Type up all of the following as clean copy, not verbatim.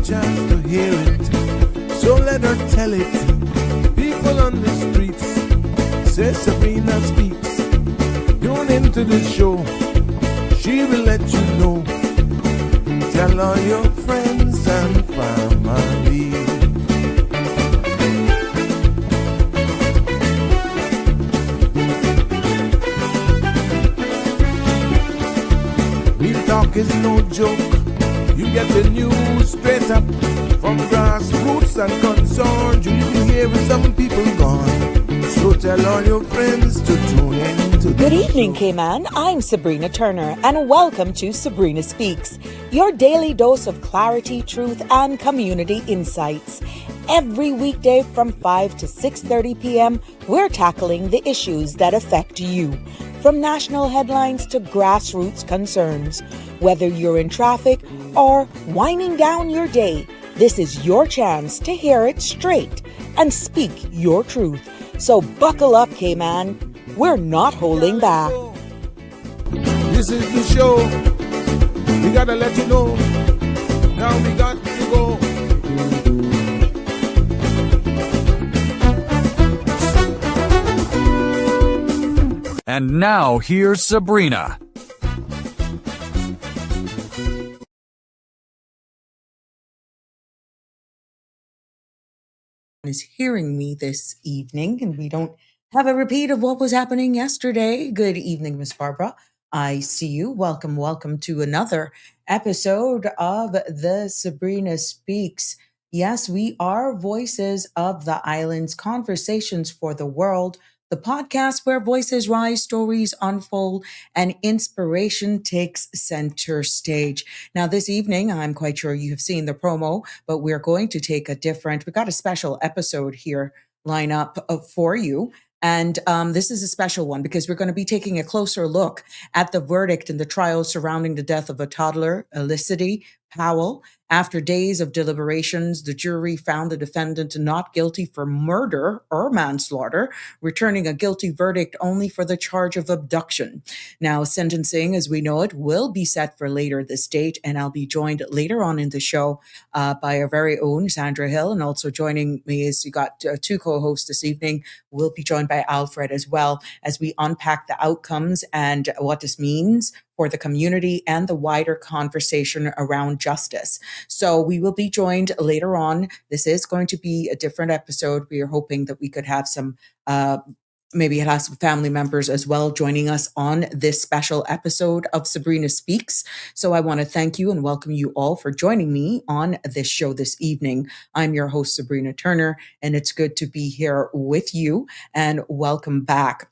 chance to hear it, so let her tell it. People on the streets say Sabrina speaks. Tune into the show, she will let you know. Tell all your friends and family. Real talk is no joke. You get the news straight up from grassroots and concerns. You will hear some people gone. So tell all your friends to tune in to Good evening, Cayman. I'm Sabrina Turner, and welcome to Sabrina Speaks, your daily dose of clarity, truth, and community insights. Every weekday from 5 to 6:30 p.m., we're tackling the issues that affect you, from national headlines to grassroots concerns. Whether you're in traffic or winding down your day, this is your chance to hear it straight and speak your truth. So buckle up, Cayman. We're not holding back. This is the show. We gotta let you know. Now we got to go. And now here's Sabrina. Is hearing me this evening, and we don't have a repeat of what was happening yesterday. Good evening, Miss Barbara. I see you. Welcome to another episode of the Sabrina Speaks. Yes, we are Voices of the Islands, Conversations for the World, the podcast where voices rise, stories unfold, and inspiration takes center stage. Now, this evening, I'm quite sure you have seen the promo, but we're going to take we got a special episode here line up for you. And this is a special one because we're going to be taking a closer look at the verdict in the trial surrounding the death of a toddler, Elicity Powell. After days of deliberations, the jury found the defendant not guilty for murder or manslaughter, returning a guilty verdict only for the charge of abduction. Now, sentencing, as we know it, will be set for later this date, and I'll be joined later on in the show by our very own Sandra Hill, and also joining me is you got two co-hosts this evening. We'll be joined by Alfred as well as we unpack the outcomes and what this means for the community and the wider conversation around justice. So we will be joined later on. This is going to be a different episode. We are hoping that we could have some maybe have some family members as well joining us on this special episode of Sabrina Speaks. So I want to thank you and welcome you all for joining me on this show this evening. I'm your host, Sabrina Turner, and it's good to be here with you, and welcome back.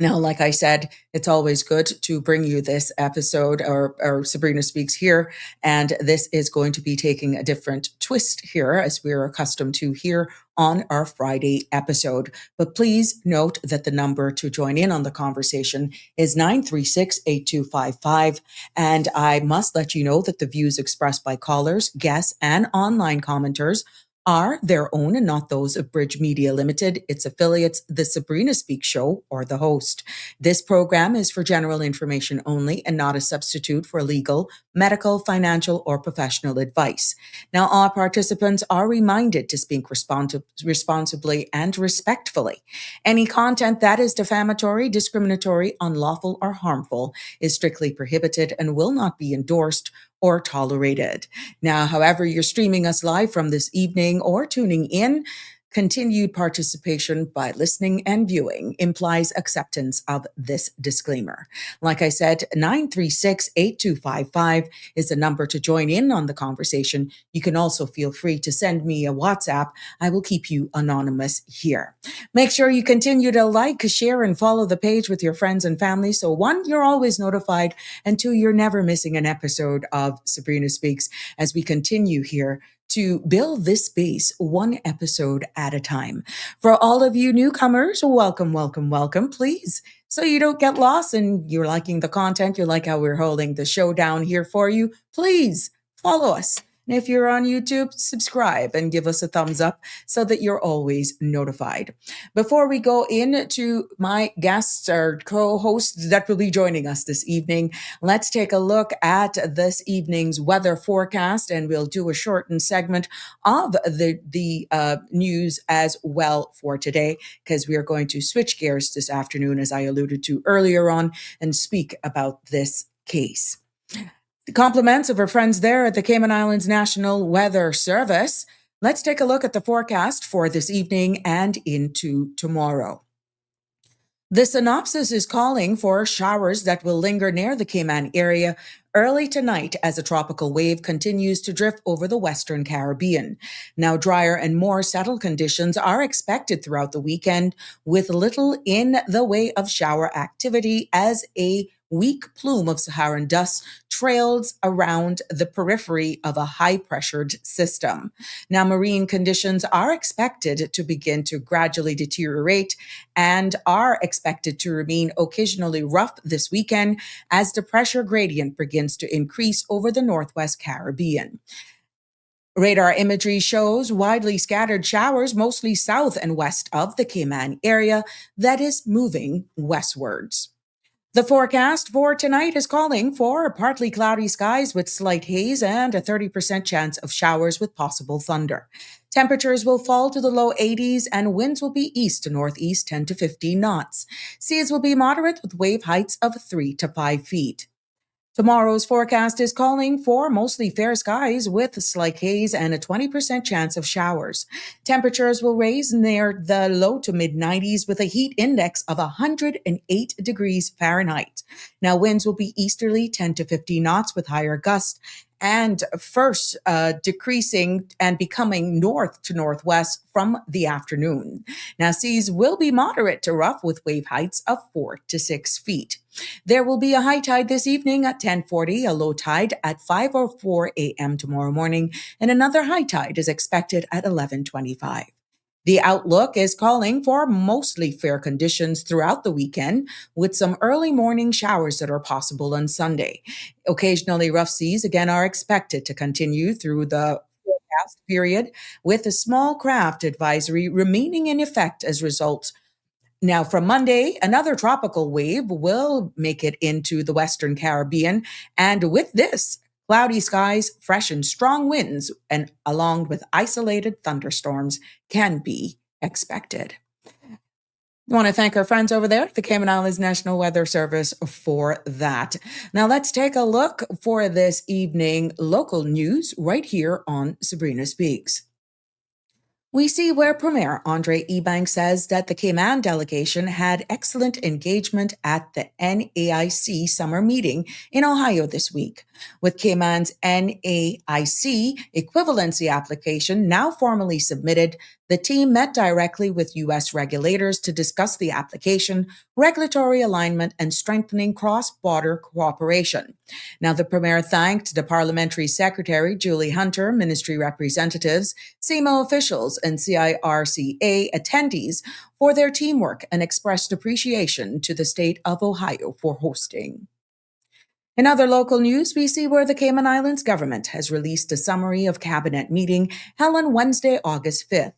Now, like I said, it's always good to bring you this episode or Sabrina Speaks here. And this is going to be taking a different twist here as we're accustomed to here on our Friday episode. But please note that the number to join in on the conversation is 936-8255. And I must let you know that the views expressed by callers, guests, and online commenters are their own and not those of Bridge Media Limited, its affiliates, the Sabrina Speaks Show, or the host. This program is for general information only and not a substitute for legal, medical, financial, or professional advice. Now, all participants are reminded to speak responsibly and respectfully. Any content that is defamatory, discriminatory, unlawful, or harmful is strictly prohibited and will not be endorsed or tolerated. Now, however, you're streaming us live from this evening or tuning in, continued participation by listening and viewing implies acceptance of this disclaimer. Like I said, 936-8255 is the number to join in on the conversation. You can also feel free to send me a WhatsApp. I will keep you anonymous here. Make sure you continue to like, share, and follow the page with your friends and family. So one, you're always notified, and two, you're never missing an episode of Sabrina Speaks as we continue here to build this space one episode at a time. For all of you newcomers, welcome. Please, so you don't get lost and you're liking the content, you like how we're holding the show down here for you, please follow us. And if you're on YouTube, subscribe and give us a thumbs up so that you're always notified. Before we go into my guests or co-hosts that will be joining us this evening, let's take a look at this evening's weather forecast, and we'll do a shortened segment of the news as well for today, because we are going to switch gears this afternoon, as I alluded to earlier on, and speak about this case. The compliments of our friends there at the Cayman Islands National Weather Service. Let's take a look at the forecast for this evening and into tomorrow. The synopsis is calling for showers that will linger near the Cayman area early tonight as a tropical wave continues to drift over the Western Caribbean. Now, drier and more settled conditions are expected throughout the weekend, with little in the way of shower activity as a weak plume of Saharan dust trails around the periphery of a high-pressured system. Now, marine conditions are expected to begin to gradually deteriorate and are expected to remain occasionally rough this weekend as the pressure gradient begins to increase over the Northwest Caribbean. Radar imagery shows widely scattered showers mostly south and west of the Cayman area that is moving westwards. The forecast for tonight is calling for partly cloudy skies with slight haze and a 30% chance of showers with possible thunder. Temperatures will fall to the low 80s and winds will be east to northeast 10 to 15 knots. Seas will be moderate with wave heights of 3 to 5 feet. Tomorrow's forecast is calling for mostly fair skies with slight haze and a 20% chance of showers. Temperatures will raise near the low to mid 90s with a heat index of 108 degrees Fahrenheit. Now, winds will be easterly 10 to 50 knots with higher gusts, and first decreasing and becoming north to northwest from the afternoon. Now, seas will be moderate to rough with wave heights of 4 to 6 feet. There will be a high tide this evening at 10:40, a low tide at 5:04 a.m. tomorrow morning, and another high tide is expected at 11:25. The outlook is calling for mostly fair conditions throughout the weekend, with some early morning showers that are possible on Sunday. Occasionally rough seas again are expected to continue through the forecast period, with a small craft advisory remaining in effect as results. Now, from Monday, another tropical wave will make it into the Western Caribbean, and with this, cloudy skies, fresh and strong winds, and along with isolated thunderstorms can be expected. I want to thank our friends over there at the Cayman Islands National Weather Service for that. Now let's take a look for this evening local news right here on Sabrina Speaks. We see where Premier Andre Ebanks says that the Cayman delegation had excellent engagement at the NAIC summer meeting in Ohio this week. With Cayman's NAIC equivalency application now formally submitted, the team met directly with U.S. regulators to discuss the application, regulatory alignment, and strengthening cross-border cooperation. Now, the Premier thanked the Parliamentary Secretary, Julie Hunter, ministry representatives, CMO officials, and CIRCA attendees for their teamwork and expressed appreciation to the state of Ohio for hosting. In other local news, we see where the Cayman Islands government has released a summary of cabinet meeting held on Wednesday, August 5th.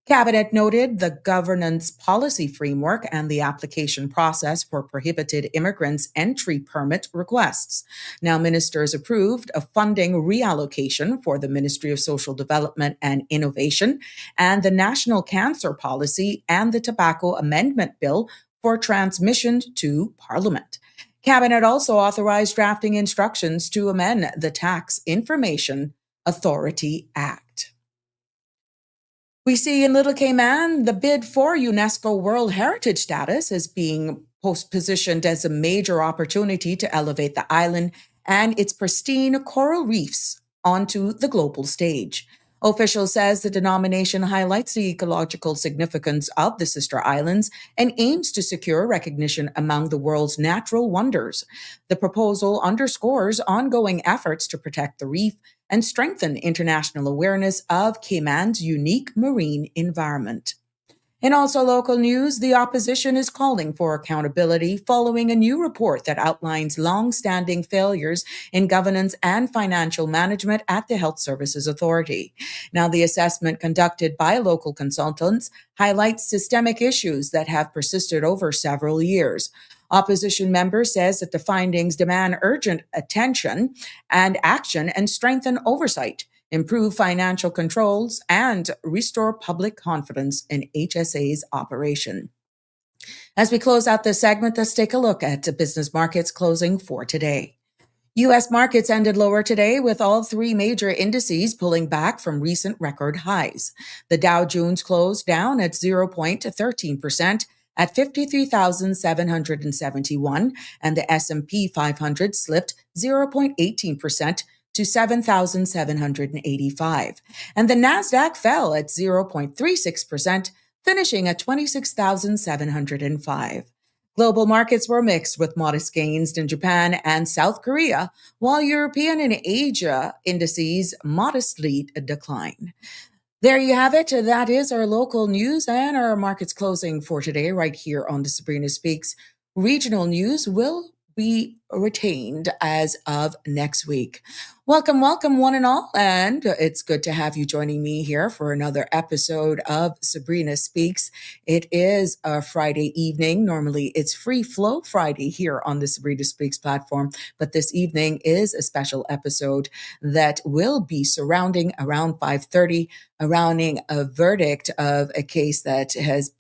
Cabinet noted the governance policy framework and the application process for prohibited immigrants' entry permit requests. Now, ministers approved a funding reallocation for the Ministry of Social Development and Innovation and the National Cancer Policy and the Tobacco Amendment Bill for transmission to Parliament. Cabinet also authorized drafting instructions to amend the Tax Information Authority Act. We see in Little Cayman, the bid for UNESCO World Heritage status is being positioned as a major opportunity to elevate the island and its pristine coral reefs onto the global stage. Official says the denomination highlights the ecological significance of the sister islands and aims to secure recognition among the world's natural wonders. The proposal underscores ongoing efforts to protect the reef and strengthen international awareness of Cayman's unique marine environment. In also local news, the opposition is calling for accountability following a new report that outlines long-standing failures in governance and financial management at the Health Services Authority. Now, the assessment conducted by local consultants highlights systemic issues that have persisted over several years. Opposition member says that the findings demand urgent attention and action and strengthen oversight, improve financial controls, and restore public confidence in HSA's operation. As we close out this segment, let's take a look at the business markets closing for today. U.S. markets ended lower today with all three major indices pulling back from recent record highs. The Dow Jones closed down at 0.13% at 53,771, and the S&P 500 slipped 0.18% to 7,785. And the Nasdaq fell at 0.36%, finishing at 26,705. Global markets were mixed with modest gains in Japan and South Korea, while European and Asia indices modestly declined. There you have it. That is our local news and our markets closing for today, right here on the Sabrina Speaks. Regional news will be retained as of next week. Welcome, welcome, one and all. And it's good to have you joining me here for another episode of Sabrina Speaks. It is a Friday evening. Normally it's Free Flow Friday here on the Sabrina Speaks platform, but this evening is a special episode that will be surrounding around 5:30, surrounding a verdict of a case that has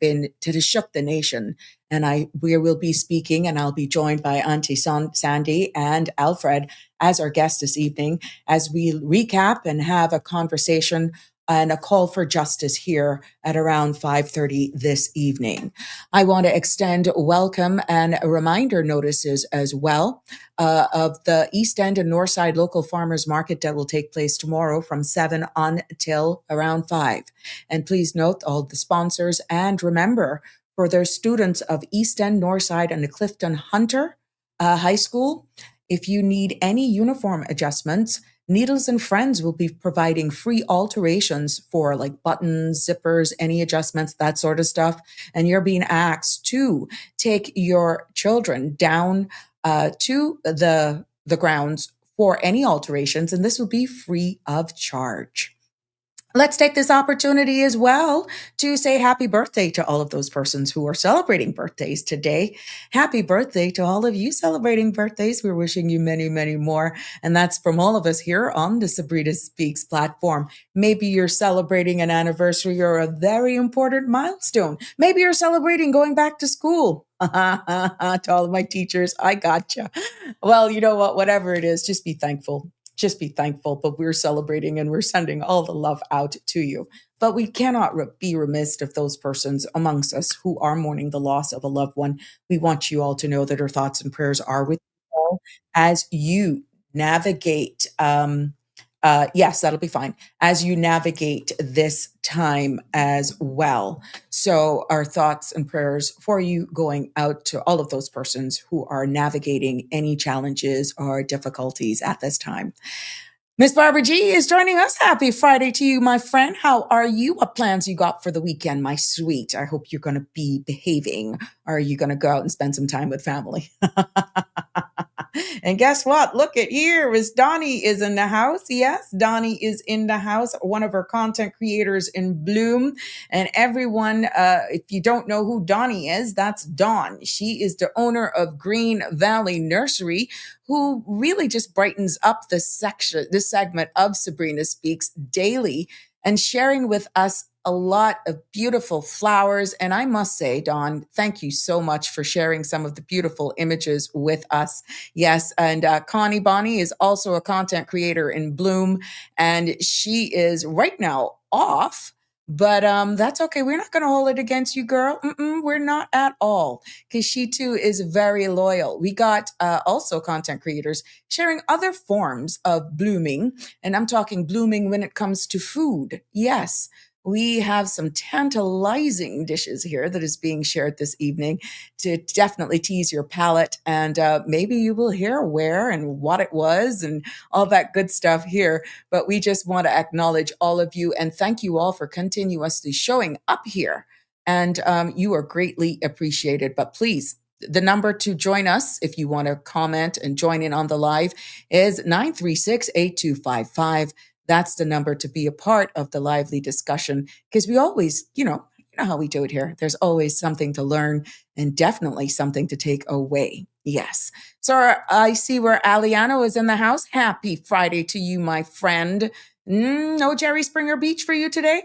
shook the nation. And we will be speaking, and I'll be joined by Auntie Sandy and Alfred as our guest this evening as we recap and have a conversation and a call for justice here at around 5:30 this evening. I want to extend welcome and reminder notices as well of the East End and Northside local farmers market that will take place tomorrow from 7 until around 5. And please note all the sponsors, and remember, for their students of East End, Northside, and the Clifton Hunter High School, if you need any uniform adjustments, Needles and Friends will be providing free alterations for like buttons, zippers, any adjustments, that sort of stuff. And you're being asked to take your children down to the grounds for any alterations, and this will be free of charge. Let's take this opportunity as well to say happy birthday to all of those persons who are celebrating birthdays today. Happy birthday to all of you celebrating birthdays. We're wishing you many, many more. And that's from all of us here on the Sabrina Speaks platform. Maybe you're celebrating an anniversary or a very important milestone. Maybe you're celebrating going back to school. To all of my teachers, I gotcha. Well, you know what? Whatever it is, just be thankful. Just be thankful, but we're celebrating and we're sending all the love out to you. But we cannot be remiss of those persons amongst us who are mourning the loss of a loved one. We want you all to know that our thoughts and prayers are with you all as you navigate. Yes, that'll be fine. As you navigate this time as well. So our thoughts and prayers for you going out to all of those persons who are navigating any challenges or difficulties at this time. Miss Barbara G is joining us. Happy Friday to you, my friend. How are you? What plans you got for the weekend, my sweet? I hope you're going to be behaving. Or are you going to go out and spend some time with family? And guess what? Look at here. Miss Donnie is in the house. Yes, Donnie is in the house, one of our content creators in Bloom. And everyone, if you don't know who Donnie is, that's Dawn. She is the owner of Green Valley Nursery, who really just brightens up this segment of Sabrina Speaks daily and sharing with us a lot of beautiful flowers. And I must say, Dawn, thank you so much for sharing some of the beautiful images with us. Yes, and Connie Bonnie is also a content creator in Bloom, and she is right now off. But that's okay. We're not going to hold it against you, girl. We're not at all, because she too is very loyal. We got also content creators sharing other forms of blooming, and I'm talking blooming when it comes to food. Yes. We have some tantalizing dishes here that is being shared this evening to definitely tease your palate. And maybe you will hear where and what it was and all that good stuff here. But we just want to acknowledge all of you and thank you all for continuously showing up here and you are greatly appreciated. But please, the number to join us if you want to comment and join in on the live is 936-8255. That's the number to be a part of the lively discussion, because we always, you know how we do it here. There's always something to learn and definitely something to take away. Yes. So I see where Aliano is in the house. Happy Friday to you, my friend. No Jerry Springer Beach for you today?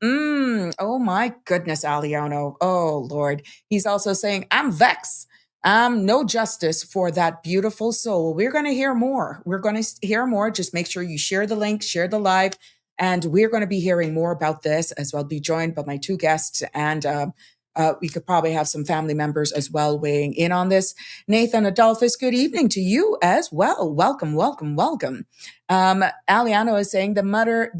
Oh my goodness, Aliano. Oh Lord. He's also saying, I'm vexed. No justice for that beautiful soul. We're going to hear more. We're going to hear more. Just make sure you share the link, share the live. And we're going to be hearing more about this as well. Be joined by my two guests, and we could probably have some family members as well weighing in on this. Nathan Adolphus, good evening to you as well. Welcome, welcome, welcome. Aliano is saying the mother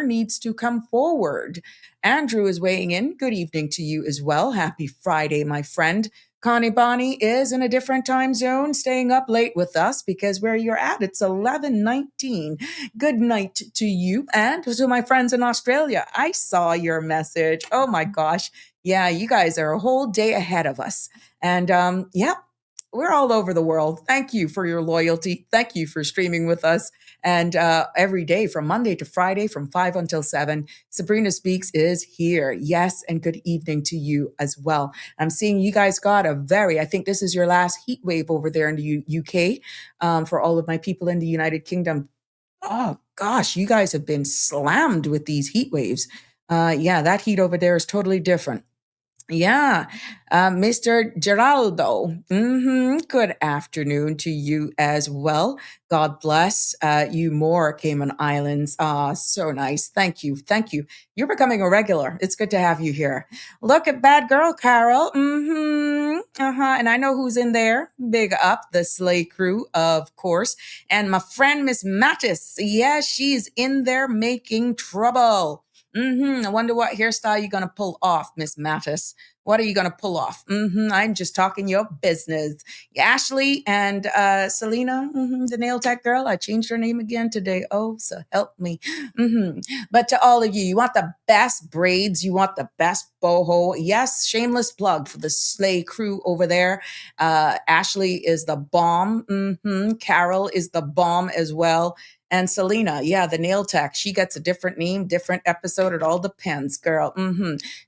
needs to come forward. Andrew is weighing in. Good evening to you as well. Happy Friday, my friend. Connie Bonnie is in a different time zone, staying up late with us because where you're at, it's 11:19. Good night to you and to my friends in Australia. I saw your message. Oh my gosh. Yeah, you guys are a whole day ahead of us. And yeah, we're all over the world. Thank you for your loyalty. Thank you for streaming with us. And every day from Monday to Friday from 5 until 7, Sabrina Speaks is here. Yes, and good evening to you as well. I'm seeing you guys got I think this is your last heat wave over there in the UK. For all of my people in the United Kingdom, oh gosh, you guys have been slammed with these heat waves. Yeah, that heat over there is totally different. Yeah, Mr. Geraldo. Good afternoon to you as well. God bless you more, Cayman Islands. Ah, so nice. Thank you. Thank you. You're becoming a regular. It's good to have you here. Look at bad girl, Carol. And I know who's in there. Big up the Slay crew, of course. And my friend, Miss Mattis. Yeah, she's in there making trouble. I wonder what hairstyle you're going to pull off, Miss Mattis. What are you going to pull off? I'm just talking your business. Ashley and Selena, the nail tech girl. I changed her name again today. Oh, so help me. But to all of you, you want the best braids. You want the best boho. Yes, shameless plug for the Slay crew over there. Ashley is the bomb. Carol is the bomb as well. And Selena, yeah, the nail tech, she gets a different name, different episode. It all depends, girl.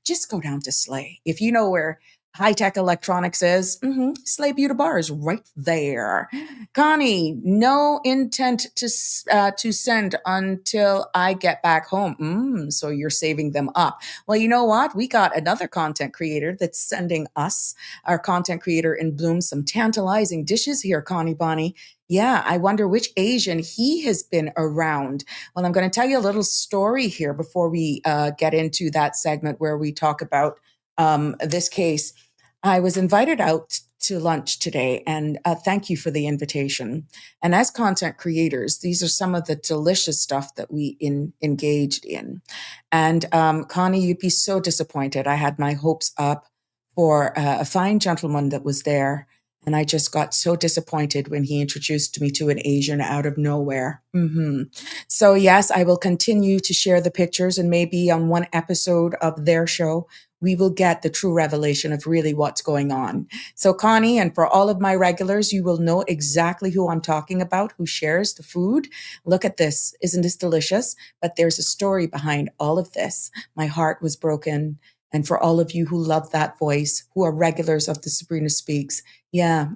Just go down to Slay. If you know where High Tech Electronics is, Slay Beauty Bar is right there. Connie, no intent to send until I get back home. So you're saving them up. Well, you know what? We got another content creator that's sending us, our content creator in Bloom, some tantalizing dishes here, Connie Bonnie. Yeah, I wonder which Asian he has been around. Well, I'm going to tell you a little story here before we get into that segment where we talk about this case. I was invited out to lunch today, and thank you for the invitation. And as content creators, these are some of the delicious stuff that we engaged in. And Connie, you'd be so disappointed. I had my hopes up for a fine gentleman that was there. And I just got so disappointed when he introduced me to an Asian out of nowhere. So yes, I will continue to share the pictures, and maybe on one episode of their show, we will get the true revelation of really what's going on. So Connie, and for all of my regulars, you will know exactly who I'm talking about, who shares the food. Look at this. Isn't this delicious? But there's a story behind all of this. My heart was broken. And for all of you who love that voice, who are regulars of the Sabrina Speaks, yeah,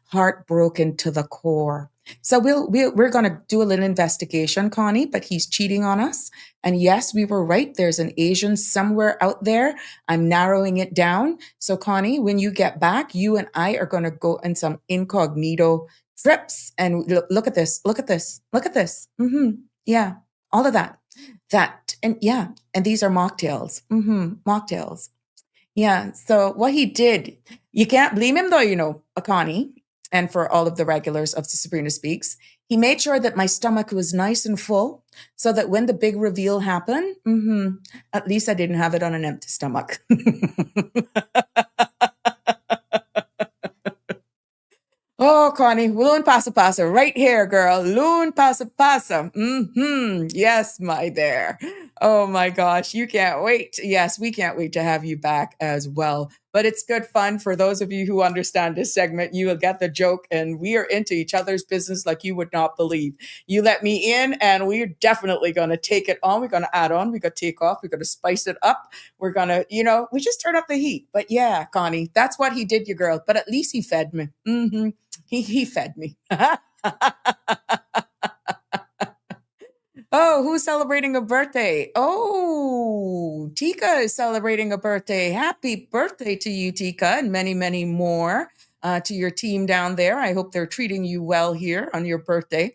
heartbroken to the core. So we're going to do a little investigation, Connie, but he's cheating on us. And yes, we were right. There's an Asian somewhere out there. I'm narrowing it down. So Connie, when you get back, you and I are going to go on some incognito trips. And look at this, look at this, look at this. Yeah, all of that. And yeah, and these are mocktails. Mocktails. Yeah. So what he did, you can't blame him though, Akani, and for all of the regulars of Sabrina Speaks, he made sure that my stomach was nice and full so that when the big reveal happened, at least I didn't have it on an empty stomach. Oh, Connie, loon pasa pasa, right here, girl. Loon pasa pasa. Yes, my dear. Oh my gosh, you can't wait. Yes, we can't wait to have you back as well. But it's good fun for those of you who understand this segment. You will get the joke, and we are into each other's business like you would not believe. You let me in, and we're definitely going to take it on. We're going to add on. We're going to take off. We're going to spice it up. We're going to, we just turn up the heat. But yeah, Connie, that's what he did, you girl. But at least he fed me. He fed me. Oh, who's celebrating a birthday? Oh, Tika is celebrating a birthday. Happy birthday to you, Tika, and many, many more to your team down there. I hope they're treating you well here on your birthday.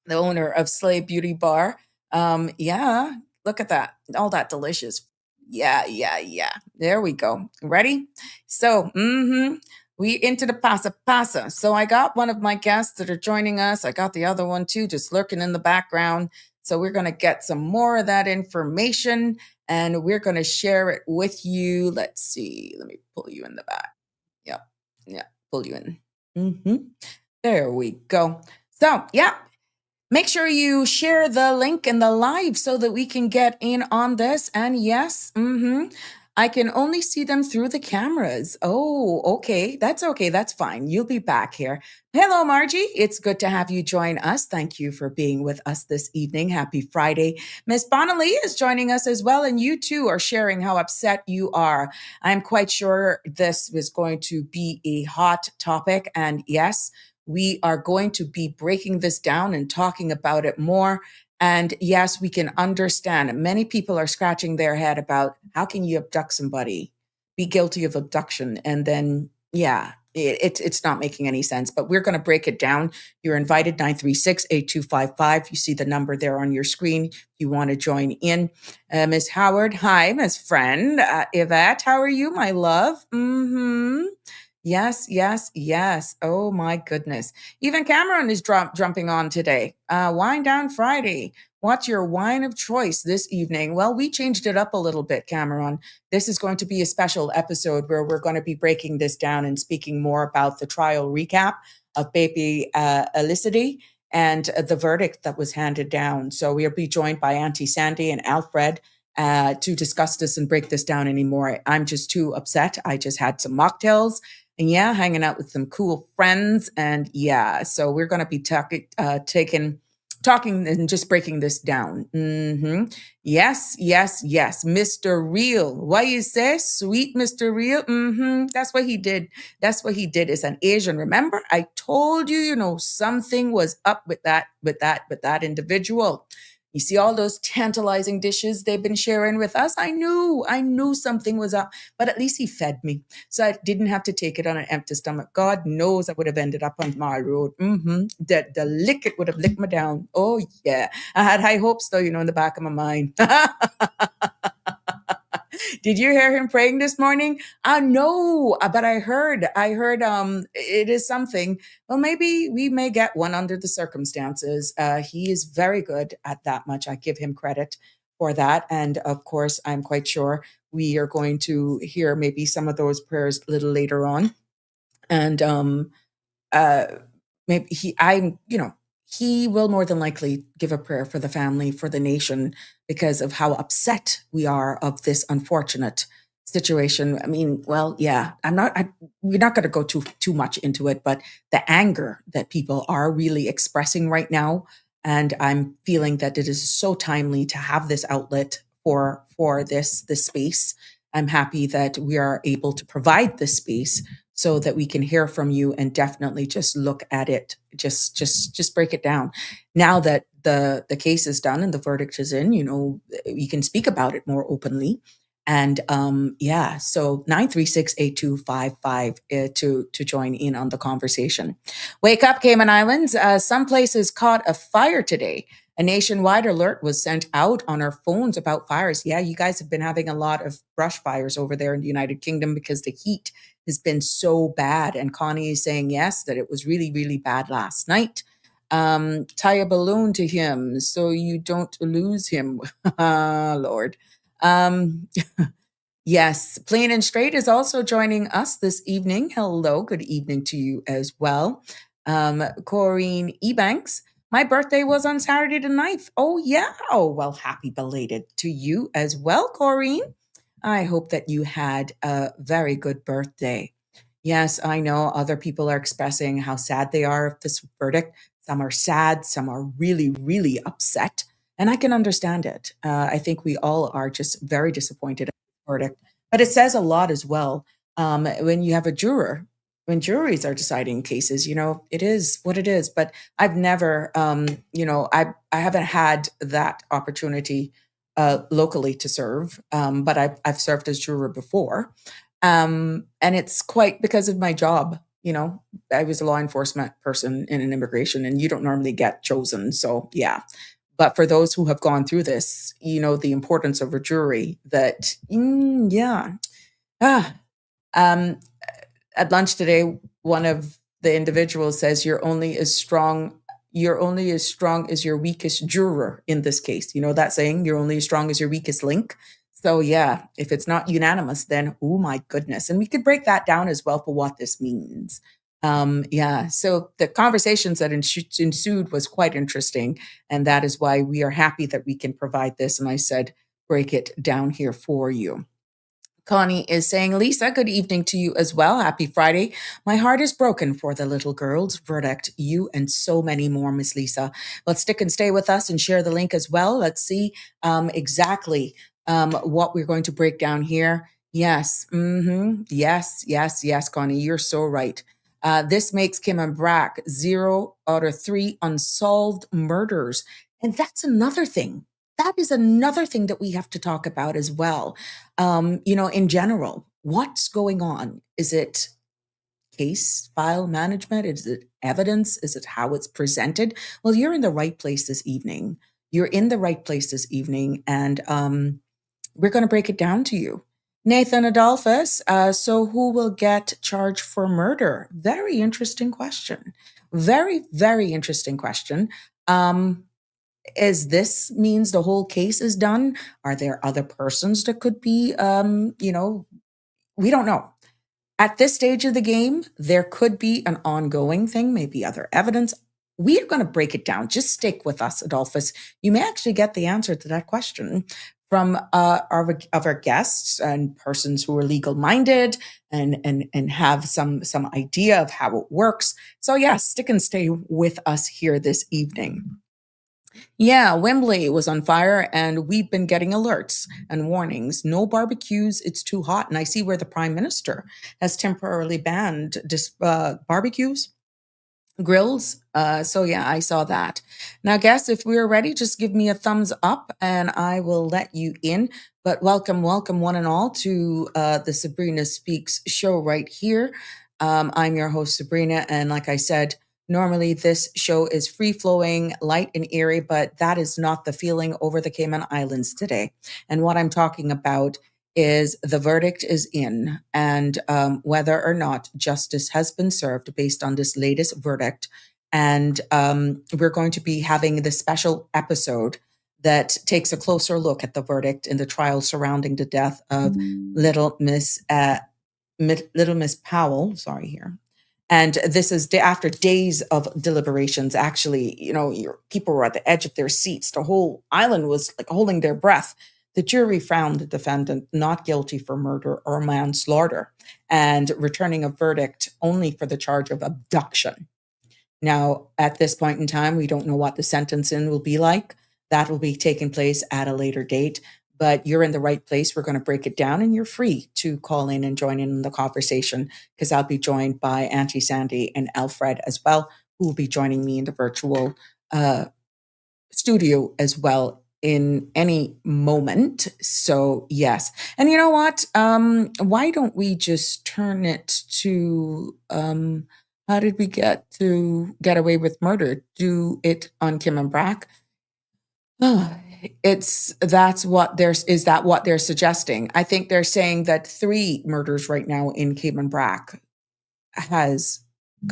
The owner of Slay Beauty Bar. Yeah, look at that. All that delicious. Yeah, yeah, yeah. There we go. Ready? So, we into the pasa pasa. So I got one of my guests that are joining us. I got the other one too, just lurking in the background. So we're going to get some more of that information and we're going to share it with you. Let's see. Let me pull you in the back. Yep. Yeah. Pull you in. There we go. So, yeah, make sure you share the link in the live so that we can get in on this. And yes, I can only see them through the cameras. Oh, okay. That's okay. That's fine. You'll be back here. Hello, Margie. It's good to have you join us. Thank you for being with us this evening. Happy Friday. Miss Bonnalie is joining us as well. And you too are sharing how upset you are. I'm quite sure this is going to be a hot topic. And yes, we are going to be breaking this down and talking about it more. And yes, we can understand. Many people are scratching their head about how can you abduct somebody, be guilty of abduction, and then, yeah, it's not making any sense. But we're going to break it down. You're invited, 936-8255. You see the number there on your screen. If you want to join in. Miss Howard, hi, Miss Friend. Yvette, how are you, my love? Yes, yes, yes. Oh my goodness. Even Cameron is jumping on today. Wine Down Friday. What's your wine of choice this evening? Well, we changed it up a little bit, Cameron. This is going to be a special episode where we're going to be breaking this down and speaking more about the trial recap of baby Elicity and the verdict that was handed down. So we'll be joined by Auntie Sandy and Alfred to discuss this and break this down anymore. I'm just too upset. I just had some mocktails. And yeah, hanging out with some cool friends. And yeah, so we're going to be talking and just breaking this down. Yes, yes, yes. Mr. Real. What you say? Sweet Mr. Real? That's what he did. That's what he did as an Asian. Remember, I told you, something was up with that individual. You see all those tantalizing dishes they've been sharing with us? I knew something was up, but at least he fed me. So I didn't have to take it on an empty stomach. God knows I would have ended up on Mile Road. The lick would have licked me down. Oh, yeah. I had high hopes, though, in the back of my mind. Did you hear him praying this morning? No, but I heard it is something. Well, maybe we may get one under the circumstances. He is very good at that much. I give him credit for that. And of course, I'm quite sure we are going to hear maybe some of those prayers a little later on. And maybe he will more than likely give a prayer for the family, for the nation, because of how upset we are of this unfortunate situation. I mean, well, yeah, we're not going to go too much into it, but the anger that people are really expressing right now, and I'm feeling that it is so timely to have this outlet for this space. I'm happy that we are able to provide this space so that we can hear from you and definitely just look at it, just break it down. Now that the case is done and the verdict is in, we can speak about it more openly. And yeah, so 936-8255 to join in on the conversation. Wake up, Cayman Islands. Some places caught a fire today. A nationwide alert was sent out on our phones about fires. Yeah, you guys have been having a lot of brush fires over there in the United Kingdom because the heat has been so bad. And Connie is saying, yes, that it was really, really bad last night. Tie a balloon to him so you don't lose him. Lord. Yes, Plain and Straight is also joining us this evening. Hello, good evening to you as well. Corrine Ebanks, my birthday was on Saturday the 9th. Oh, yeah. Oh, well, happy belated to you as well, Corrine. I hope that you had a very good birthday. Yes, I know other people are expressing how sad they are of this verdict. Some are sad, some are really, really upset. And I can understand it. I think we all are just very disappointed verdict. But it says a lot as well when you have a juror, when juries are deciding cases. It is what it is. But I've never, I haven't had that opportunity locally to serve, but I've served as juror before, and it's quite because of my job. I was a law enforcement person in an immigration, and you don't normally get chosen. So yeah, but for those who have gone through this, the importance of a jury that, yeah. Ah, um, at lunch today, one of the individuals says, you're only as strong as your weakest juror in this case. You know that saying, you're only as strong as your weakest link. So yeah, if it's not unanimous, then oh my goodness. And we could break that down as well for what this means. Yeah, so the conversations that ensued was quite interesting. And that is why we are happy that we can provide this. And I said, break it down here for you. Connie is saying, Lisa, good evening to you as well. Happy Friday. My heart is broken for the little girl's verdict. You and so many more, Miss Lisa. Let's stick and stay with us and share the link as well. Let's see exactly what we're going to break down here. Yes. Yes, Connie. You're so right. This makes Kim and Brack 0 out of 3 unsolved murders. And that's another thing. That is another thing that we have to talk about as well. In general, what's going on? Is it case file management? Is it evidence? Is it how it's presented? Well, you're in the right place this evening. You're in the right place this evening, and we're going to break it down to you. Nathan Adolphus, so who will get charged for murder? Very interesting question. Very, very interesting question. Is this means the whole case is done? Are there other persons that could be, we don't know. At this stage of the game, there could be an ongoing thing, maybe other evidence. We're going to break it down. Just stick with us, Adolphus. You may actually get the answer to that question from our guests and persons who are legal minded and have some idea of how it works. So yeah, stick and stay with us here this evening. Yeah, Wembley was on fire, and we've been getting alerts and warnings. No barbecues, it's too hot. And I see where the Prime Minister has temporarily banned barbecues, grills. So, yeah, I saw that. Now, guess if we're ready, just give me a thumbs up and I will let you in. But welcome, one and all to the Sabrina Speaks show right here. I'm your host, Sabrina. And like I said, normally, this show is free flowing, light and airy, but that is not the feeling over the Cayman Islands today. And what I'm talking about is the verdict is in, and whether or not justice has been served based on this latest verdict. And we're going to be having this special episode that takes a closer look at the verdict in the trial surrounding the death of Little Miss Powell. Sorry here. And this is after days of deliberations. Actually, your people were at the edge of their seats. The whole island was like holding their breath. The jury found the defendant not guilty for murder or manslaughter and returning a verdict only for the charge of abduction. Now, at this point in time, we don't know what the sentencing will be like. That will be taking place at a later date. But you're in the right place. We're going to break it down, and you're free to call in and join in the conversation because I'll be joined by Auntie Sandy and Alfred as well, who will be joining me in the virtual studio as well in any moment. So yes. And you know what? Why don't we just turn it to how did we get away with murder? Do it on Kim and Brack? Is that what they're suggesting? I think they're saying that 3 murders right now in Cayman Brack has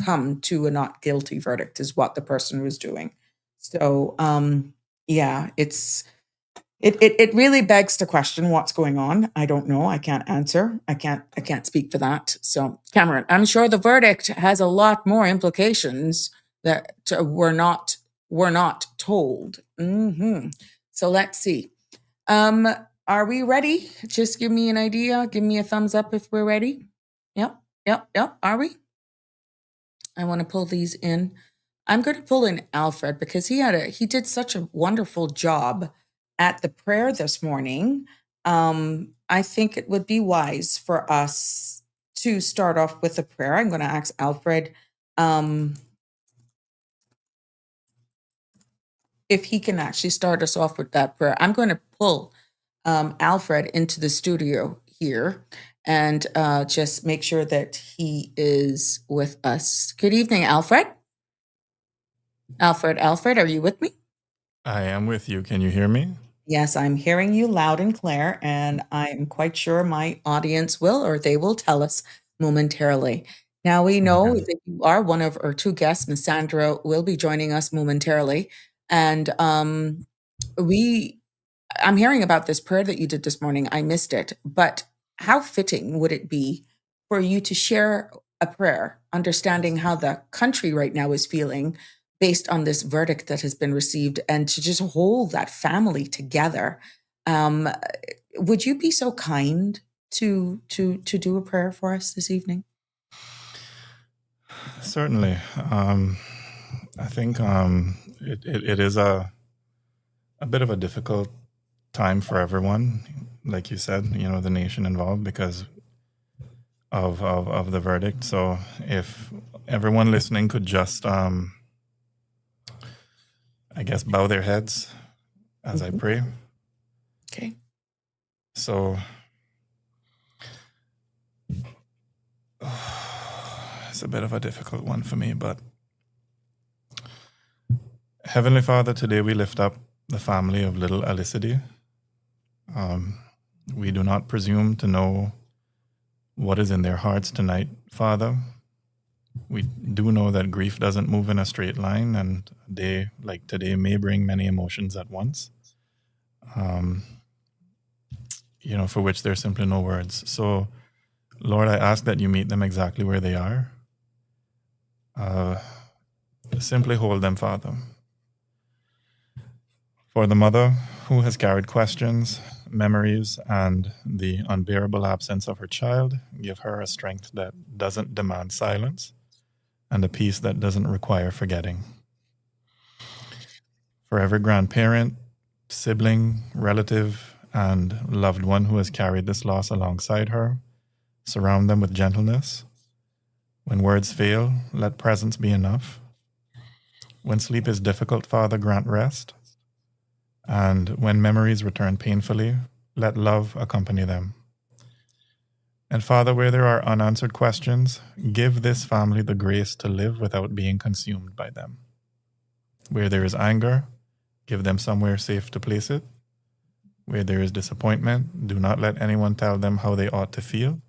come to a not guilty verdict is what the person was doing. So yeah, it's It really begs to question what's going on. I don't know. I can't answer. I can't speak for that. So, Cameron, I'm sure the verdict has a lot more implications that we're not told. So let's see. Um, are we ready? Just give me an idea. Give me a thumbs up if we're ready. Yep, yep. Are we? I want to pull these in. I'm going to pull in Alfred because he did such a wonderful job at the prayer this morning. I think it would be wise for us to start off with a prayer. I'm going to ask Alfred if he can actually start us off with that prayer. I'm going to pull Alfred into the studio here and just make sure that he is with us. Good evening, Alfred. Alfred, are you with me? I am with you. Can you hear me? Yes, I'm hearing you loud and clear, and I'm quite sure my audience will, or they will tell us momentarily. Now, we know Okay. that you are one of our two guests. Miss Sandra will be joining us momentarily. And we I'm hearing about this prayer that you did this morning. I missed it, but how fitting would it be for you to share a prayer, understanding how the country right now is feeling based on this verdict that has been received, and to just hold that family together? Um, would you be so kind to do a prayer for us this evening? Certainly. I think it is a bit of a difficult time for everyone, like you said, the nation involved because of the verdict. So if everyone listening could just, I guess, bow their heads as I Mhm. pray. Okay. So it's a bit of a difficult one for me, but Heavenly Father, today we lift up the family of little Elicity. We do not presume to know what is in their hearts tonight, Father. We do know that grief doesn't move in a straight line, and a day like today may bring many emotions at once, for which there's simply no words. So, Lord, I ask that you meet them exactly where they are. Simply hold them, Father. For the mother who has carried questions, memories, and the unbearable absence of her child, give her a strength that doesn't demand silence and a peace that doesn't require forgetting. For every grandparent, sibling, relative, and loved one who has carried this loss alongside her, surround them with gentleness. When words fail, let presence be enough. When sleep is difficult, Father, grant rest. And when memories return painfully, let love accompany them. And Father, where there are unanswered questions, give this family the grace to live without being consumed by them. Where there is anger, give them somewhere safe to place it. Where there is disappointment, do not let anyone tell them how they ought to feel.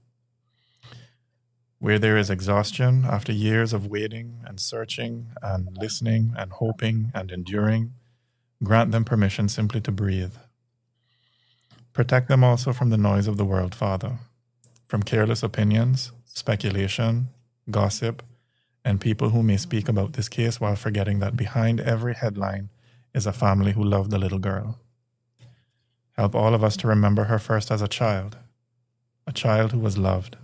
Where there is exhaustion after years of waiting and searching and listening and hoping and enduring, grant them permission simply to breathe. Protect them also from the noise of the world, Father, from careless opinions, speculation, gossip, and people who may speak about this case while forgetting that behind every headline is a family who loved the little girl. Help all of us to remember her first as a child who was loved.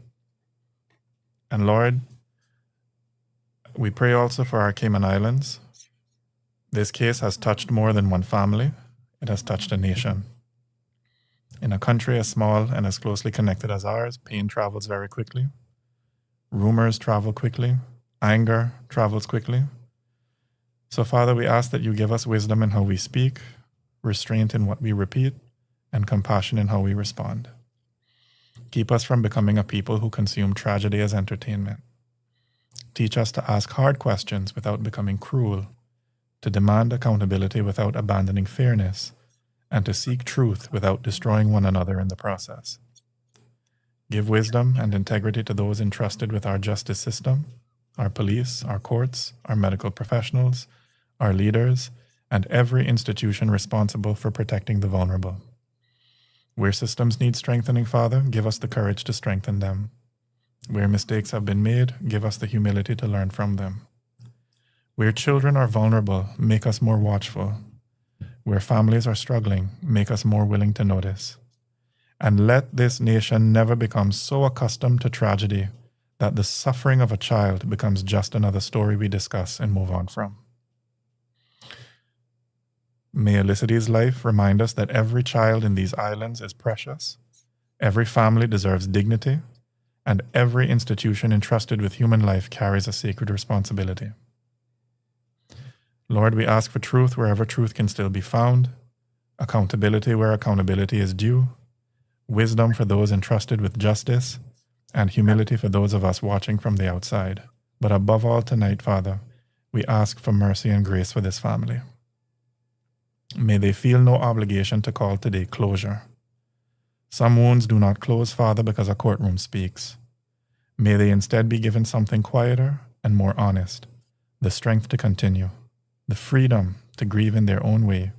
And Lord, we pray also for our Cayman Islands. This case has touched more than one family. It has touched a nation. In a country as small and as closely connected as ours, pain travels very quickly. Rumors travel quickly. Anger travels quickly. So, Father, we ask that you give us wisdom in how we speak, restraint in what we repeat, and compassion in how we respond. Keep us from becoming a people who consume tragedy as entertainment. Teach us to ask hard questions without becoming cruel, to demand accountability without abandoning fairness, and to seek truth without destroying one another in the process. Give wisdom and integrity to those entrusted with our justice system, our police, our courts, our medical professionals, our leaders, and every institution responsible for protecting the vulnerable. Where systems need strengthening, Father, give us the courage to strengthen them. Where mistakes have been made, give us the humility to learn from them. Where children are vulnerable, make us more watchful. Where families are struggling, make us more willing to notice. And let this nation never become so accustomed to tragedy that the suffering of a child becomes just another story we discuss and move on from. May Elicity's life remind us that every child in these islands is precious, every family deserves dignity, and every institution entrusted with human life carries a sacred responsibility. Lord, we ask for truth wherever truth can still be found, accountability where accountability is due, wisdom for those entrusted with justice, and humility for those of us watching from the outside. But above all tonight, Father, we ask for mercy and grace for this family. May they feel no obligation to call today closure. Some wounds do not close, Father, because a courtroom speaks. May they instead be given something quieter and more honest, the strength to continue, the freedom to grieve in their own way,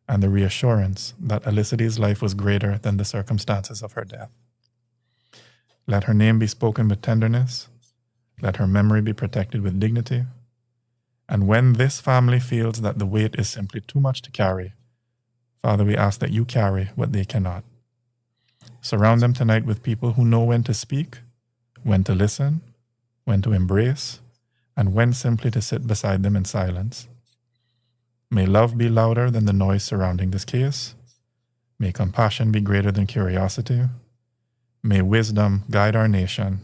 and the reassurance that Elicity's life was greater than the circumstances of her death. Let her name be spoken with tenderness. Let her memory be protected with dignity. And when this family feels that the weight is simply too much to carry, Father, we ask that you carry what they cannot. Surround them tonight with people who know when to speak, when to listen, when to embrace, and when simply to sit beside them in silence. May love be louder than the noise surrounding this case. May compassion be greater than curiosity. May wisdom guide our nation.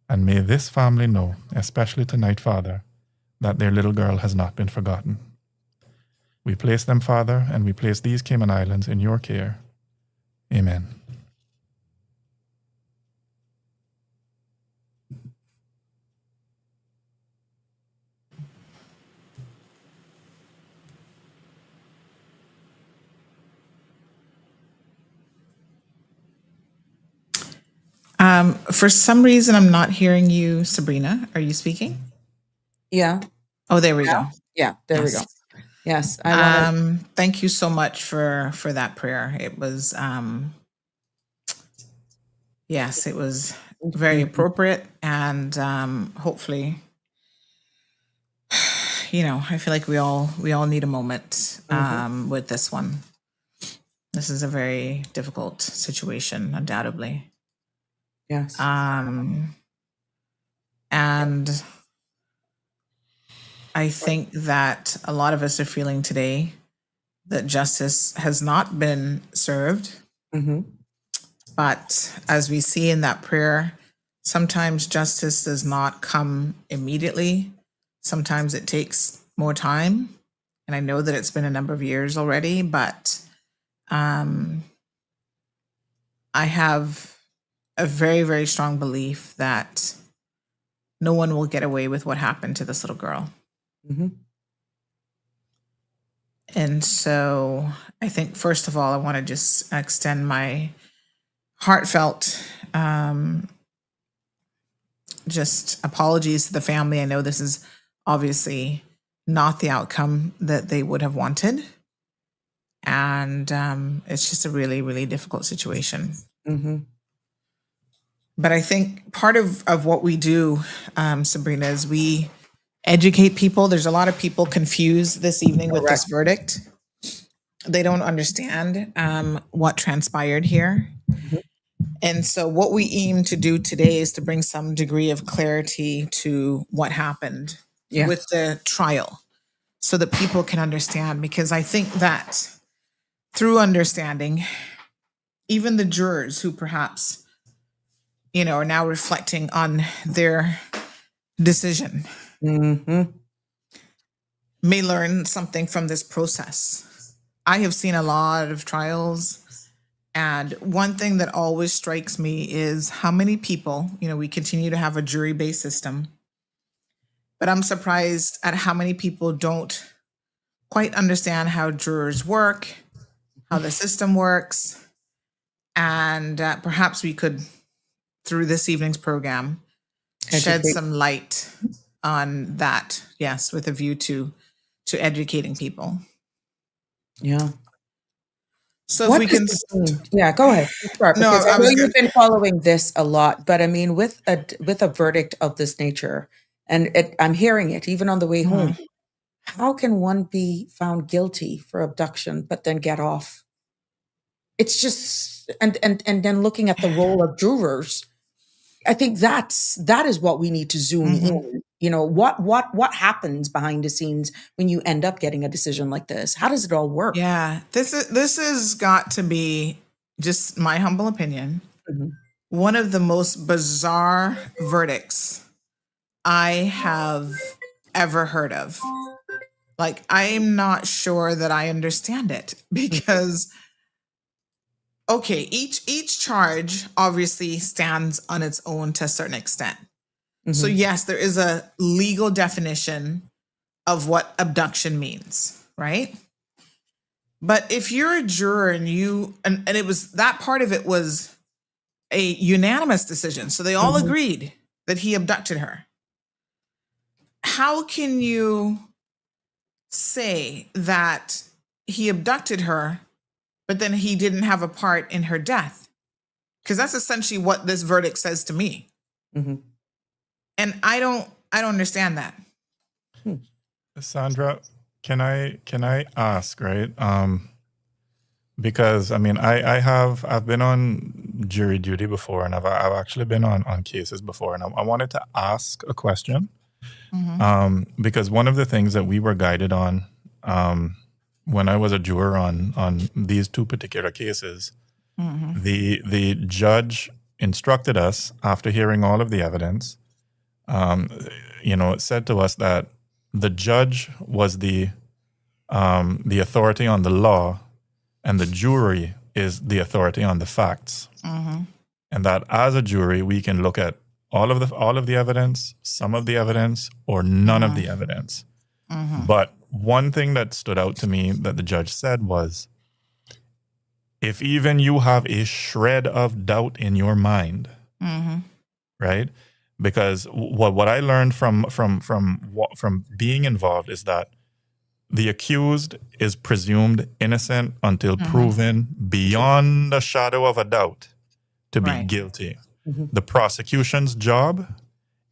And may this family know, especially tonight, Father, that their little girl has not been forgotten. We place them, Father, and we place these Cayman Islands in your care. Amen. For some reason, I'm not hearing you, Sabrina. Are you speaking? Yeah. Oh, there we go. Yeah. There we go. Yes. Yes. I want to. Thank you so much for that prayer. It was, yes, it was very appropriate, and hopefully, I feel like we all need a moment with this one. This is a very difficult situation, undoubtedly. Yes. And I think that a lot of us are feeling today that justice has not been served. But as we see in that prayer, sometimes justice does not come immediately. Sometimes it takes more time. And I know that it's been a number of years already, but I have a very, very strong belief that no one will get away with what happened to this little girl. And so I think, first of all, I want to just extend my heartfelt just apologies to the family. I know this is obviously not the outcome that they would have wanted. And it's just a really, really difficult situation. But I think part of what we do, Sabrina, is we educate people. There's a lot of people confused this evening with this verdict. They don't understand what transpired here. And so what we aim to do today is to bring some degree of clarity to what happened with the trial so that people can understand. Because I think that through understanding, even the jurors who perhaps are now reflecting on their decision may learn something from this process. I have seen a lot of trials, and one thing that always strikes me is how many people, we continue to have a jury-based system, but I'm surprised at how many people don't quite understand how jurors work, how the system works, and perhaps we could, through this evening's program, shed some light on that, yes, with a view to educating people. Yeah. So if What we does can, this mean? Yeah, go ahead. You start, no, because I I know was you've good. been following this a lot, but I mean, with a verdict of this nature, and I'm hearing it even on the way home. How can one be found guilty for abduction but then get off? It's just, and then looking at the role of jurors, I think that is what we need to zoom in. You know, what happens behind the scenes when you end up getting a decision like this? How does it all work? Yeah, this has got to be, just my humble opinion, Mhm. one of the most bizarre verdicts I have ever heard of. Like, I'm not sure that I understand it because, okay, each charge obviously stands on its own to a certain extent. So Mhm. yes, there is a legal definition of what abduction means, right? But if you're a juror and and it was, that part of it was a unanimous decision. So they all Mhm. agreed that he abducted her. How can you say that he abducted her, but then he didn't have a part in her death? Because that's essentially what this verdict says to me. Mhm. And I don't understand that. Sandra, can I ask, right? Because I mean, I've been on jury duty before, and I've actually been on cases before, and I wanted to ask a question. Because one of the things that we were guided on, when I was a juror on these two particular cases, the judge instructed us, after hearing all of the evidence, said to us that the judge was the authority on the law, and the jury is the authority on the facts. And that as a jury, we can look at all of the evidence, some of the evidence, or none of the evidence. But one thing that stood out to me that the judge said was, if even you have a shred of doubt in your mind, right? Because what I learned from being involved is that the accused is presumed innocent until proven beyond a shadow of a doubt to be Right. guilty. Mhm. The prosecution's job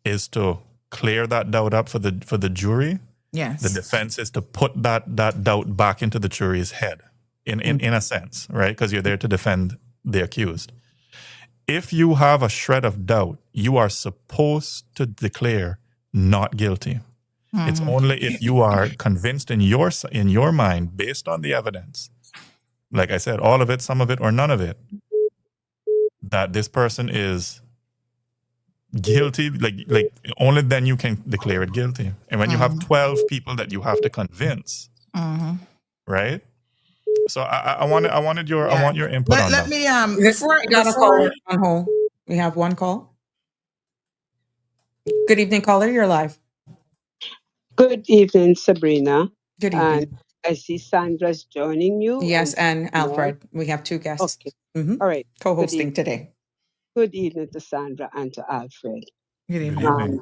is to clear that doubt up for the jury. Yes. The defense is to put that doubt back into the jury's head, in a sense, right? Because you're there to defend the accused. If you have a shred of doubt, you are supposed to declare not guilty. It's only if you are convinced in your mind, based on the evidence, like I said, all of it, some of it, or none of it, that this person is guilty. Like only then you can declare it guilty. And when you have 12 people that you have to convince, right? So I Yeah. want your input on Let that. me We got a caller on hold. We have one call. Good evening, caller. You're live. Good evening, Sabrina. Good And evening. I see Sandra's joining you Yes, and and more. Alfred. We have two guests Okay. All right. Good co-hosting evening. today. Good evening to Sandra and to Alfred. Good Good evening. evening.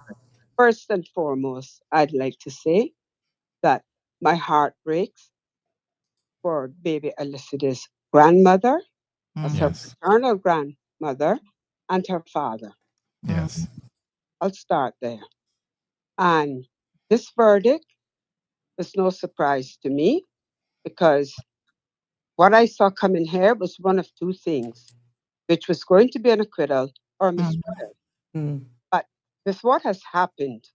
First and foremost, I'd like to say that my heart breaks for baby Elicida's grandmother, as her Yes. paternal grandmother, and her father. Yes. I'll start there. And this verdict was no surprise to me because what I saw coming here was one of two things, which was going to be an acquittal or a mistrial. Mm. But with what has happened,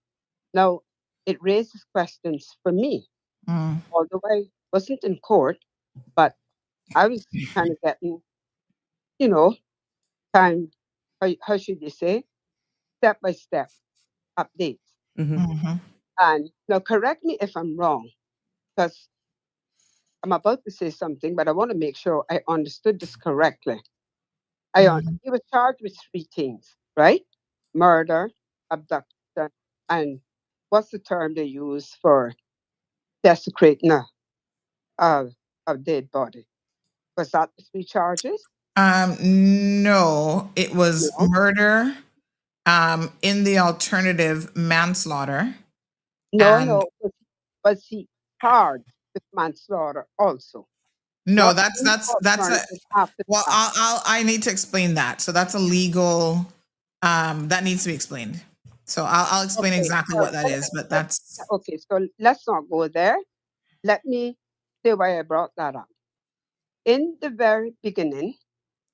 now it raises questions for me. Although I wasn't in court, but I was kind of getting, you know, time, how should you say, step by step updates. Mhm. And now correct me if I'm wrong, because I'm about to say something, but I want to make sure I understood this correctly. He was charged with three things, right? Murder, abduction, and what's the term they use for desecrating a dead body? Was that the three charges? No, it was No, murder, in the alternative manslaughter, no, and no. Was he charged with manslaughter also? No, not that's any a alternative after the well, fact. I need to explain that. So that's a legal that needs to be explained. So I'll explain Okay, exactly well, what that is, but that's okay, so let's not go there. Let me say why I brought that up. In the very beginning,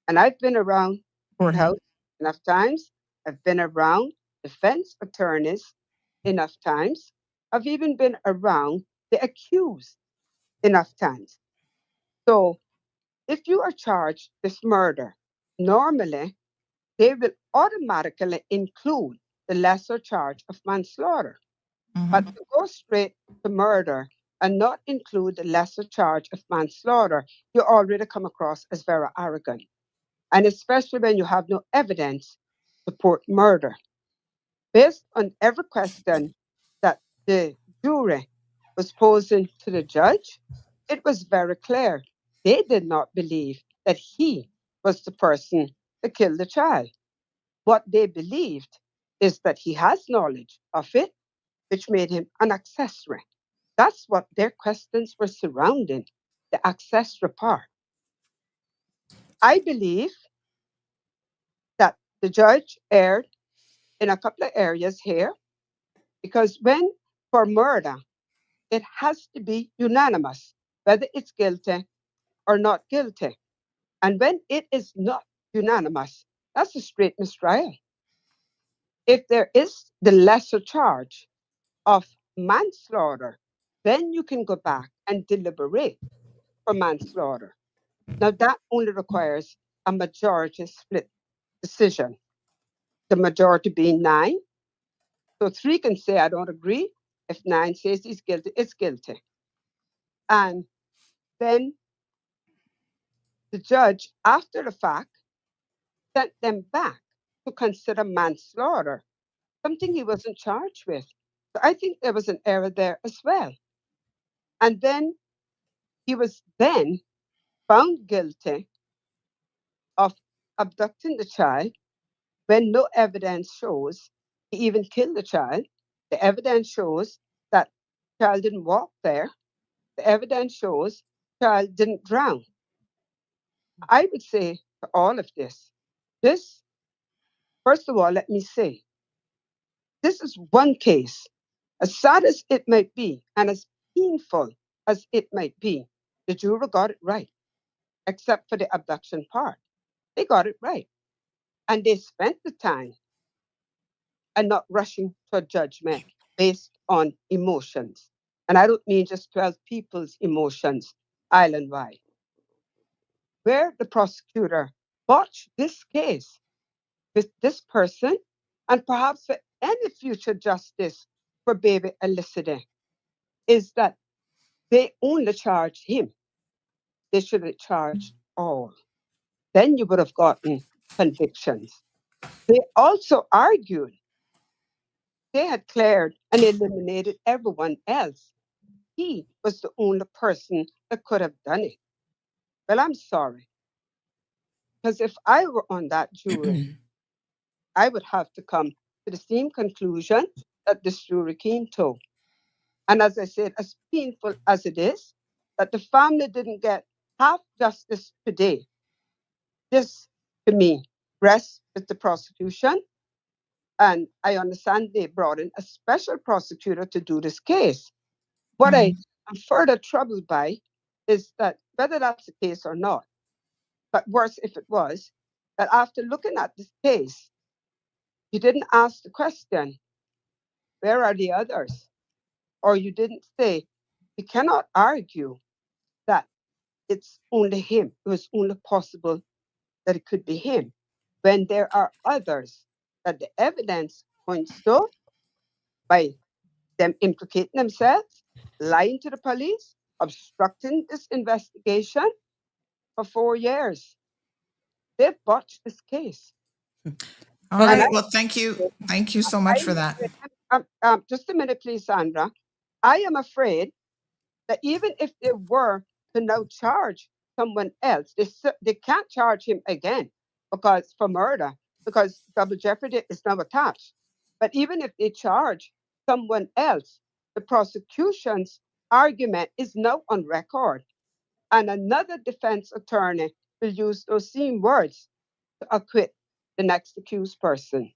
and I've been around courthouse enough times, I've been around defense attorneys enough times, I've even been around the accused enough times. So if you are charged with murder, normally they will automatically include the lesser charge of manslaughter. But Mhm. to go straight to murder and not include the lesser charge of manslaughter, you already come across as very arrogant. And especially when you have no evidence to support murder. Based on every question that the jury was posing to the judge, it was very clear they did not believe that he was the person that killed the child. What they believed is that he has knowledge of it, which made him an accessory. That's what their questions were surrounding, the accessory part. I believe that the judge erred in a couple of areas here because when for murder, it has to be unanimous, whether it's guilty or not guilty. And when it is not unanimous, that's a straight mistrial. If there is the lesser charge of manslaughter, then you can go back and deliberate for manslaughter. Now, that only requires a majority split decision, the majority being 9. So 3 can say, I don't agree. If 9 says he's guilty, it's guilty. And then the judge, after the fact, sent them back to consider manslaughter, something he wasn't charged with. So I think there was an error there as well. And then he was then found guilty of abducting the child when no evidence shows he even killed the child. The evidence shows that the child didn't walk there. The evidence shows the child didn't drown. I would say to all of this, first of all, let me say, this is one case. As sad as it might be, and as painful as it might be, the juror got it right, except for the abduction part. They got it right. And they spent the time and not rushing to a judgment based on emotions. And I don't mean just 12 people's emotions island wide. Where the prosecutor botched this case with this person and perhaps for any future justice for baby Elicity is that they only charged him. They should have charged all. Then you would have gotten convictions. They also argued they had cleared and eliminated everyone else. He was the only person that could have done it. Well, I'm sorry, because if I were on that jury, I would have to come to the same conclusion that this jury came to. And as I said, as painful as it is, that the family didn't get half justice today, this to me rests with the prosecution. And I understand they brought in a special prosecutor to do this case. What I am further troubled by is that whether that's the case or not, but worse if it was, that after looking at this case, you didn't ask the question, where are the others? Or you didn't say, you cannot argue that it's only him. It was only possible that it could be him when there are others that the evidence points to by them implicating themselves, lying to the police, obstructing this investigation for 4 years. They've botched this case. All And I, right. Well, thank you. Thank you so much I'm for that. afraid, just a minute, please, Sandra. I am afraid that even if they were to now charge someone else, they can't charge him again because for murder, because double jeopardy is now attached. But even if they charge someone else, the prosecution's argument is now on record and another defense attorney will use those same words to acquit the next accused person.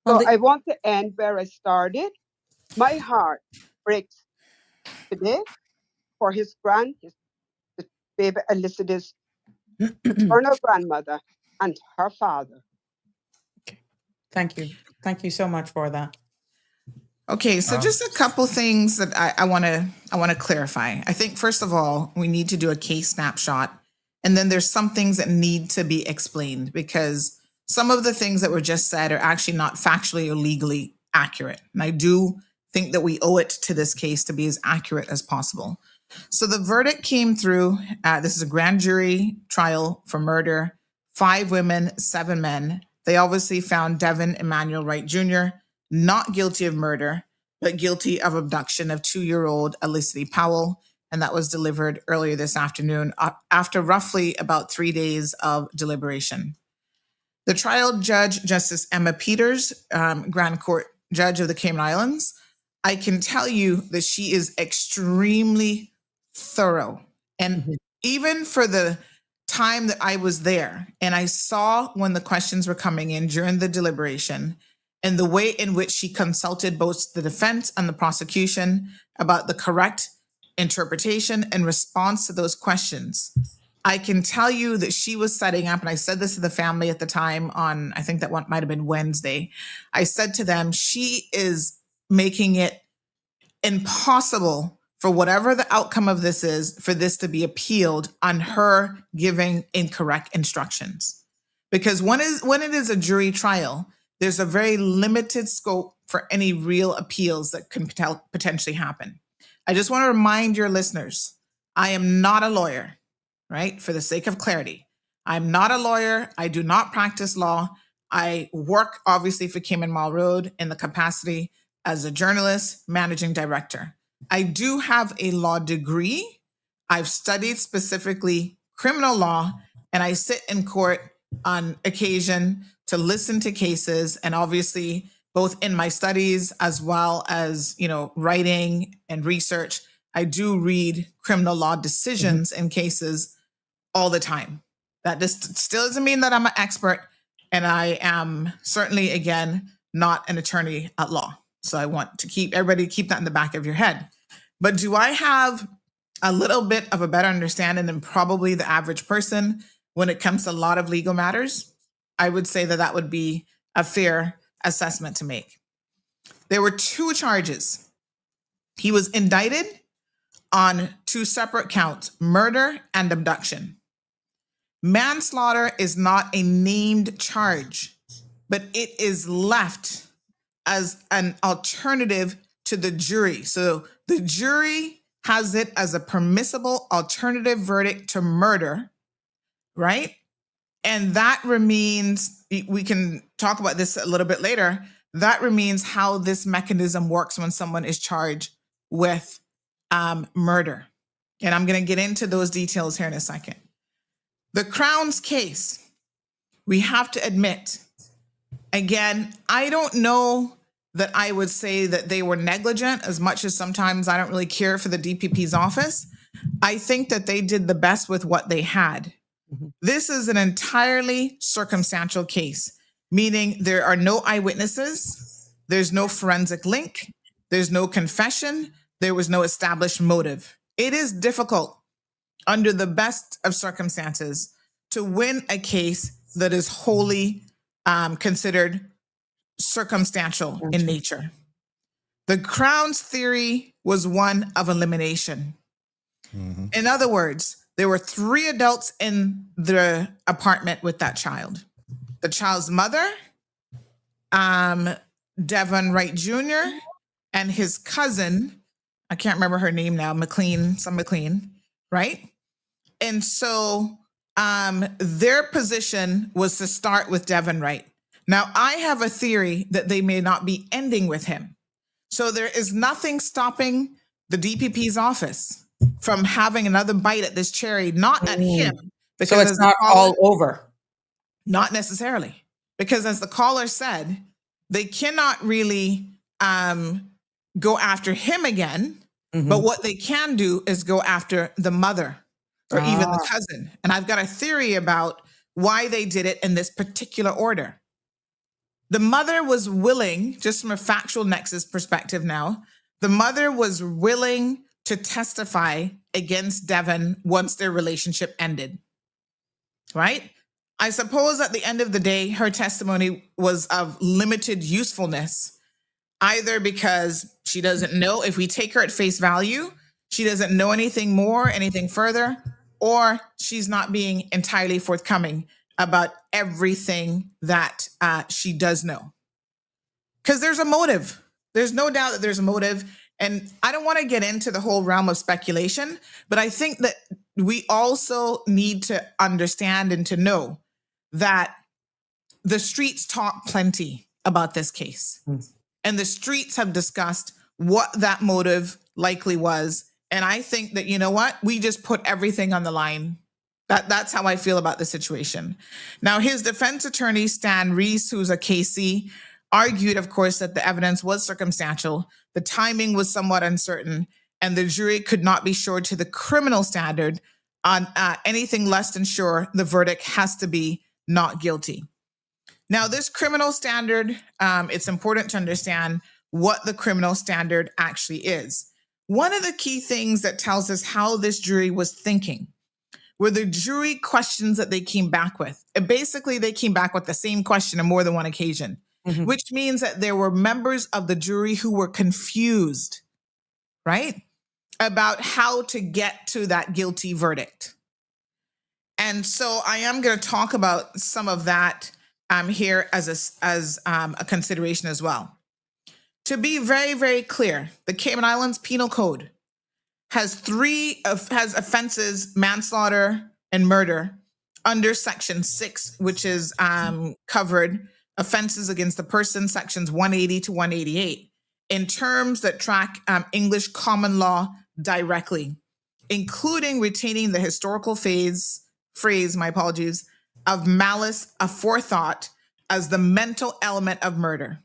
Well, So I want to end where I started. My heart breaks today for his the baby Elizabeth's maternal grandmother and her father. Thank you. Thank you so much for that. Okay, so just a couple things that I want to clarify. I think first of all, we need to do a case snapshot, and then there's some things that need to be explained because some of the things that were just said are actually not factually or legally accurate. And I do think that we owe it to this case to be as accurate as possible. So the verdict came through. This is a grand jury trial for murder. 5 women, 7 men. They obviously found Devin Emmanuel Wright Jr. not guilty of murder, but guilty of abduction of 2-year-old Felicity Powell. And that was delivered earlier this afternoon after roughly about 3 days of deliberation. The trial judge, Justice Emma Peters, Grand Court Judge of the Cayman Islands, I can tell you that she is extremely thorough. And even for the time that I was there and I saw when the questions were coming in during the deliberation and the way in which she consulted both the defense and the prosecution about the correct interpretation and response to those questions, I can tell you that she was setting up, and I said this to the family at the time on, I think that one might have been Wednesday. I said to them, she is making it impossible for whatever the outcome of this is, for this to be appealed on her giving incorrect instructions. Because when it is a jury trial, there's a very limited scope for any real appeals that can potentially happen. I just want to remind your listeners, I am not a lawyer, right? For the sake of clarity, I'm not a lawyer. I do not practice law. I work obviously for Cayman Mall Road in the capacity as a journalist, managing director. I do have a law degree. I've studied specifically criminal law, and I sit in court on occasion to listen to cases. And obviously, both in my studies as well as, writing and research, I do read criminal law decisions in cases all the time. That just still doesn't mean that I'm an expert, and I am certainly, again, not an attorney at law. So I want to keep that in the back of your head. But do I have a little bit of a better understanding than probably the average person when it comes to a lot of legal matters? I would say that would be a fair assessment to make. There were 2 charges. He was indicted on 2 separate counts, murder and abduction. Manslaughter is not a named charge, but it is left as an alternative to the jury. So the jury has it as a permissible alternative verdict to murder, right? And that remains, we can talk about this a little bit later, that remains how this mechanism works when someone is charged with murder. And I'm going to get into those details here in a second. The Crown's case, we have to admit, again, I don't know that I would say that they were negligent as much as sometimes I don't really care for the DPP's office. I think that they did the best with what they had. This is an entirely circumstantial case, meaning there are no eyewitnesses, there's no forensic link, there's no confession, there was no established motive. It is difficult under the best of circumstances to win a case that is wholly considered circumstantial in nature. The Crown's theory was one of elimination. In other words, there were 3 adults in the apartment with that child. The child's mother, Devin Wright Jr., and his cousin, I can't remember her name now, McLean, right? And so their position was to start with Devin Wright. Now, I have a theory that they may not be ending with him. So there is nothing stopping the DPP's office from having another bite at this cherry, not at him. Because so it's not all over. Not necessarily. Because as the caller said, they cannot really go after him again. But what they can do is go after the mother. or even the cousin. And I've got a theory about why they did it in this particular order. The mother was willing, just from a factual nexus perspective now, the mother was willing to testify against Devon once their relationship ended, right? I suppose at the end of the day, her testimony was of limited usefulness, either because she doesn't know, if we take her at face value, she doesn't know anything more, anything further, or she's not being entirely forthcoming about everything that she does know. Because there's a motive. There's no doubt that there's a motive. And I don't want to get into the whole realm of speculation, but I think that we also need to understand and to know that the streets talk plenty about this case. And the streets have discussed what that motive likely was. And I think that, you know what, we just put everything on the line. That's how I feel about the situation. Now, his defense attorney, Stan Reese, who's a KC, argued, of course, that the evidence was circumstantial, the timing was somewhat uncertain, and the jury could not be sure to the criminal standard. On anything less than sure, the verdict has to be not guilty. Now, this criminal standard, it's important to understand what the criminal standard actually is. One of the key things that tells us how this jury was thinking were the jury questions that they came back with. Basically, they came back with the same question on more than one occasion, which means that there were members of the jury who were confused, right, about how to get to that guilty verdict. And so I am going to talk about some of that here as a consideration as well. To be very, very clear, the Cayman Islands Penal Code has offenses, manslaughter and murder, under Section 6, which is covered offenses against the person, Sections 180 to 188, in terms that track English common law directly, including retaining the historical phrase, of malice aforethought as the mental element of murder.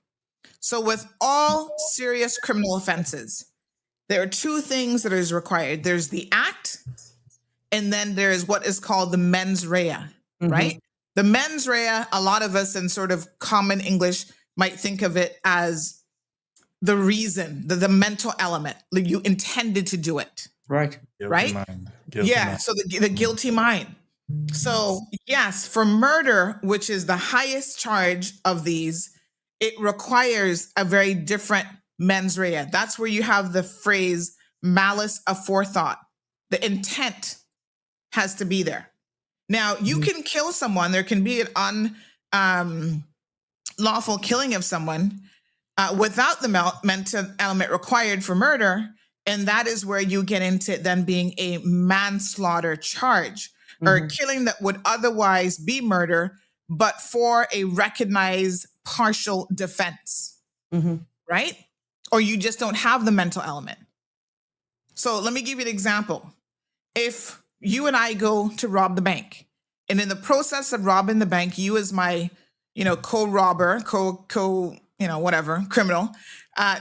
So with all serious criminal offenses, there are two things that is required. There's the act, and then there's what is called the mens rea, right? The mens rea, a lot of us in sort of common English might think of it as the reason, the mental element, like you intended to do it. Right. Right? Guilty mind. So the guilty mind. So yes, for murder, which is the highest charge of these, it requires a very different mens rea. That's where you have the phrase malice aforethought. The intent has to be there. Now, you can kill someone. There can be an unlawful killing of someone without the mental element required for murder. And that is where you get into it then being a manslaughter charge, or killing that would otherwise be murder, but for a recognized partial defense, right? Or you just don't have the mental element. So let me give you an example. If you and I go to rob the bank, and in the process of robbing the bank, you as my, co-robber, criminal,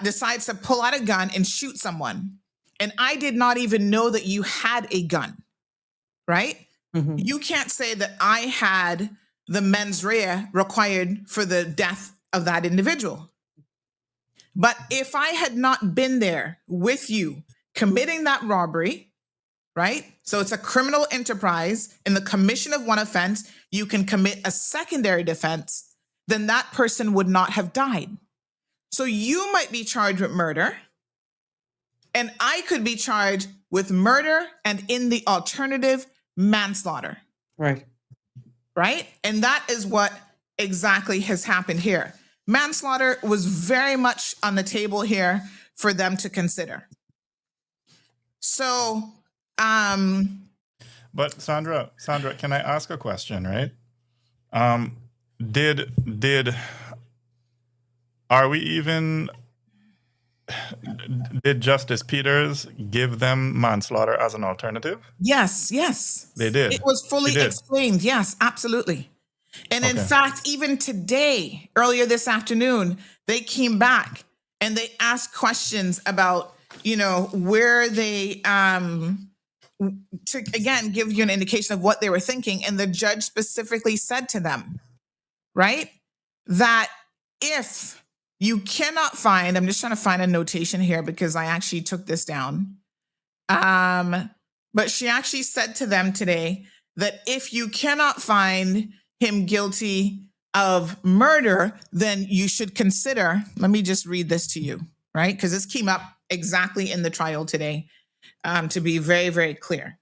decides to pull out a gun and shoot someone. And I did not even know that you had a gun, right? You can't say that I had the mens rea required for the death of that individual. But if I had not been there with you committing that robbery, right? So it's a criminal enterprise. In the commission of one offense, you can commit a secondary defense, then that person would not have died. So you might be charged with murder, and I could be charged with murder and in the alternative, manslaughter. Right. Right? And that is what exactly has happened here. Manslaughter was very much on the table here for them to consider. So, But Sandra, can I ask a question, right? Did Justice Peters give them manslaughter as an alternative? yes. They did. It was fully explained. Yes, absolutely. And in fact, even today, earlier this afternoon, they came back and they asked questions about, where they, to, again, give you an indication of what they were thinking. And the judge specifically said to them, right, that if you cannot find, I'm just trying to find a notation here because I actually took this down. But she actually said to them today that if you cannot find him guilty of murder, then you should consider, let me just read this to you, right? Because this came up exactly in the trial today, to be very, very clear.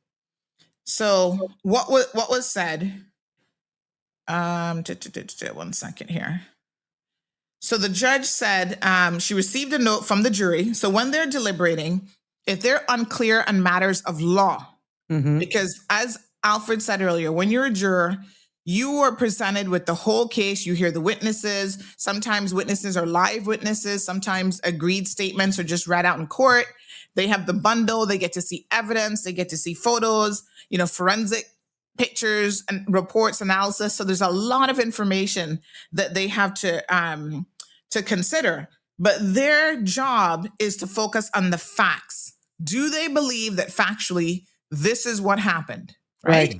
So what was said, 1 second here. So the judge said she received a note from the jury. So when they're deliberating, if they're unclear on matters of law, because as Alfred said earlier, when you're a juror, you are presented with the whole case. You hear the witnesses. Sometimes witnesses are live witnesses. Sometimes agreed statements are just read out in court. They have the bundle. They get to see evidence. They get to see photos, forensic pictures and reports, analysis. So there's a lot of information that they have to consider. But their job is to focus on the facts. Do they believe that factually this is what happened? Right.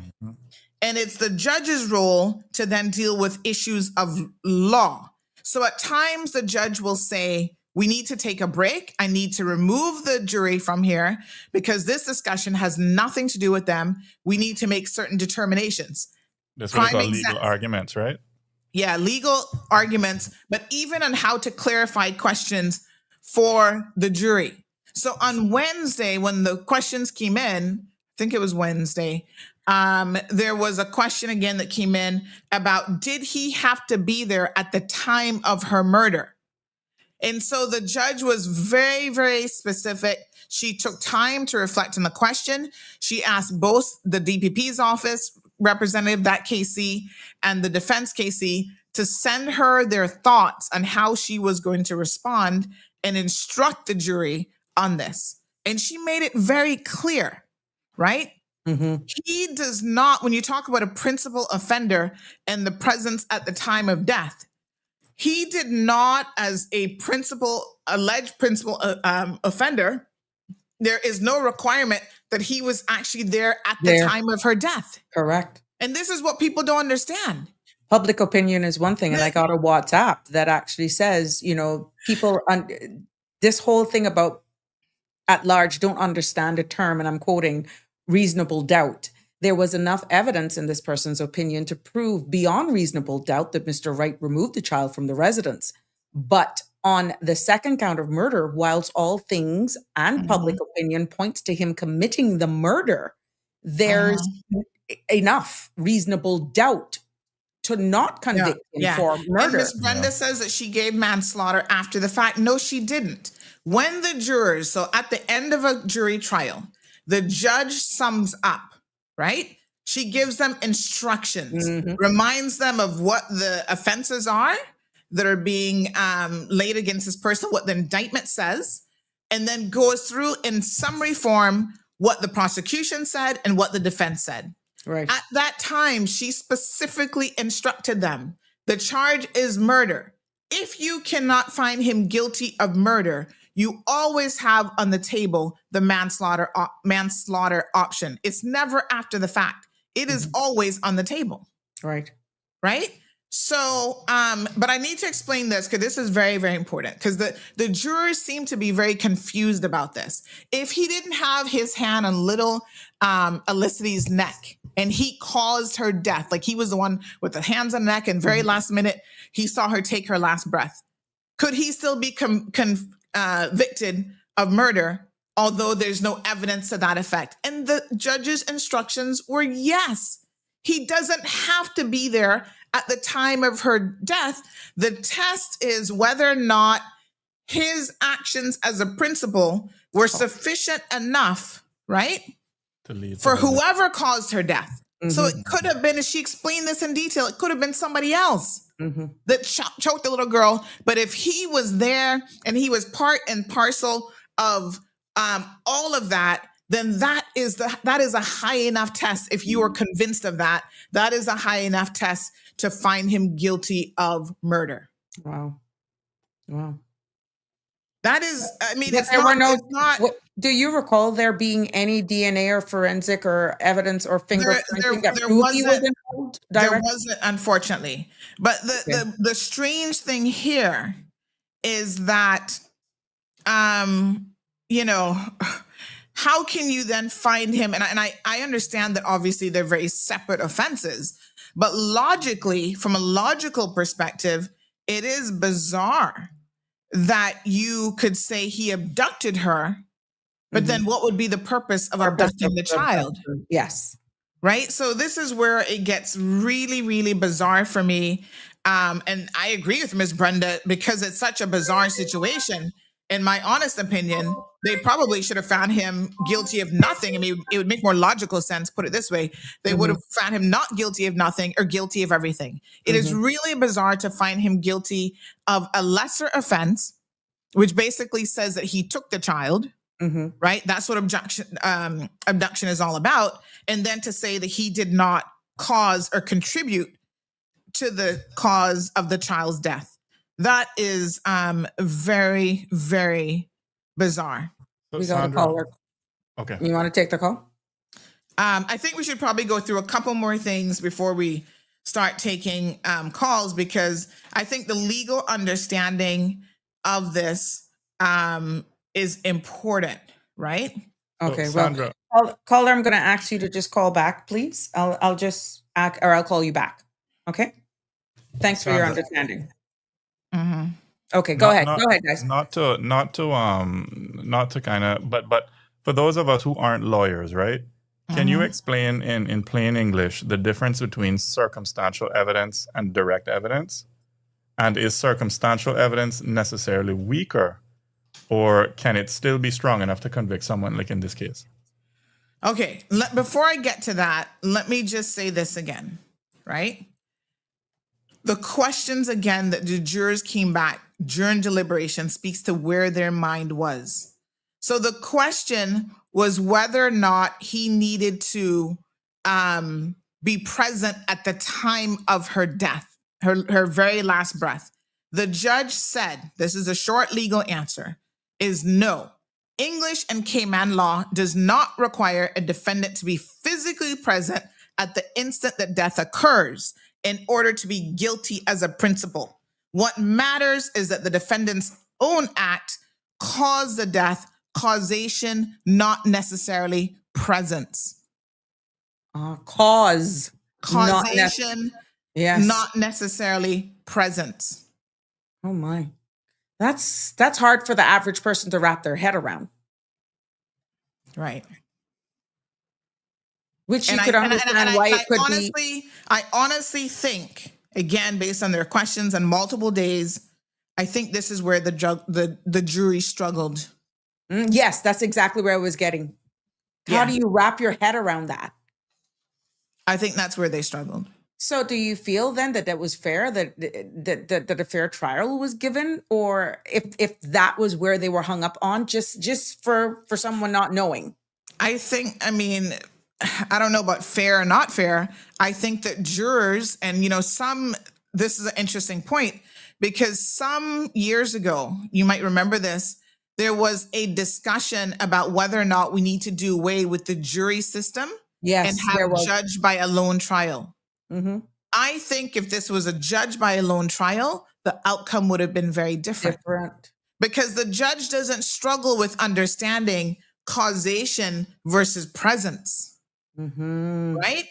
And it's the judge's role to then deal with issues of law. So at times the judge will say, we need to take a break. I need to remove the jury from here because this discussion has nothing to do with them. We need to make certain determinations. That's what they call legal arguments, right? Yeah, legal arguments, but even on how to clarify questions for the jury. So on Wednesday, when the questions came in, I think it was Wednesday, there was a question again that came in about, did he have to be there at the time of her murder? And so the judge was very, very specific. She took time to reflect on the question. She asked both the DPP's office representative, that KC, and the defense KC to send her their thoughts on how she was going to respond and instruct the jury on this. And she made it very clear, right? He does not, when you talk about a principal offender and the presence at the time of death, he did not, as a alleged principal offender, there is no requirement that he was actually there at the time of her death. Correct. And this is what people don't understand. Public opinion is one thing. And I got a WhatsApp that actually says, people, this whole thing about at large don't understand a term, and I'm quoting, reasonable doubt. There was enough evidence in this person's opinion to prove beyond reasonable doubt that Mr. Wright removed the child from the residence. But on the second count of murder, whilst all things and public opinion points to him committing the murder, there's enough reasonable doubt to not convict him for murder. And Ms. Brenda says that she gave manslaughter after the fact. No, she didn't. When the jurors, so at the end of a jury trial, the judge sums up, right? She gives them instructions, reminds them of what the offenses are that are being laid against this person, what the indictment says, and then goes through in summary form what the prosecution said and what the defense said. Right. At that time, she specifically instructed them, the charge is murder. If you cannot find him guilty of murder, you always have on the table the manslaughter option. It's never after the fact. It is always on the table. Right. Right? So, but I need to explain this because this is very, very important because the jurors seem to be very confused about this. If he didn't have his hand on little Elicity's neck and he caused her death, like he was the one with the hands on the neck and very last minute, he saw her take her last breath. Could he still be convicted of murder, although there's no evidence to that effect? And the judge's instructions were yes. He doesn't have to be there at the time of her death. The test is whether or not his actions as a principal were sufficient enough, right, for whoever caused her death. So it could have been, as she explained this in detail, it could have been somebody else that choked the little girl. But if he was there and he was part and parcel of all of that, then that is a high enough test. If you are convinced of that, that is a high enough test to find him guilty of murder. Wow. That is, I mean, But it's not Do you recall there being any DNA or forensic or evidence or fingerprinting that there proved he was wasn't. involved There directly? wasn't, unfortunately. But Okay. the strange thing here is that, you know, how can you then find him? And I understand that obviously they're very separate offenses, but logically, from a logical perspective, it is bizarre that you could say he abducted her, but then what would be the purpose of Purpose abducting the of child? abduction. Yes. Right? So this is where it gets really, really bizarre for me. And I agree with Ms. Brenda because it's such a bizarre situation. In my honest opinion, they probably should have found him guilty of nothing. I mean, it would make more logical sense, put it this way. They would have found him not guilty of nothing or guilty of everything. It is really bizarre to find him guilty of a lesser offense, which basically says that he took the child. Right? That's what abduction is all about. And then to say that he did not cause or contribute to the cause of the child's death. That is very, very bizarre. So, We got a Sandra, caller. okay. You want to take the call? I think we should probably go through a couple more things before we start taking calls, because I think the legal understanding of this is important, right? Okay. So, Sandra, Caller, I'm going to ask you to just call back, please. I'll just act, or I'll call you back. Okay. Thanks for your Sandra. understanding. Okay, go ahead. Go ahead, guys. Not to kind of, but for those of us who aren't lawyers, right? Can you explain in plain English the difference between circumstantial evidence and direct evidence? And is circumstantial evidence necessarily weaker, or can it still be strong enough to convict someone, like in this case? Okay, before I get to that, let me just say this again, right? The questions again that the jurors came back during deliberation speaks to where their mind was. So the question was whether or not he needed to be present at the time of her death, her very last breath. The judge said, this is a short legal answer, is no. English and Cayman law does not require a defendant to be physically present at the instant that death occurs in order to be guilty as a principle. What matters is that the defendant's own act caused the death, causation, not necessarily presence. Causation, yes. not necessarily presence. Oh my. That's hard for the average person to wrap their head around. Right. Which you could understand why it could be. I honestly think, again, based on their questions and multiple days, I think this is where the jury struggled. Yes, that's exactly where I was getting. How do you wrap your head around that? I think that's where they struggled. So do you feel then that was fair, that a fair trial was given? Or if that was where they were hung up on, just for someone not knowing? I think, I mean, I don't know about fair or not fair. I think that jurors and, this is an interesting point, because some years ago, you might remember this, there was a discussion about whether or not we need to do away with the jury system and have judged by a lone trial. I think if this was a judge by a lone trial, the outcome would have been very different. Because the judge doesn't struggle with understanding causation versus presence, right?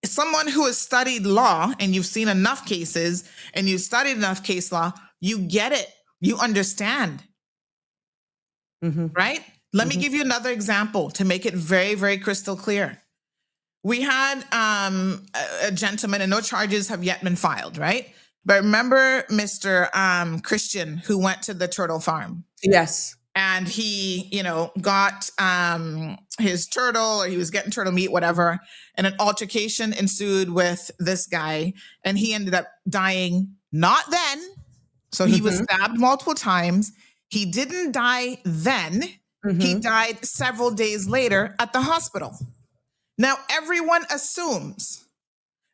Someone who has studied law and you've seen enough cases and you've studied enough case law, you get it. You understand, right? Let me give you another example to make it very, very crystal clear. We had a gentleman, and no charges have yet been filed, right? But remember Mr. Christian, who went to the turtle farm? Yes. And he, got his turtle, or he was getting turtle meat, whatever. And an altercation ensued with this guy, and he ended up dying not then. So he was stabbed multiple times. He didn't die then. He died several days later at the hospital. Now, everyone assumes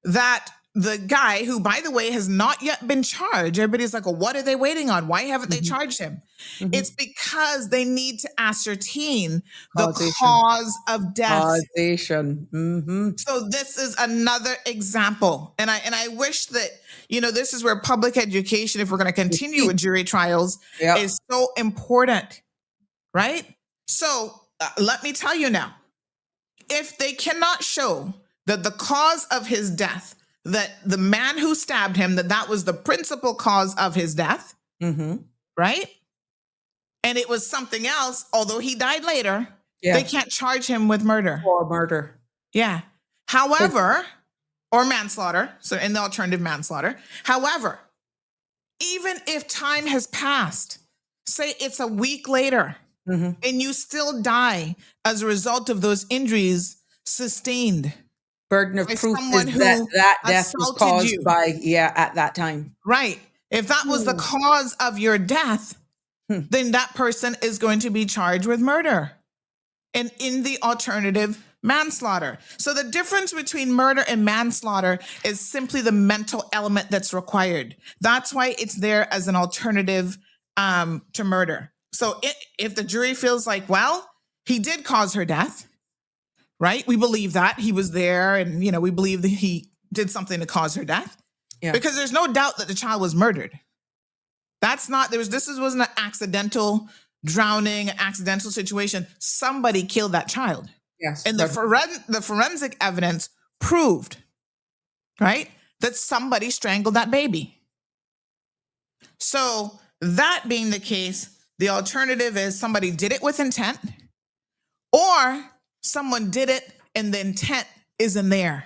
that the guy who, by the way, has not yet been charged. Everybody's like, well, what are they waiting on? Why haven't they charged him? It's because they need to ascertain the Causation. cause of death. Causation. So this is another example. And I wish that, this is where public education, if we're going to continue with jury trials, is so important, right? So let me tell you now, if they cannot show that the cause of his death, that the man who stabbed him, that was the principal cause of his death, right? And it was something else, although he died later, they can't charge him with murder. Or murder. Yeah. However, or manslaughter, so in the alternative manslaughter. However, even if time has passed, say it's a week later, and you still die as a result of those injuries sustained. Burden of proof is that death was caused by, at that time. Right. If that was the cause of your death, then that person is going to be charged with murder and in the alternative manslaughter. So the difference between murder and manslaughter is simply the mental element that's required. That's why it's there as an alternative to murder. So if the jury feels like, well, he did cause her death, right? We believe that he was there, and we believe that he did something to cause her death, because there's no doubt that the child was murdered. This wasn't an accidental drowning, accidental situation. Somebody killed that child. Yes. And the forensic evidence proved, right, that somebody strangled that baby. So that being the case, the alternative is somebody did it with intent, or someone did it and the intent isn't there.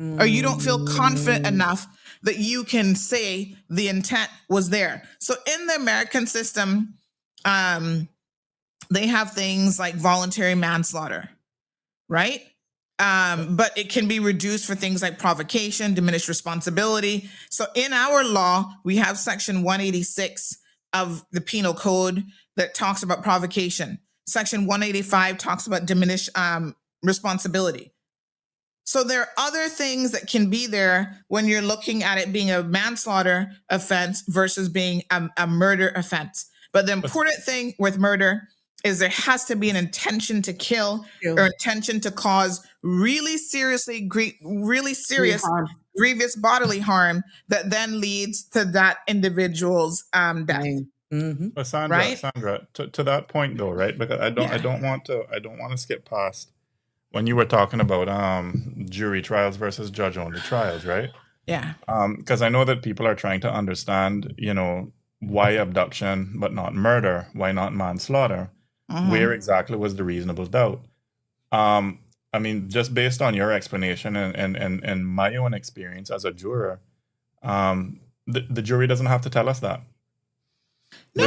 Or you don't feel confident enough that you can say the intent was there. So in the American system, they have things like voluntary manslaughter, right? But it can be reduced for things like provocation, diminished responsibility. So in our law, we have section 186 of the penal code that talks about provocation. Section 185 talks about diminished responsibility. So there are other things that can be there when you're looking at it being a manslaughter offense versus being a murder offense. But the important thing with murder is there has to be an intention to kill or intention to cause really serious, grievous bodily harm that then leads to that individual's death. But Sandra, to that point though, right? Because I don't want to skip past when you were talking about jury trials versus judge-only trials, right? Yeah. Because I know that people are trying to understand, why abduction but not murder? Why not manslaughter? Where exactly was the reasonable doubt? I mean, just based on your explanation and my own experience as a juror, the jury doesn't have to tell us that. No.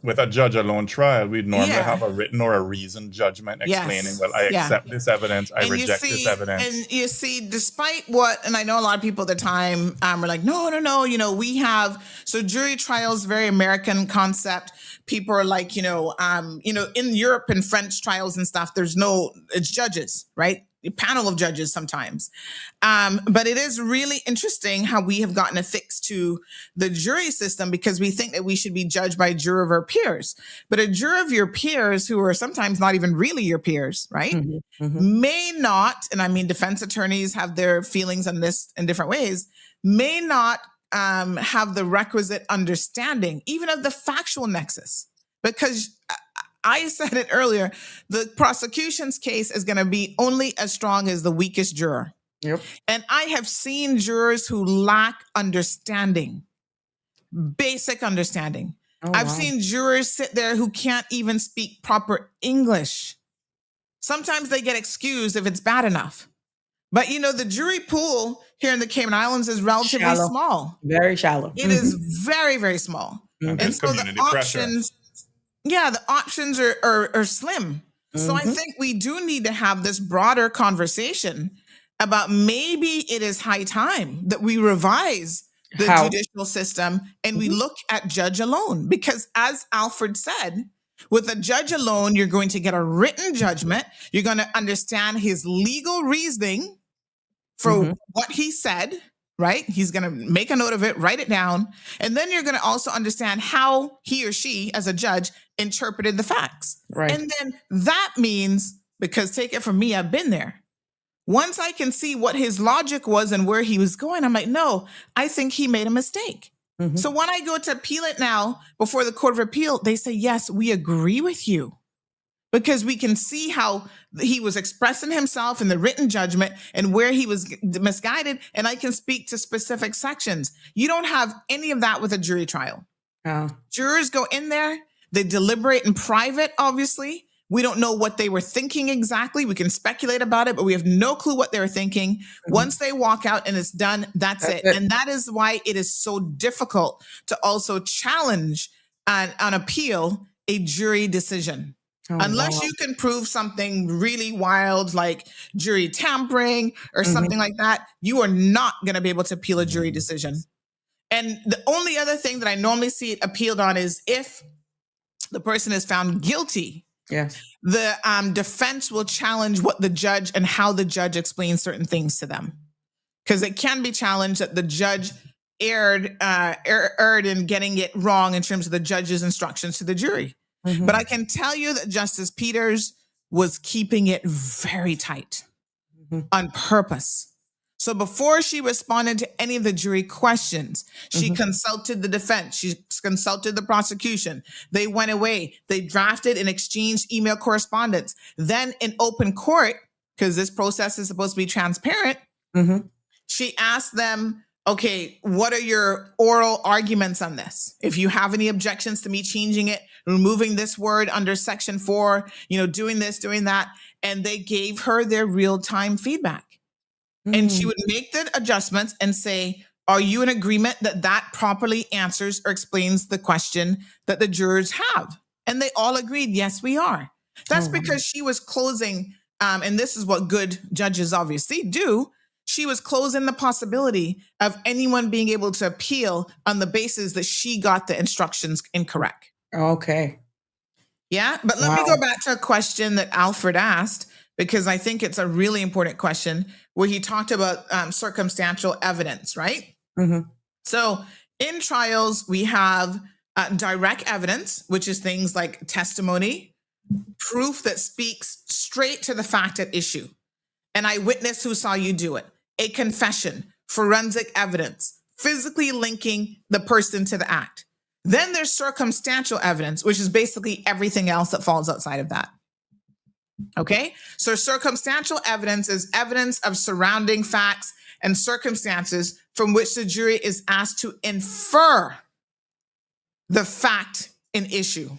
With a judge alone trial, we'd normally have a written or a reasoned judgment explaining, well, I accept this evidence, I reject this evidence. And you see, despite what, and I know a lot of people at the time were like, no, we have, so jury trials, very American concept. People are like, in Europe and French trials and stuff, it's judges, right? A panel of judges sometimes. But it is really interesting how we have gotten affixed to the jury system because we think that we should be judged by a juror of our peers. But a juror of your peers, who are sometimes not even really your peers, right, may not, and I mean, defense attorneys have their feelings on this in different ways, may not have the requisite understanding, even of the factual nexus, because I said it earlier, the prosecution's case is going to be only as strong as the weakest juror. Yep. And I have seen jurors who lack understanding, basic understanding. I've seen jurors sit there who can't even speak proper English. Sometimes they get excused if it's bad enough. But, the jury pool here in the Cayman Islands is relatively small. Very shallow. It is very, very small. And so the options... Yeah, the options are slim. So I think we do need to have this broader conversation about maybe it is high time that we revise the judicial system and we look at judge alone. Because as Alfred said, with a judge alone, you're going to get a written judgment. You're going to understand his legal reasoning for what he said, right? He's going to make a note of it, write it down. And then you're going to also understand how he or she, as a judge, interpreted the facts. Right. And then that means, because take it from me, I've been there. Once I can see what his logic was and where he was going, I'm like, no, I think he made a mistake. So when I go to appeal it now before the Court of Appeal, they say, yes, we agree with you. Because we can see how he was expressing himself in the written judgment and where he was misguided. And I can speak to specific sections. You don't have any of that with a jury trial. Jurors go in there, they deliberate in private, obviously. We don't know what they were thinking exactly. We can speculate about it, but we have no clue what they were thinking. Once they walk out and it's done, that's it. And that is why it is so difficult to also challenge on appeal a jury decision. Unless you can prove something really wild like jury tampering or something like that, you are not going to be able to appeal a jury decision. And the only other thing that I normally see it appealed on is if the person is found guilty, the defense will challenge what the judge and how the judge explains certain things to them. Because it can be challenged that the judge erred in getting it wrong in terms of the judge's instructions to the jury. But I can tell you that Justice Peters was keeping it very tight on purpose. So before she responded to any of the jury questions, she consulted the defense. She consulted the prosecution. They went away. They drafted and exchanged email correspondence. Then in open court, because this process is supposed to be transparent, she asked them, okay, what are your oral arguments on this? If you have any objections to me changing it, removing this word under section 4, doing this, doing that. And they gave her their real-time feedback. And she would make the adjustments and say, are you in agreement that that properly answers or explains the question that the jurors have? And they all agreed, yes, we are. That's because she was closing, and this is what good judges obviously do, she was closing the possibility of anyone being able to appeal on the basis that she got the instructions incorrect. Okay. Yeah, but let me go back to a question that Alfred asked, because I think it's a really important question, where he talked about circumstantial evidence, right? So in trials, we have direct evidence, which is things like testimony, proof that speaks straight to the fact at issue, an eyewitness who saw you do it, a confession, forensic evidence, physically linking the person to the act. Then there's circumstantial evidence, which is basically everything else that falls outside of that. Okay, so circumstantial evidence is evidence of surrounding facts and circumstances from which the jury is asked to infer the fact in issue.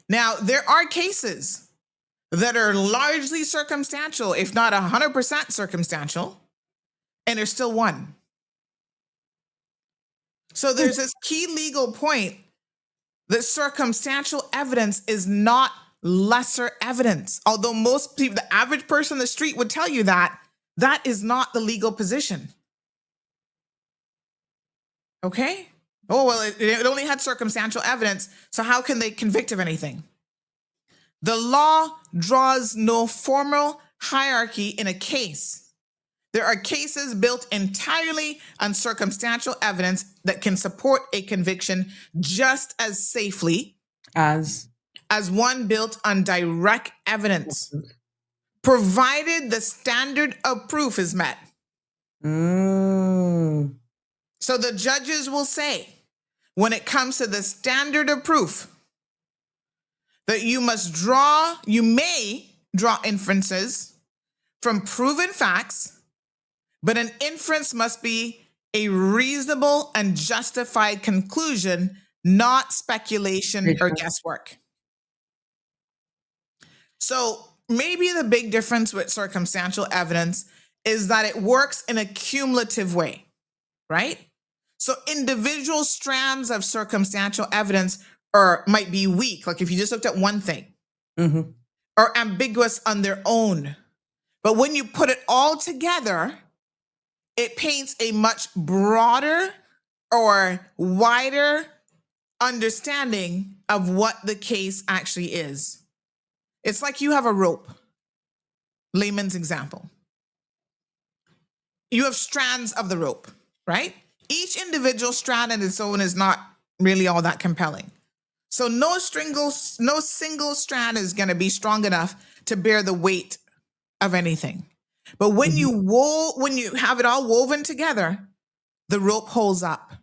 Now, there are cases that are largely circumstantial, if not 100% circumstantial, and there's still one. So there's this key legal point that circumstantial evidence is not lesser evidence. Although most people, the average person on the street would tell you that, that is not the legal position. Okay? Oh, well, it only had circumstantial evidence, so how can they convict of anything? The law draws no formal hierarchy in a case. There are cases built entirely on circumstantial evidence that can support a conviction just as safely as one built on direct evidence, provided the standard of proof is met. So the judges will say, when it comes to the standard of proof, that you may draw inferences from proven facts, but an inference must be a reasonable and justified conclusion, not speculation or guesswork. So maybe the big difference with circumstantial evidence is that it works in a cumulative way, right? So individual strands of circumstantial evidence might be weak, like if you just looked at one thing, or ambiguous on their own. But when you put it all together, it paints a much broader or wider understanding of what the case actually is. It's like you have a rope, layman's example. you have strands of the rope, right? Each individual strand on its own is not really all that compelling. So no single strand is going to be strong enough to bear the weight of anything. But when you have it all woven together, the rope holds up.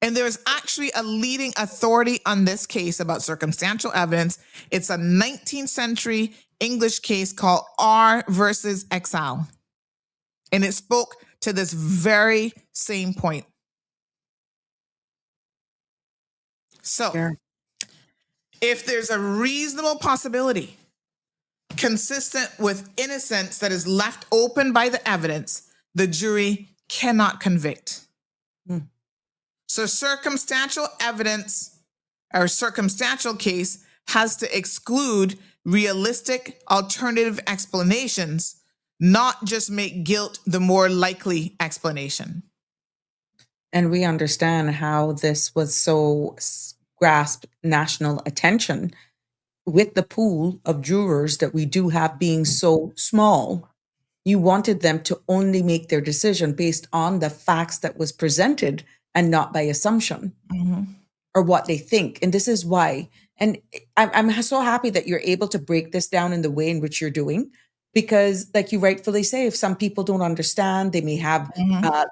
And there's actually a leading authority on this case about circumstantial evidence. It's a 19th century English case called R versus Exile. And it spoke to this very same point. So, Sure. if there's a reasonable possibility consistent with innocence that is left open by the evidence, the jury cannot convict. So circumstantial evidence or circumstantial case has to exclude realistic alternative explanations, not just make guilt the more likely explanation. And we understand how this was so grasped national attention with the pool of jurors that we do have being so small. You wanted them to only make their decision based on the facts that was presented and not by assumption or what they think. And this is why. And I'm so happy that you're able to break this down in the way in which you're doing, because like you rightfully say, if some people don't understand, they may have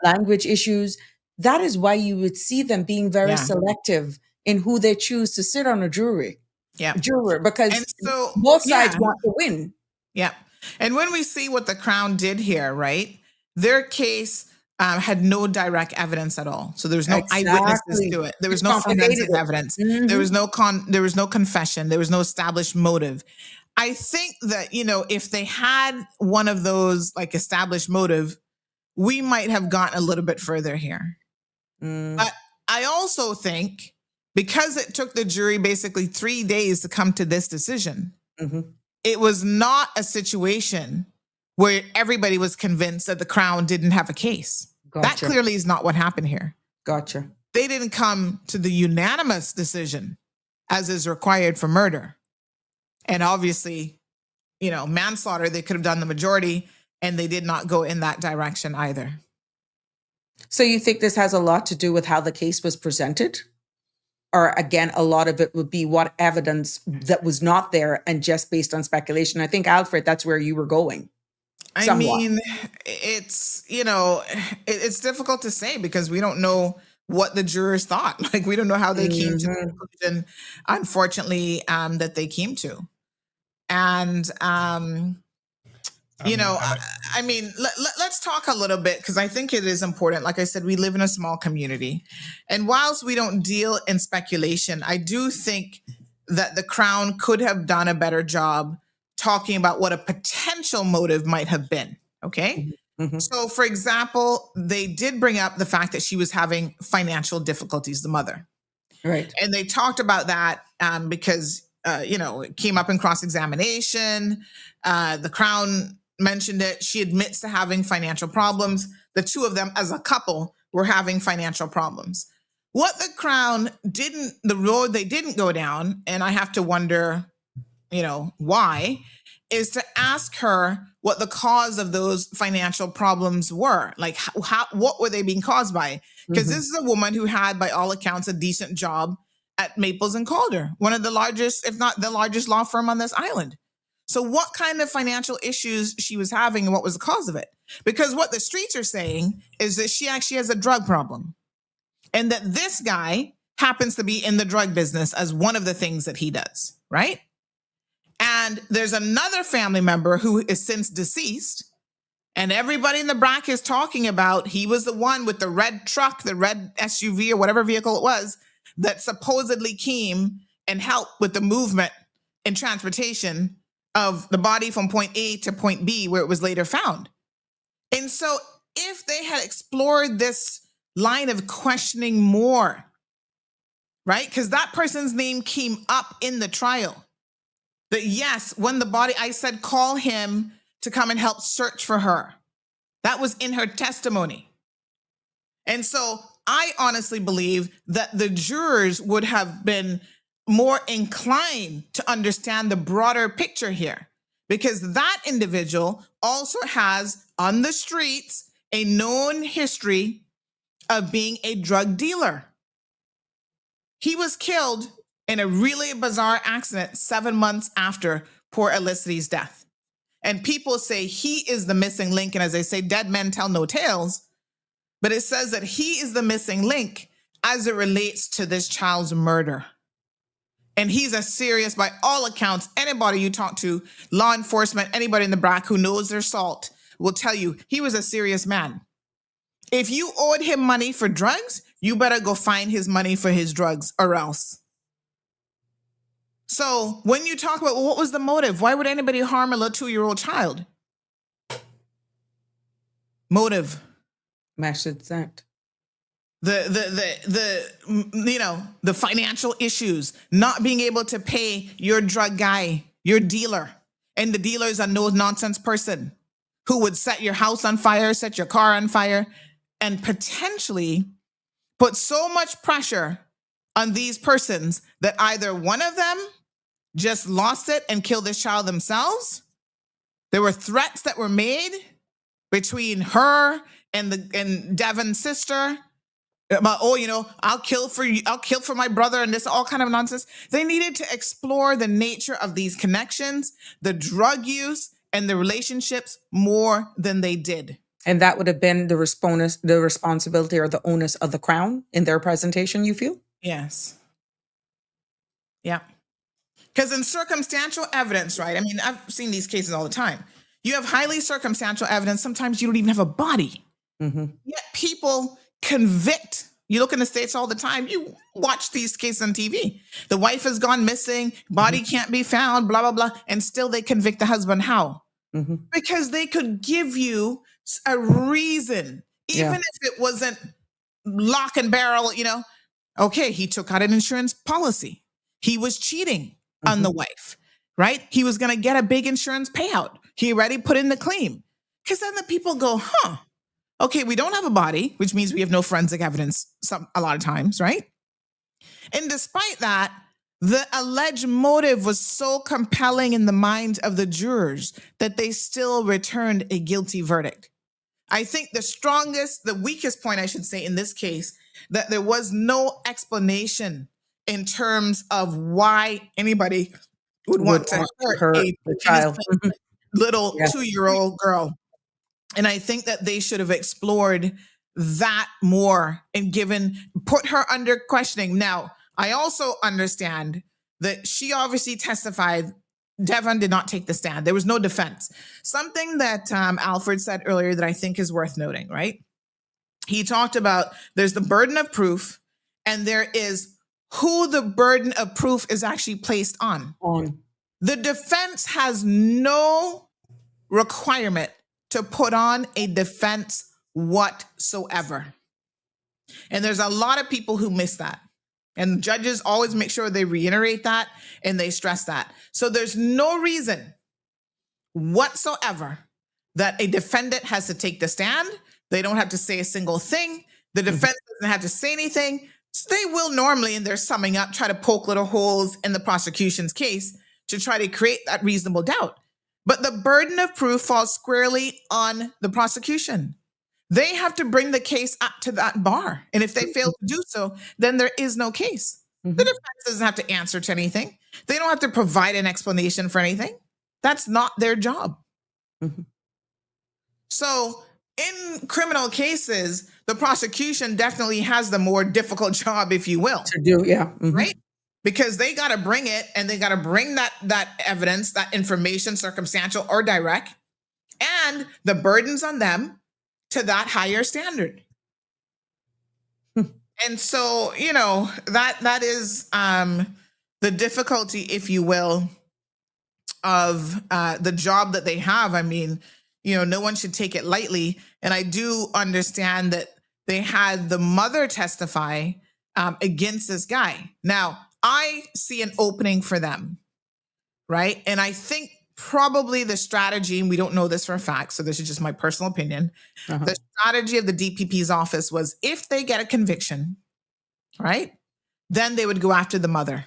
language issues. That is why you would see them being very selective in who they choose to sit on a juror, because And so, both sides want to win. Yeah. And when we see what the Crown did here, right, their case had no direct evidence at all. So there was no eyewitnesses to it. There was no forensic evidence. There was no confession. There was no established motive. I think that, you know, if they had one of those like established motive, we might have gotten a little bit further here. But I also think because it took the jury basically 3 days to come to this decision, it was not a situation where everybody was convinced that the Crown didn't have a case. That clearly is not what happened here. Gotcha. They didn't come to the unanimous decision as is required for murder. And obviously, you know, manslaughter, they could have done the majority, and they did not go in that direction either. So you think this has a lot to do with how the case was presented? Or again, a lot of it would be what evidence that was not there and just based on speculation. I think, Alfred, that's where you were going. I mean, it's, you know, it's difficult to say because we don't know what the jurors thought. Like, we don't know how they came to the conclusion, unfortunately, that they came to. And, you know, I mean, let's talk a little bit because I think it is important. Like I said, we live in a small community. And whilst we don't deal in speculation, I do think that the Crown could have done a better job talking about what a potential motive might have been. Okay. So, for example, they did bring up the fact that she was having financial difficulties, the mother. Right. And they talked about that because, you know, it came up in cross-examination. The Crown mentioned it. She admits to having financial problems. The two of them as a couple were having financial problems. What the Crown didn't, the road they didn't go down, and I have to wonder, you know, why, is to ask her what the cause of those financial problems were. Like, what were they being caused by? Because this is a woman who had, by all accounts, a decent job at Maples and Calder, one of the largest, if not the largest law firm on this island. So what kind of financial issues she was having and what was the cause of it? Because what the streets are saying is that she actually has a drug problem and that this guy happens to be in the drug business as one of the things that he does, right? And there's another family member who is since deceased, and everybody in the bracket is talking about he was the one with the red truck, the red SUV or whatever vehicle it was that supposedly came and helped with the movement and transportation of the body from point A to point B where it was later found. And so if they had explored this line of questioning more, right? Because that person's name came up in the trial. That yes, when the body, I said, call him to come and help search for her. That was in her testimony. And so I honestly believe that the jurors would have been more inclined to understand the broader picture here, because that individual also has on the streets a known history of being a drug dealer. He was killed in a really bizarre accident 7 months after poor Elicity's death. And people say he is the missing link. And as they say, dead men tell no tales. But it says that he is the missing link as it relates to this child's murder. And he's a serious, by all accounts, anybody you talk to, law enforcement, anybody in the BRAC who knows their salt will tell you he was a serious man. If you owed him money for drugs, you better go find his money for his drugs or else. So when you talk about, well, what was the motive? Why would anybody harm a little 2-year-old child? Motive. Max exact. The financial issues, not being able to pay your drug guy, your dealer, and the dealer is a no nonsense person who would set your house on fire, set your car on fire, and potentially put so much pressure on these persons that either one of them just lost it and killed this child themselves. There were threats that were made between her and Devon's sister about, I'll kill for you, I'll kill for my brother, and this all kind of nonsense. They needed to explore the nature of these connections, the drug use, and the relationships more than they did. And that would have been the responsibility or the onus of the Crown in their presentation, you feel? Yes. Yeah. Because in circumstantial evidence, right? I mean, I've seen these cases all the time. You have highly circumstantial evidence. Sometimes you don't even have a body. Mm-hmm. Yet people convict. You look in the States all the time. You watch these cases on TV. The wife has gone missing. Body can't be found, blah, blah, blah. And still they convict the husband. How? Mm-hmm. Because they could give you a reason, even if it wasn't lock and barrel, okay, he took out an insurance policy. He was cheating on the wife, right? He was going to get a big insurance payout. He already put in the claim. Because then the people go, okay, we don't have a body, which means we have no forensic evidence a lot of times, right? And despite that, the alleged motive was so compelling in the minds of the jurors that they still returned a guilty verdict. I think the weakest point, I should say, in this case, that there was no explanation in terms of why anybody would want to hurt a child, little 2-year-old girl. And I think that they should have explored that more and put her under questioning. Now, I also understand that she obviously testified. Devon did not take the stand. There was no defense. Something that Alfred said earlier that I think is worth noting, right? He talked about there's the burden of proof and there is who the burden of proof is actually placed on. The defense has no requirement to put on a defense whatsoever. And there's a lot of people who miss that. And judges always make sure they reiterate that and they stress that. So there's no reason whatsoever that a defendant has to take the stand. They don't have to say a single thing. The defense doesn't have to say anything. So they will normally, in their summing up, try to poke little holes in the prosecution's case to try to create that reasonable doubt. But the burden of proof falls squarely on the prosecution. They have to bring the case up to that bar. And if they fail to do so, then there is no case. The defense doesn't have to answer to anything. They don't have to provide an explanation for anything. That's not their job. So in criminal cases, the prosecution definitely has the more difficult job, if you will. To do, right? Because they got to bring it and they got to bring that evidence, that information, circumstantial or direct, and the burden's on them to that higher standard. And so, that is the difficulty, if you will, of the job that they have. I mean, no one should take it lightly. And I do understand that they had the mother testify against this guy. Now, I see an opening for them, right? And I think probably the strategy, and we don't know this for a fact, so this is just my personal opinion, the strategy of the DPP's office was if they get a conviction, right, then they would go after the mother.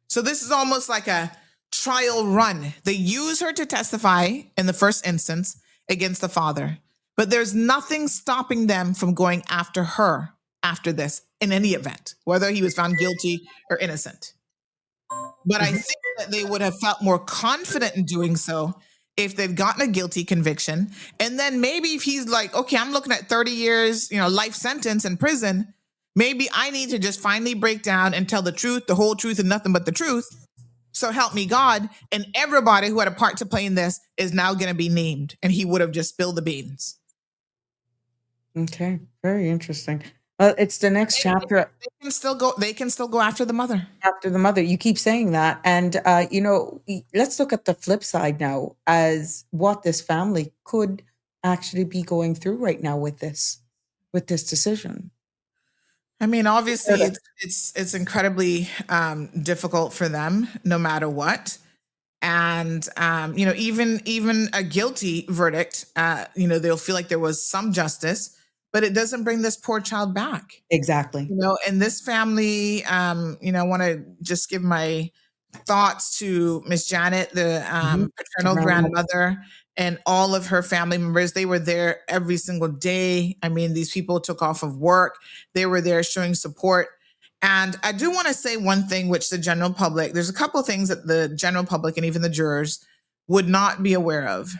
So this is almost like a trial run. They use her to testify in the first instance, against the father, but there's nothing stopping them from going after her after this in any event, whether he was found guilty or innocent. But I think that they would have felt more confident in doing so if they'd gotten a guilty conviction. And then maybe if he's like, okay, I'm looking at 30 years, life sentence in prison, maybe I need to just finally break down and tell the truth, the whole truth, and nothing but the truth. So help me God. And everybody who had a part to play in this is now going to be named. And he would have just spilled the beans. Okay. Very interesting. It's the next chapter. They can still go after the mother. After the mother. You keep saying that. And, let's look at the flip side now as what this family could actually be going through right now with this decision. I mean, obviously, it's incredibly difficult for them, no matter what. And even a guilty verdict, they'll feel like there was some justice, but it doesn't bring this poor child back. Exactly. And this family, I want to just give my thoughts to Miss Janet, the paternal grandmother, and all of her family members. They were there every single day. I mean, these people took off of work. They were there showing support. And I do want to say one thing, which the general public, there's a couple of things that the general public and even the jurors would not be aware of.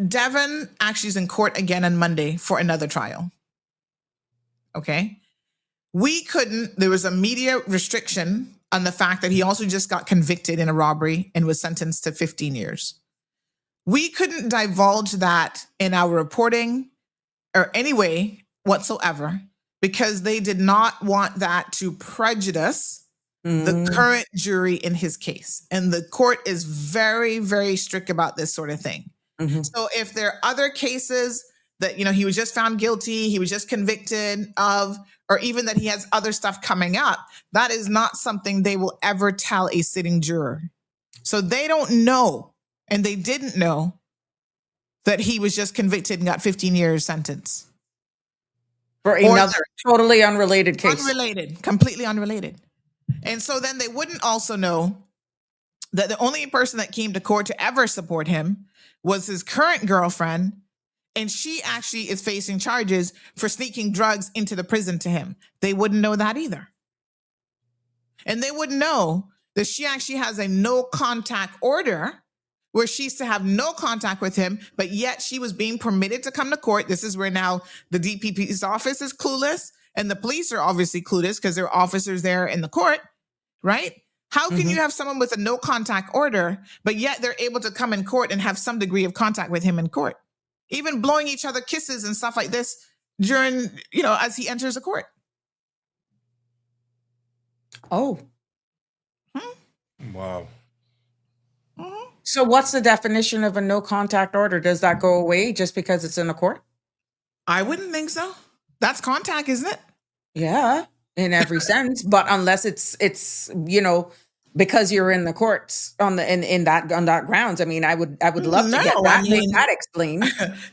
Devin actually is in court again on Monday for another trial. Okay. There was a media restriction on the fact that he also just got convicted in a robbery and was sentenced to 15 years. We couldn't divulge that in our reporting or any way whatsoever because they did not want that to prejudice the current jury in his case. And the court is very, very strict about this sort of thing. So if there are other cases that, he was just found guilty, he was just convicted of, or even that he has other stuff coming up, that is not something they will ever tell a sitting juror. So they don't know, and they didn't know that he was just convicted and got 15 years sentence. For another totally unrelated case. Completely unrelated. And so then they wouldn't also know that the only person that came to court to ever support him was his current girlfriend, and she actually is facing charges for sneaking drugs into the prison to him. They wouldn't know that either. And they wouldn't know that she actually has a no contact order where she used to have no contact with him, but yet she was being permitted to come to court. This is where now the DPP's office is clueless, and the police are obviously clueless because there are officers there in the court, right? How can you have someone with a no contact order, but yet they're able to come in court and have some degree of contact with him in court? Even blowing each other kisses and stuff like this during, as he enters the court. Oh. Wow. So what's the definition of a no contact order? Does that go away just because it's in a court? I wouldn't think so. That's contact, isn't it? Yeah, in every sense. But unless it's because you're in the courts on that grounds. I mean, I would love to get that. Make that explained.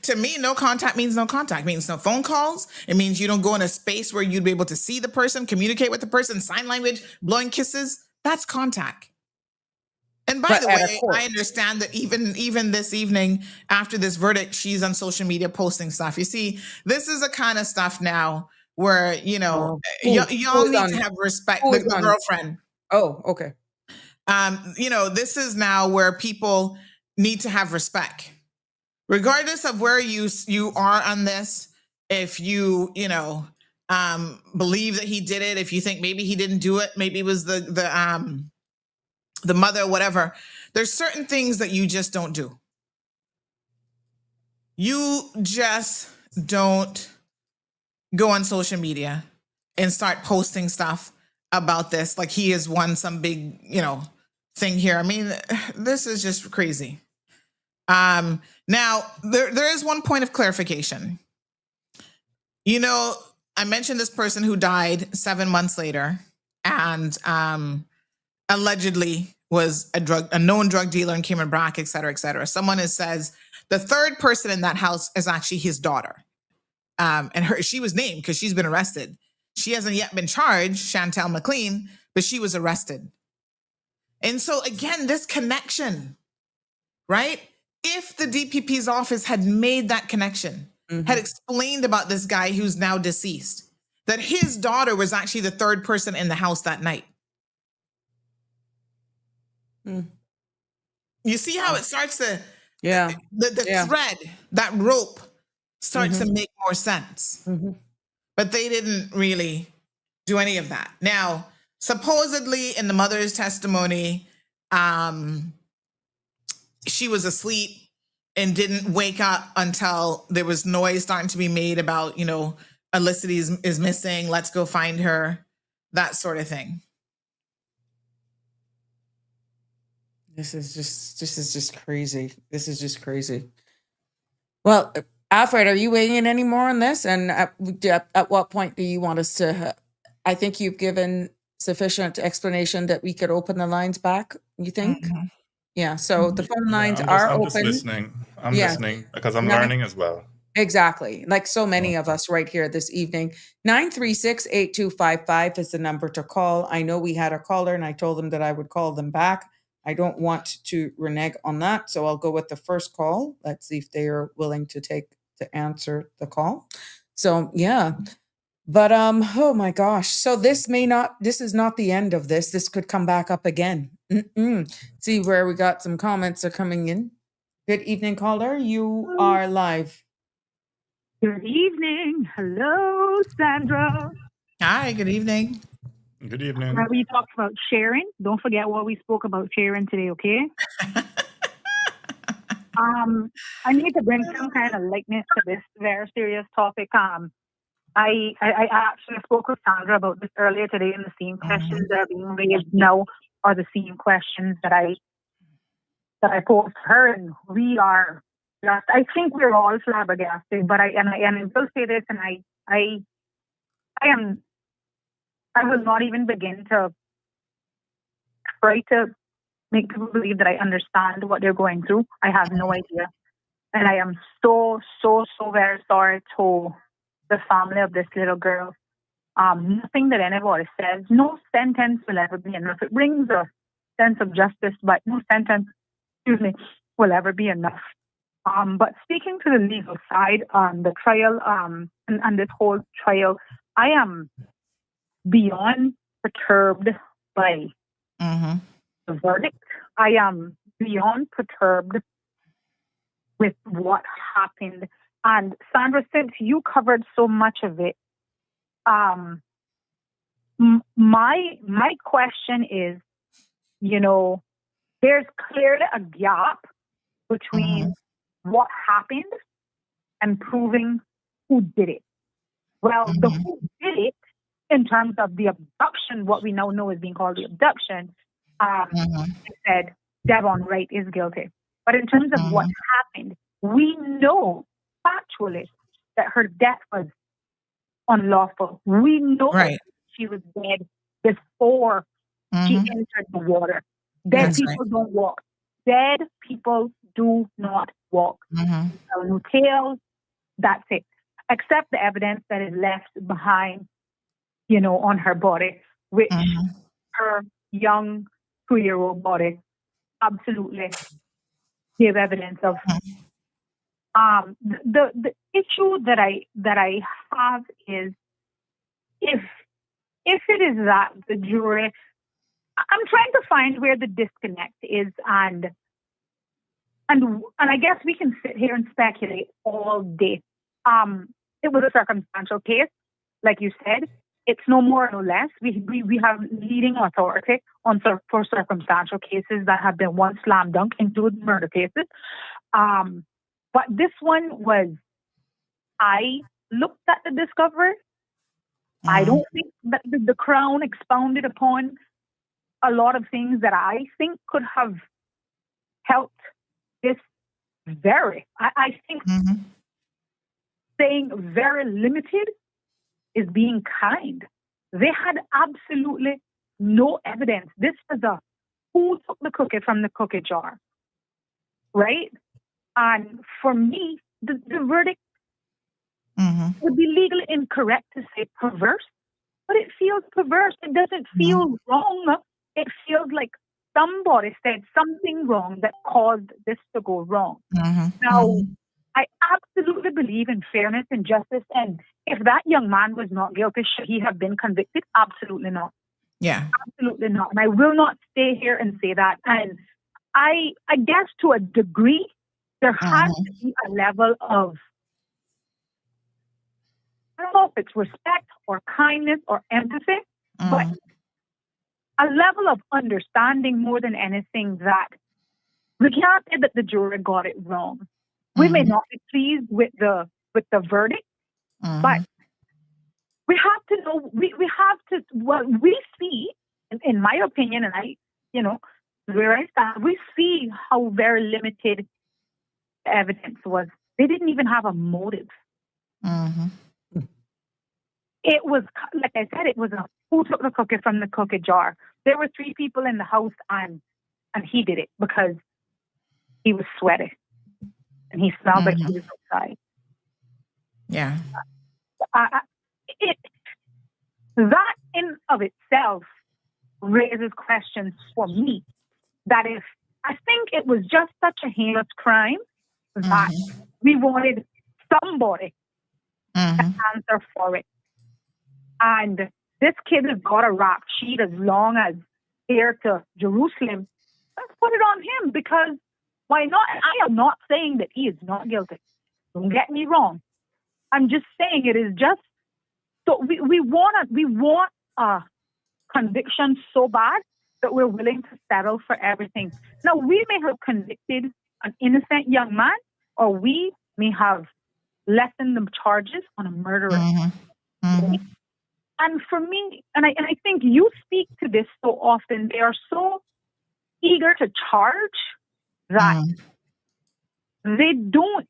To me, no contact means no contact. It means no phone calls. It means you don't go in a space where you'd be able to see the person, communicate with the person, sign language, blowing kisses. That's contact. And by the way, I understand that even this evening after this verdict, she's on social media posting stuff. You see, this is the kind of stuff now where, y'all need to have respect. The girlfriend. Oh, okay. This is now where people need to have respect, regardless of where you are on this. If you believe that he did it, if you think maybe he didn't do it, maybe it was the mother, whatever. There's certain things that you just don't do. You just don't go on social media and start posting stuff about this like he has won some big, thing here. I mean, this is just crazy. Now, there is one point of clarification. I mentioned this person who died 7 months later and allegedly was a known drug dealer in Cameron Brack, et cetera, et cetera. Someone says the third person in that house is actually his daughter. And she was named because she's been arrested. She hasn't yet been charged, Chantel McLean, but she was arrested. And so again, this connection, right? if the DPP's office had made that connection, had explained about this guy who's now deceased, that his daughter was actually the third person in the house that night. You see how it starts to, the thread, that rope starts to make more sense. But they didn't really do any of that. Now, supposedly in the mother's testimony, she was asleep and didn't wake up until there was noise starting to be made about, Alicity is missing. Let's go find her. That sort of thing. This is just crazy. This is just crazy. Well, Alfred, are you weighing in any more on this? And at what point do you want us to? I think you've given sufficient explanation that we could open the lines back. You think? Yeah. So the phone lines are I'm open. just listening. I'm listening because I'm learning as well. Exactly. Like so many of us right here this evening. 936-8255 is the number to call. I know we had a caller and I told them that I would call them back. I don't want to renege on that. So I'll go with the first call. Let's see if they are willing to answer the call. So yeah. But oh my gosh. So this is not the end of this. This could come back up again. See where we got some comments are coming in. Good evening, caller. You are live. Good evening. Hello, Sandra. Hi, good evening. Good evening. We talked about sharing. Don't forget what we spoke about sharing today, okay? I need to bring some kind of lightness to this very serious topic. I actually spoke with Sandra about this earlier today, and the same questions that are being raised now are the same questions that I posed to her, and we are just, I think we're all flabbergasted. But I will say this, and I will not even begin to try to make people believe that I understand what they're going through. I have no idea. And I am so, so, so very sorry to the family of this little girl. Nothing that anybody says, no sentence will ever be enough. It brings a sense of justice, but no sentence, will ever be enough. But speaking to the legal side, the trial, and this whole trial, I am beyond perturbed by the verdict. I am beyond perturbed with what happened. And Sandra, since you covered so much of it, my question is, there's clearly a gap between what happened and proving who did it. Well, the who did it, in terms of the abduction, what we now know is being called the abduction, said Devon Wright is guilty. But in terms of what happened, we know factually that her death was unlawful. We know she was dead before she entered the water. Dead people don't walk. Dead people do not walk. No tails, that's it. Except the evidence that is left behind, on her body, which her young 2-year-old body absolutely gave evidence of. The issue that I have is if it is that the jury, I'm trying to find where the disconnect is, and I guess we can sit here and speculate all day. It was a circumstantial case, like you said. It's no more, no less. We have leading authority for circumstantial cases that have been once slam dunk, including murder cases. But this one was, I looked at the discovery. I don't think that the Crown expounded upon a lot of things that I think could have helped this I think saying very limited is being kind. They had absolutely no evidence. This was who took the cookie from the cookie jar, right? And for me, the verdict would be legally incorrect to say perverse, but it feels perverse. It doesn't feel wrong. It feels like somebody said something wrong that caused this to go wrong. Mm-hmm. Now, Mm-hmm. I absolutely believe in fairness and justice. And if that young man was not guilty, should he have been convicted? Absolutely not. Yeah. Absolutely not. And I will not stay here and say that. And I guess to a degree, there has to be a level of, I don't know if it's respect or kindness or empathy, but a level of understanding more than anything that we can't say that the jury got it wrong. We may not be pleased with the verdict, but we have to know, we have to, well, we see, in my opinion, and I, where I stand, we see how very limited the evidence was. They didn't even have a motive. It was, like I said, it was a who took the cookie from the cookie jar. There were 3 people in the house, and he did it because he was sweaty and he smelled like he was outside. Yeah. That in of itself raises questions for me. That if I think it was just such a heinous crime that we wanted somebody to answer for it. And this kid has got a rap sheet as long as here to Jerusalem. Let's put it on him, because why not? And I am not saying that he is not guilty. Don't get me wrong. I'm just saying it is just so we want a conviction so bad that we're willing to settle for everything. Now, we may have convicted an innocent young man, or we may have lessened the charges on a murderer. Right? And for me, and I think you speak to this so often, they are so eager to charge that they don't,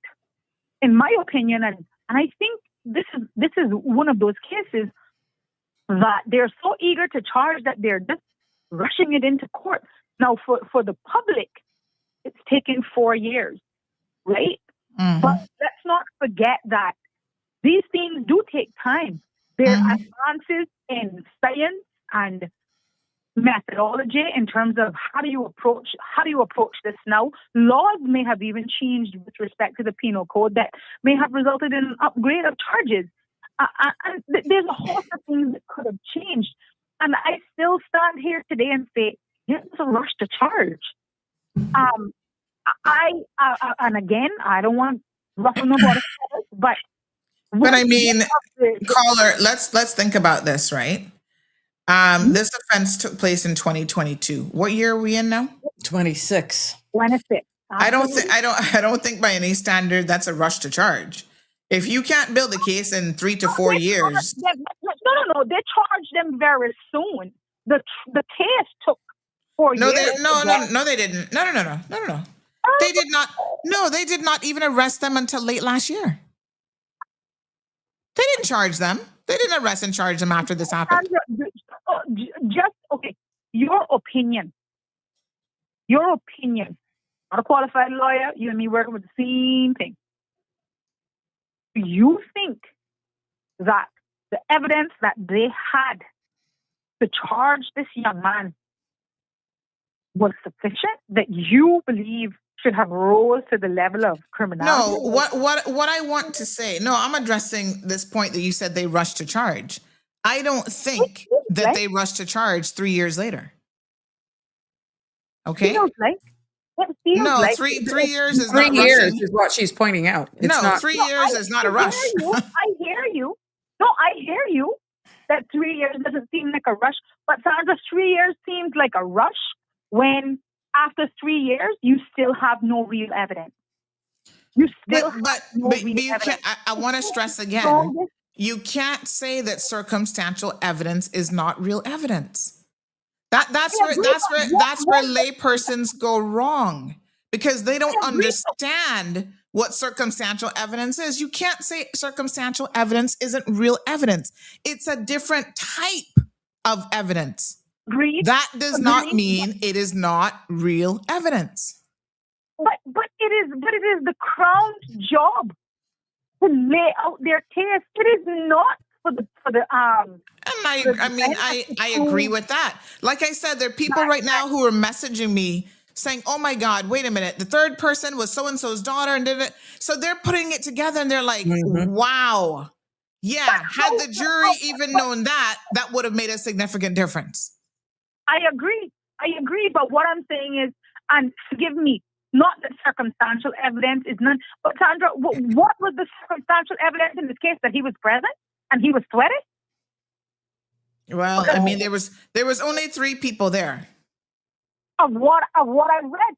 in my opinion, and I think this is one of those cases that they're so eager to charge that they're just rushing it into court. Now, for the public, it's taken 4 years, right? But let's not forget that these things do take time. There are advances in science and methodology in terms of how do you approach this now. Laws may have even changed with respect to the penal code that may have resulted in an upgrade of charges. And there's a host of things that could have changed. And I still stand here today and say, it's a rush to charge. And again, I don't want to ruffle nobody's feathers, but I mean, caller, let's think about this, right? This offense took place in 2022. What year are we in now? 26. 26. I don't think by any standard that's a rush to charge. If you can't build a case in 3 to 4 years, no, they charged them very soon. The case took 4 years. No, they didn't. No. They did not. No, they did not even arrest them until late last year. They didn't charge them. They didn't arrest and charge them after this happened. Just, okay, your opinion. Not a qualified lawyer, you and me working with the same thing. Do you think that the evidence that they had to charge this young man was sufficient, that you believe should have rose to the level of criminality? No, what I want to say, I'm addressing this point that you said they rushed to charge. I don't think that they rushed to charge 3 years later. Okay? No, 3 years is not rushing. 3 years is what she's pointing out. It's not 3 years is not a rush. I hear you. No, I hear you. That 3 years doesn't seem like a rush, but Sandra, 3 years seems like a rush when after 3 years you still have no real evidence. You still have no real evidence. I want to stress again. You can't say that circumstantial evidence is not real evidence. That's where laypersons go wrong, because they don't understand what circumstantial evidence is. You can't say circumstantial evidence isn't real evidence. It's a different type of evidence. Agreed. That does not mean it is not real evidence. But it is the Crown's job to lay out their case. It is not for the And I mean, I agree with that. Like I said, there are people right now who are messaging me saying, "Oh my God, wait a minute, the third person was so and so's daughter," and did it. So they're putting it together, and they're like, "Wow, yeah." Had the jury even known that, that would have made a significant difference. I agree. But what I'm saying is, and forgive me, not that circumstantial evidence is none, but Sandra, what was the circumstantial evidence in this case? That he was present and he was sweaty? Well, I mean, there was only 3 people there. Of what I read,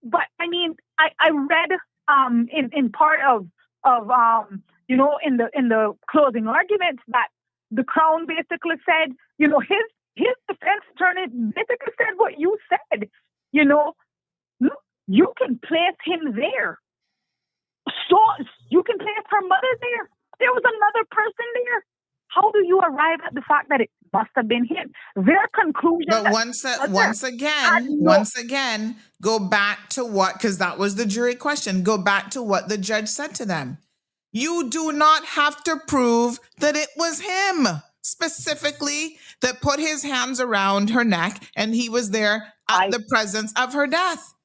but I mean, I read in part of you know, in the closing arguments that the Crown basically said, you know, his defense attorney basically said what you said. You know, look, you can place him there. So you can place her mother there. There was another person there. How do you arrive at the fact that it must have been him? Their conclusion. But once again, go back to what, because that was the jury question. Go back to what the judge said to them. You do not have to prove that it was him specifically that put his hands around her neck and he was there at the presence of her death.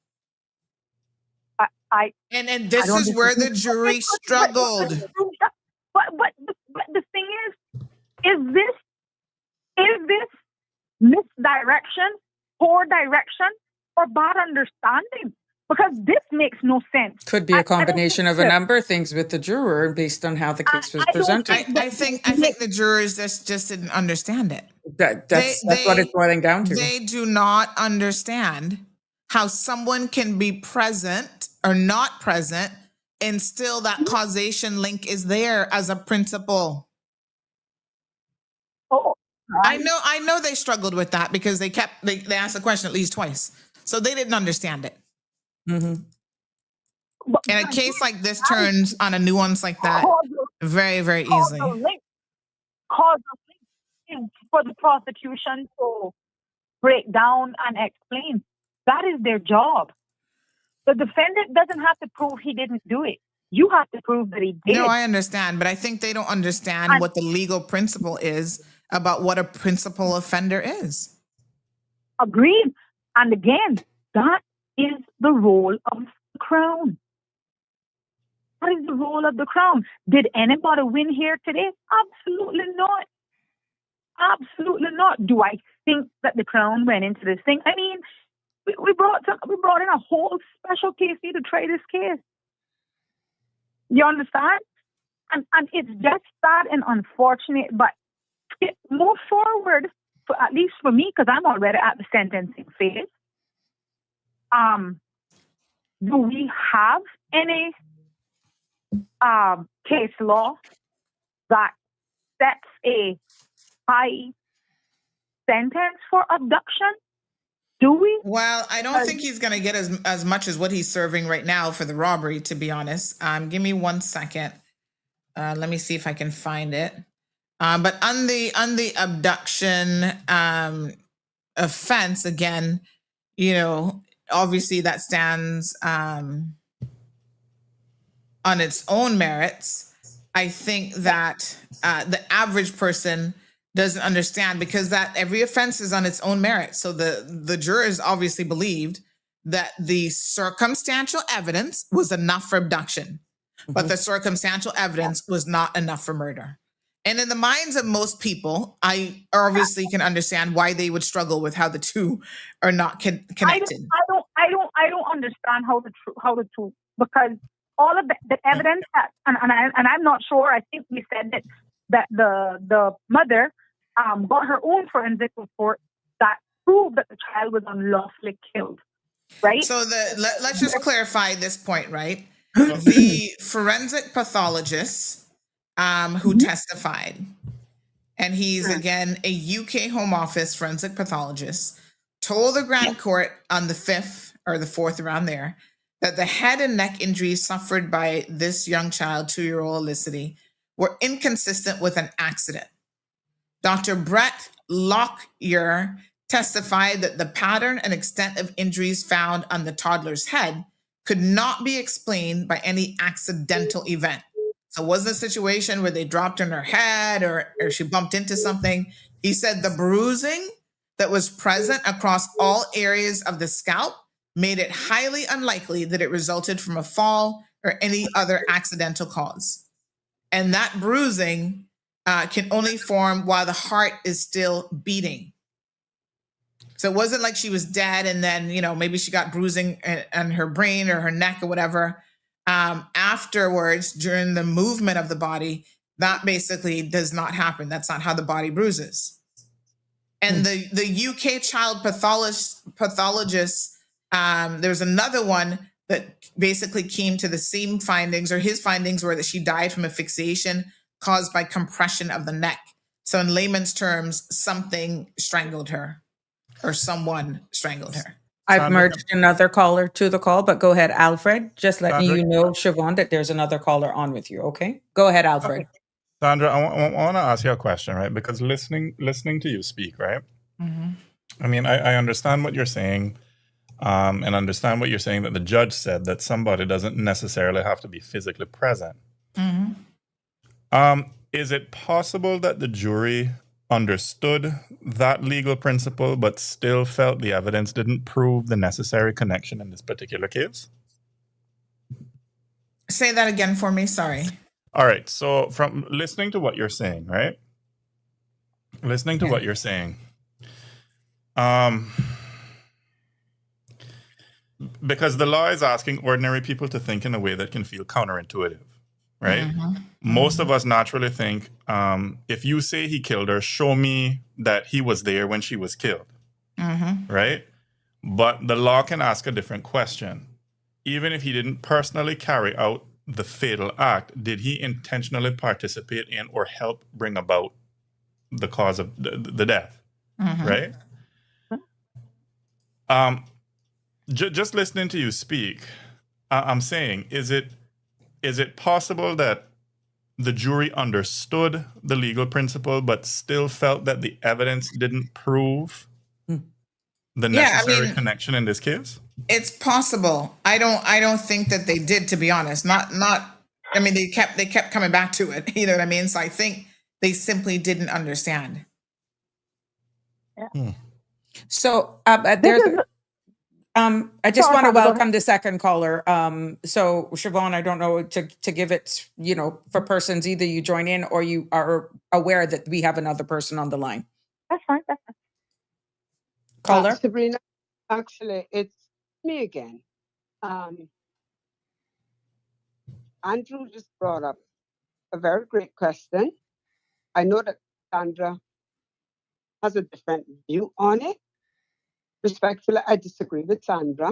And this is where the jury struggled. But the thing is this misdirection, poor direction, or bad understanding? Because this makes no sense. Could be a combination of a number of things with the juror based on how the case was presented. I think the jurors just didn't understand it. That's what it's boiling down to. They do not understand how someone can be present or not present and still that causation link is there as a principle. I know they struggled with that because they asked the question at least twice. So they didn't understand it. Mm-hmm. And a case like this turns on a nuance like that very, very easily. Cause a link for the prosecution to break down and explain. That is their job. The defendant doesn't have to prove he didn't do it. You have to prove that he did. No, I understand, but I think they don't understand what the legal principle is about what a principal offender is. Agreed. And again, that is the role of the Crown. What is the role of the Crown? Did anybody win here today? Absolutely not. Absolutely not. Do I think that the Crown went into this thing? I mean, we brought in a whole special case here to try this case. You understand? And it's just sad and unfortunate, but move forward, at least for me, because I'm already at the sentencing phase. Do we have any case law that sets a high sentence for abduction? Do we? Well, I don't think he's going to get as much as what he's serving right now for the robbery, to be honest. Give me 1 second. Let me see if I can find it. But on the abduction offense, again, you know, obviously that stands on its own merits. I think that the average person doesn't understand because that every offense is on its own merit. So the jurors obviously believed that the circumstantial evidence was enough for abduction, but the circumstantial evidence was not enough for murder. And in the minds of most people, I obviously can understand why they would struggle with how the two are not connected. I don't understand how the two, because all of the evidence that, and I'm not sure. I think we said that the mother got her own forensic report that proved that the child was unlawfully killed. Right. So let's just clarify this point, right? The forensic pathologist who testified, and he's again a UK Home Office forensic pathologist, told the Grand Court on the 5th or the 4th around there that the head and neck injuries suffered by this young child, 2-year-old Felicity, were inconsistent with an accident. Dr. Brett Lockyer testified that the pattern and extent of injuries found on the toddler's head could not be explained by any accidental event. So it wasn't a situation where they dropped on her head or she bumped into something. He said the bruising that was present across all areas of the scalp made it highly unlikely that it resulted from a fall or any other accidental cause. And that bruising can only form while the heart is still beating. So it wasn't like she was dead and then, maybe she got bruising on her brain or her neck or whatever. Afterwards, during the movement of the body, that basically does not happen. That's not how the body bruises. And the UK child pathologist, there's another one that basically came to the same findings, or his findings were that she died from asphyxiation caused by compression of the neck. So in layman's terms, something strangled her, or someone strangled her. I've Sandra, merged another caller to the call, but go ahead, Alfred. Just letting Sandra? you know, Siobhan, that there's another caller on with you. Okay, go ahead, Alfred. Sandra, I want to ask you a question, right? Because listening to you speak, right? I mean, I understand what you're saying, and understand what you're saying that the judge said that somebody doesn't necessarily have to be physically present. Is it possible that the jury understood that legal principle but still felt the evidence didn't prove the necessary connection in this particular case? Say that again for me. Sorry. All right. So from listening to what you're saying, right? Listening to what you're saying, because the law is asking ordinary people to think in a way that can feel counterintuitive, right? Most of us naturally think, if you say he killed her, show me that he was there when she was killed, right? But the law can ask a different question. Even if he didn't personally carry out the fatal act, did he intentionally participate in or help bring about the cause of the death, right? Just listening to you speak, I'm saying, is it possible that the jury understood the legal principle but still felt that the evidence didn't prove the necessary connection in this case? It's possible. I don't think that they did, to be honest. Not. I mean, they kept coming back to it. You know what I mean? So I think they simply didn't understand. So there's. I just want to welcome the second caller. So Siobhan, I don't know to give it, for persons, either you join in or you are aware that we have another person on the line. That's fine. That's fine. Caller? Sabrina, actually, it's me again. Andrew just brought up a very great question. I know that Sandra has a different view on it. Respectfully, I disagree with Sandra.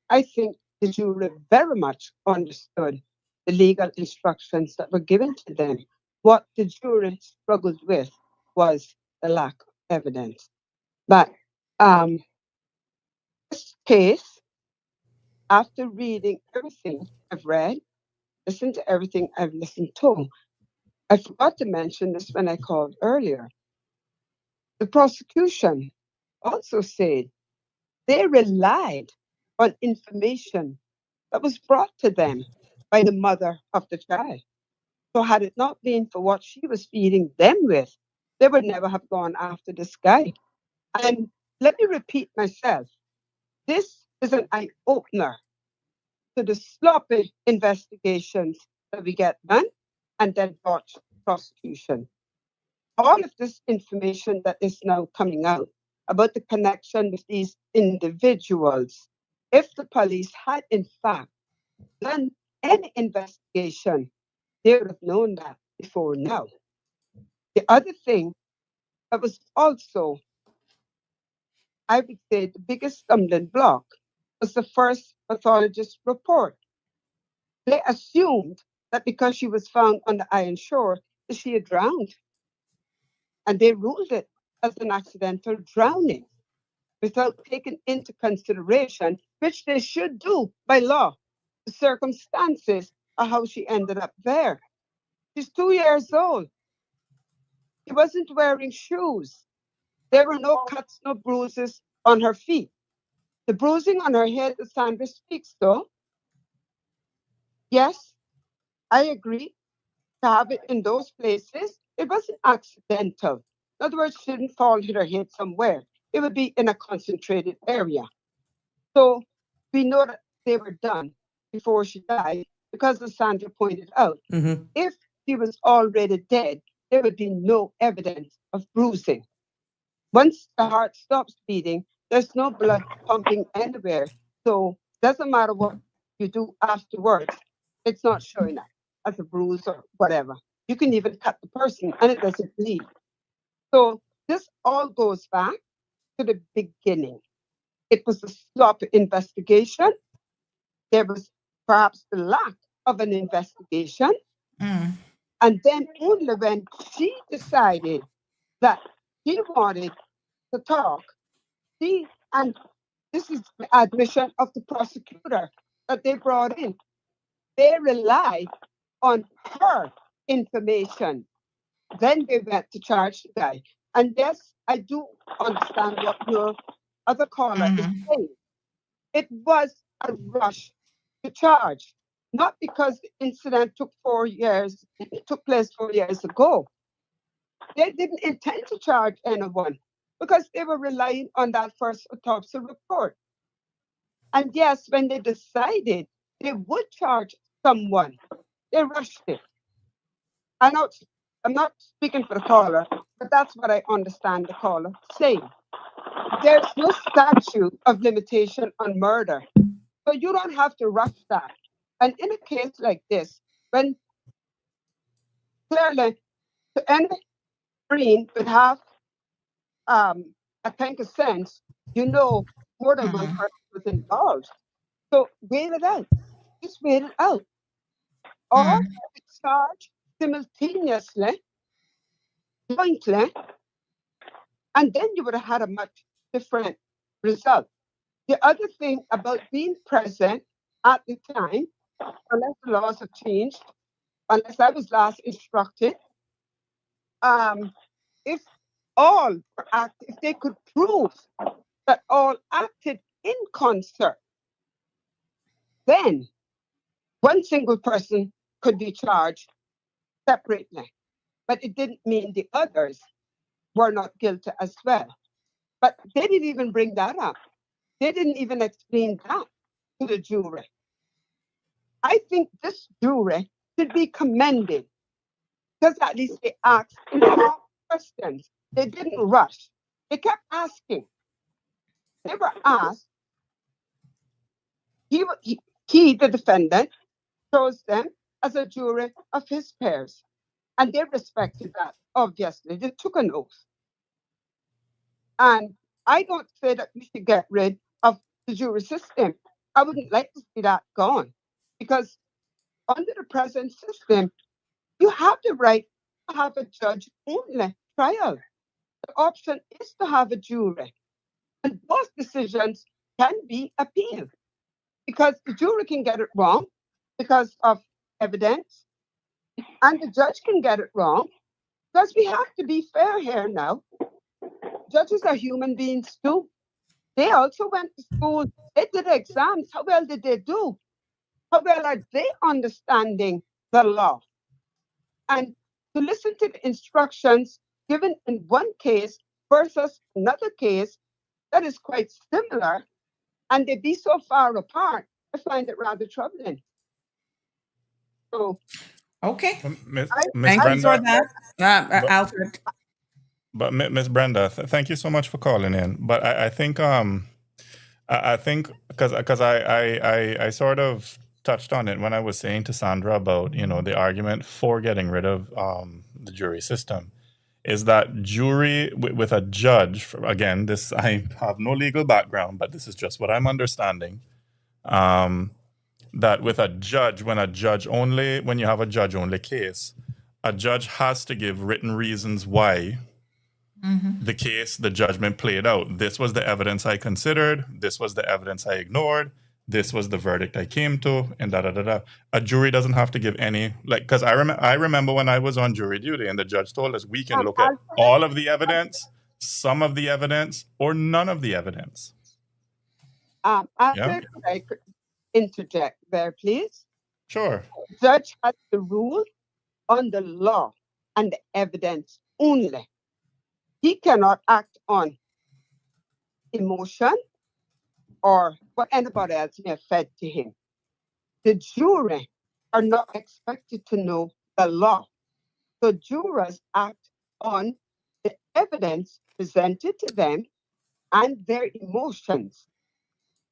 I think the jury very much understood the legal instructions that were given to them. What the jury struggled with was the lack of evidence. But this case, after reading everything I've read, listened to everything I've listened to, I forgot to mention this when I called earlier. The prosecution also said they relied on information that was brought to them by the mother of the child. So had it not been for what she was feeding them with, they would never have gone after this guy. And let me repeat myself. This is an eye-opener to the sloppy investigations that we get done and then botched prosecution. All of this information that is now coming out about the connection with these individuals, if the police had in fact done any investigation, they would have known that before now. The other thing that was also, I would say, the biggest stumbling block was the first pathologist report. They assumed that because she was found on the iron shore, that she had drowned. And they ruled it as an accidental drowning without taking into consideration, which they should do by law, the circumstances of how she ended up there. She's 2 years old. She wasn't wearing shoes. There were no cuts, no bruises on her feet. The bruising on her head that Sandra speaks to, yes, I agree. to have it in those places, it wasn't accidental. In other words, she didn't fall, hit her head somewhere. It would be in a concentrated area. So we know that they were done before she died because, as Sandra pointed out, if she was already dead, there would be no evidence of bruising. Once the heart stops beating, there's no blood pumping anywhere. So doesn't matter what you do afterwards, it's not showing up as a bruise or whatever. You can even cut the person and it doesn't bleed. So this all goes back to the beginning. It was a sloppy investigation. There was perhaps the lack of an investigation. And then only when she decided that she wanted to talk, and this is the admission of the prosecutor that they brought in. They relied on her information. Then they went to charge the guy. And yes, I do understand what your other caller is saying. It was a rush to charge, not because the incident took place 4 years ago. They didn't intend to charge anyone because they were relying on that first autopsy report. And yes, when they decided they would charge someone, they rushed it. I'm not speaking for the caller, but that's what I understand the caller saying. There's no statute of limitation on murder, so you don't have to rush that. And in a case like this, when clearly to any brain would have a tank of sense, you know more than one person was involved. So wait it out. Just wait it out. Or charge simultaneously, jointly, and then you would have had a much different result. The other thing about being present at the time, unless the laws have changed, unless I was last instructed, if all were if they could prove that all acted in concert, then one single person could be charged separately. But it didn't mean the others were not guilty as well. But they didn't even bring that up. They didn't even explain that to the jury. I think this jury should be commended because at least they asked informed questions. They didn't rush. They kept asking. They were asked. He, the defendant, chose them as a jury of his peers. And they respected that, obviously. They took an oath. And I don't say that we should get rid of the jury system. I wouldn't like to see that gone. Because under the present system, you have the right to have a judge-only trial. The option is to have a jury. And those decisions can be appealed. Because the jury can get it wrong because of evidence. And the judge can get it wrong. Because we have to be fair here now. Judges are human beings too. They also went to school. They did exams. How well did they do? How well are they understanding the law? And to listen to the instructions given in one case versus another case that is quite similar, and they be so far apart, I find it rather troubling. So, Okay. Miss Thank you for Brenda, that, Alfred. but Miss Brenda, thank you so much for calling in. But I think I think because I sort of touched on it when I was saying to Sandra about the argument for getting rid of the jury system is that jury with a judge, again, this, I have no legal background, but this is just what I'm understanding, that with a judge, when you have a judge only case, a judge has to give written reasons why the judgment played out. This was the evidence I considered, this was the evidence I ignored, this was the verdict I came to, and da da da da. A jury doesn't have to give any, because I remember when I was on jury duty and the judge told us we can look at all of the evidence, some of the evidence, or none of the evidence. Alfred, could I interject there, please? Sure. The judge has the rule on the law and the evidence only. He cannot act on emotion or what anybody else may have fed to him. The jury are not expected to know the law. So jurors act on the evidence presented to them and their emotions.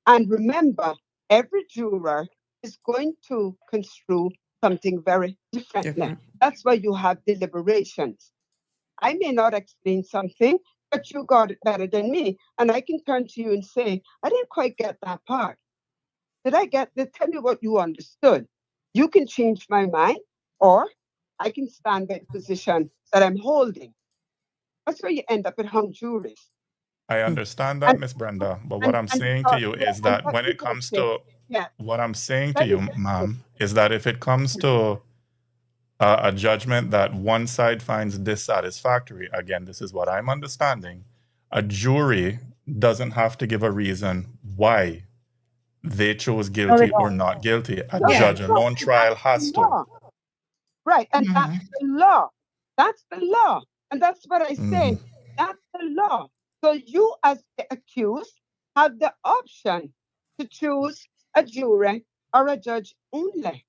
And remember, every juror is going to construe something very differently. Different. That's why you have deliberations. I may not explain something, but you got it better than me. And I can turn to you and say, I didn't quite get that part. Tell me what you understood. You can change my mind, or I can stand by the position that I'm holding. That's where you end up with hung juries. I understand that, And Miss Brenda, but what I'm and saying to you is and that what when it people comes say, to yeah, what I'm saying to let me you, just say, ma'am, is that if it comes to a judgment that one side finds dissatisfactory, again, this is what I'm understanding, a jury doesn't have to give a reason why they chose No, they guilty or don't. not guilty. A no, Yeah. judge no, alone and that's trial has the to. law. Right. And that's Mhm. the law. That's the law. And that's what I Mhm. say. That's the law. So you, as the accused, have the option to choose a jury or a judge only.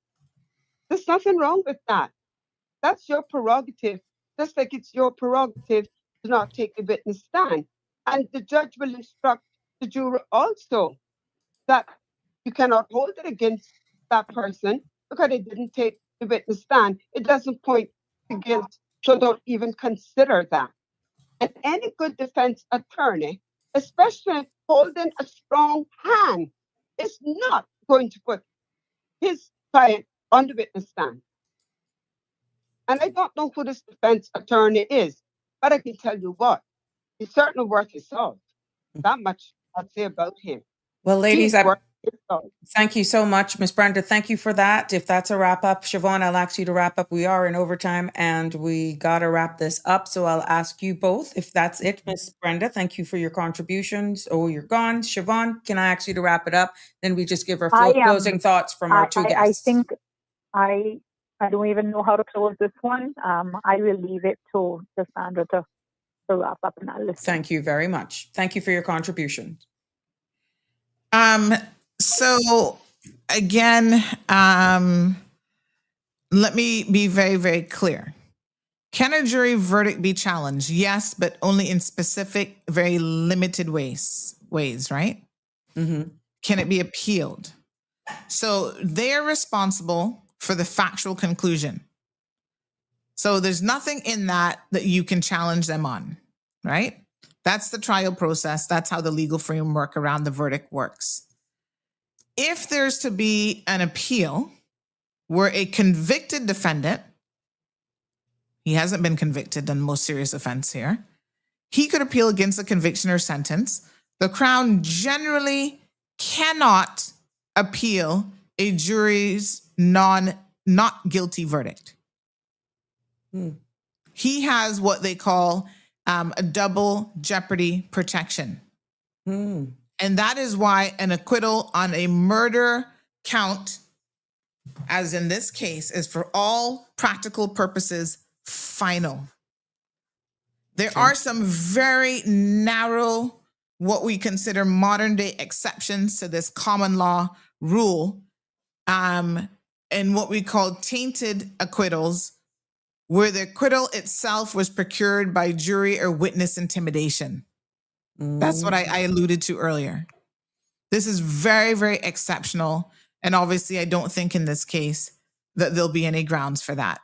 There's nothing wrong with that. That's your prerogative, just like it's your prerogative to not take the witness stand. And the judge will instruct the juror also that you cannot hold it against that person because they didn't take the witness stand. It doesn't point to guilt, so don't even consider that. And any good defense attorney, especially holding a strong hand, is not going to put his client on the witness stand. And I don't know who this defense attorney is, but I can tell you what, he's certainly worth his salt. That much I'd say about him. Well, ladies, He's worth his salt. thank you so much, Miss Brenda. Thank you for that. If that's a wrap up, Siobhan, I'll ask you to wrap up. We are in overtime and we got to wrap this up. So I'll ask you both if that's it, Miss Brenda. Thank you for your contributions. Oh, you're gone. Siobhan, can I ask you to wrap it up? Then we just give our I closing thoughts from our two I guests. think I don't even know how to close this one. I will leave it to Sandra to wrap up, and I'll listen. Thank you very much. Thank you for your contribution. So again, let me be very, very clear. Can a jury verdict be challenged? Yes, but only in specific, very limited ways, right? Mhm. Can it be appealed? So they are responsible for the factual conclusion. So there's nothing in that you can challenge them on, right? That's the trial process. That's how the legal framework around the verdict works. If there's to be an appeal where a convicted defendant, he hasn't been convicted on the most serious offense here, he could appeal against a conviction or sentence. The Crown generally cannot appeal a jury's not guilty verdict. He has what they call a double jeopardy protection. And that is why an acquittal on a murder count, as in this case, is for all practical purposes final. There are some very narrow, what we consider modern day exceptions to this common law rule, and what we call tainted acquittals, where the acquittal itself was procured by jury or witness intimidation. That's what I alluded to earlier. This is very, very exceptional. And obviously, I don't think in this case that there'll be any grounds for that.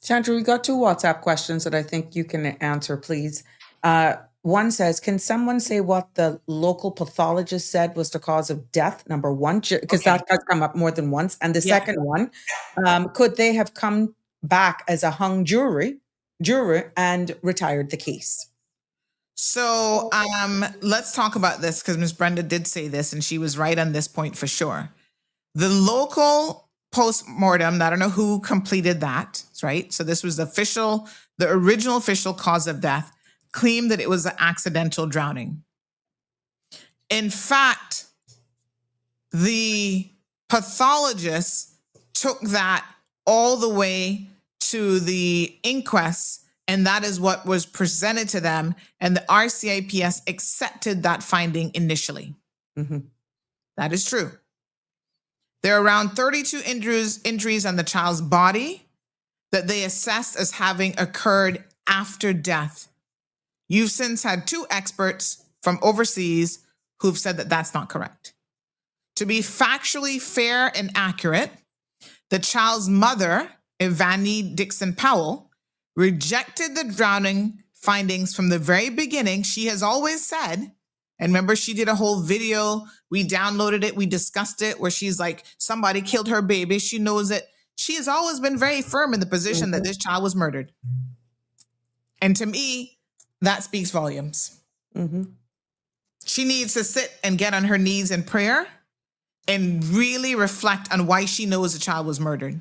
Chandra, we got two WhatsApp questions that I think you can answer, please. One says, can someone say what the local pathologist said was the cause of death? Number one, because that has come up more than once. And the second one, could they have come back as a hung juror and retired the case? So let's talk about this, because Ms. Brenda did say this and she was right on this point for sure. The local postmortem, I don't know who completed that, right? So this was the original official cause of death, claimed that it was an accidental drowning. In fact, the pathologist took that all the way to the inquest, and that is what was presented to them, and the RCIPS accepted that finding initially. That is true. There are around 32 injuries on the child's body that they assessed as having occurred after death. You've since had 2 experts from overseas who've said that that's not correct. To be factually fair and accurate, the child's mother, Ivani Dixon Powell, rejected the drowning findings from the very beginning. She has always said, and remember, she did a whole video. We downloaded it. We discussed it where she's like, somebody killed her baby. She knows it. She has always been very firm in the position that this child was murdered. And to me, that speaks volumes. She needs to sit and get on her knees in prayer and really reflect on why she knows the child was murdered.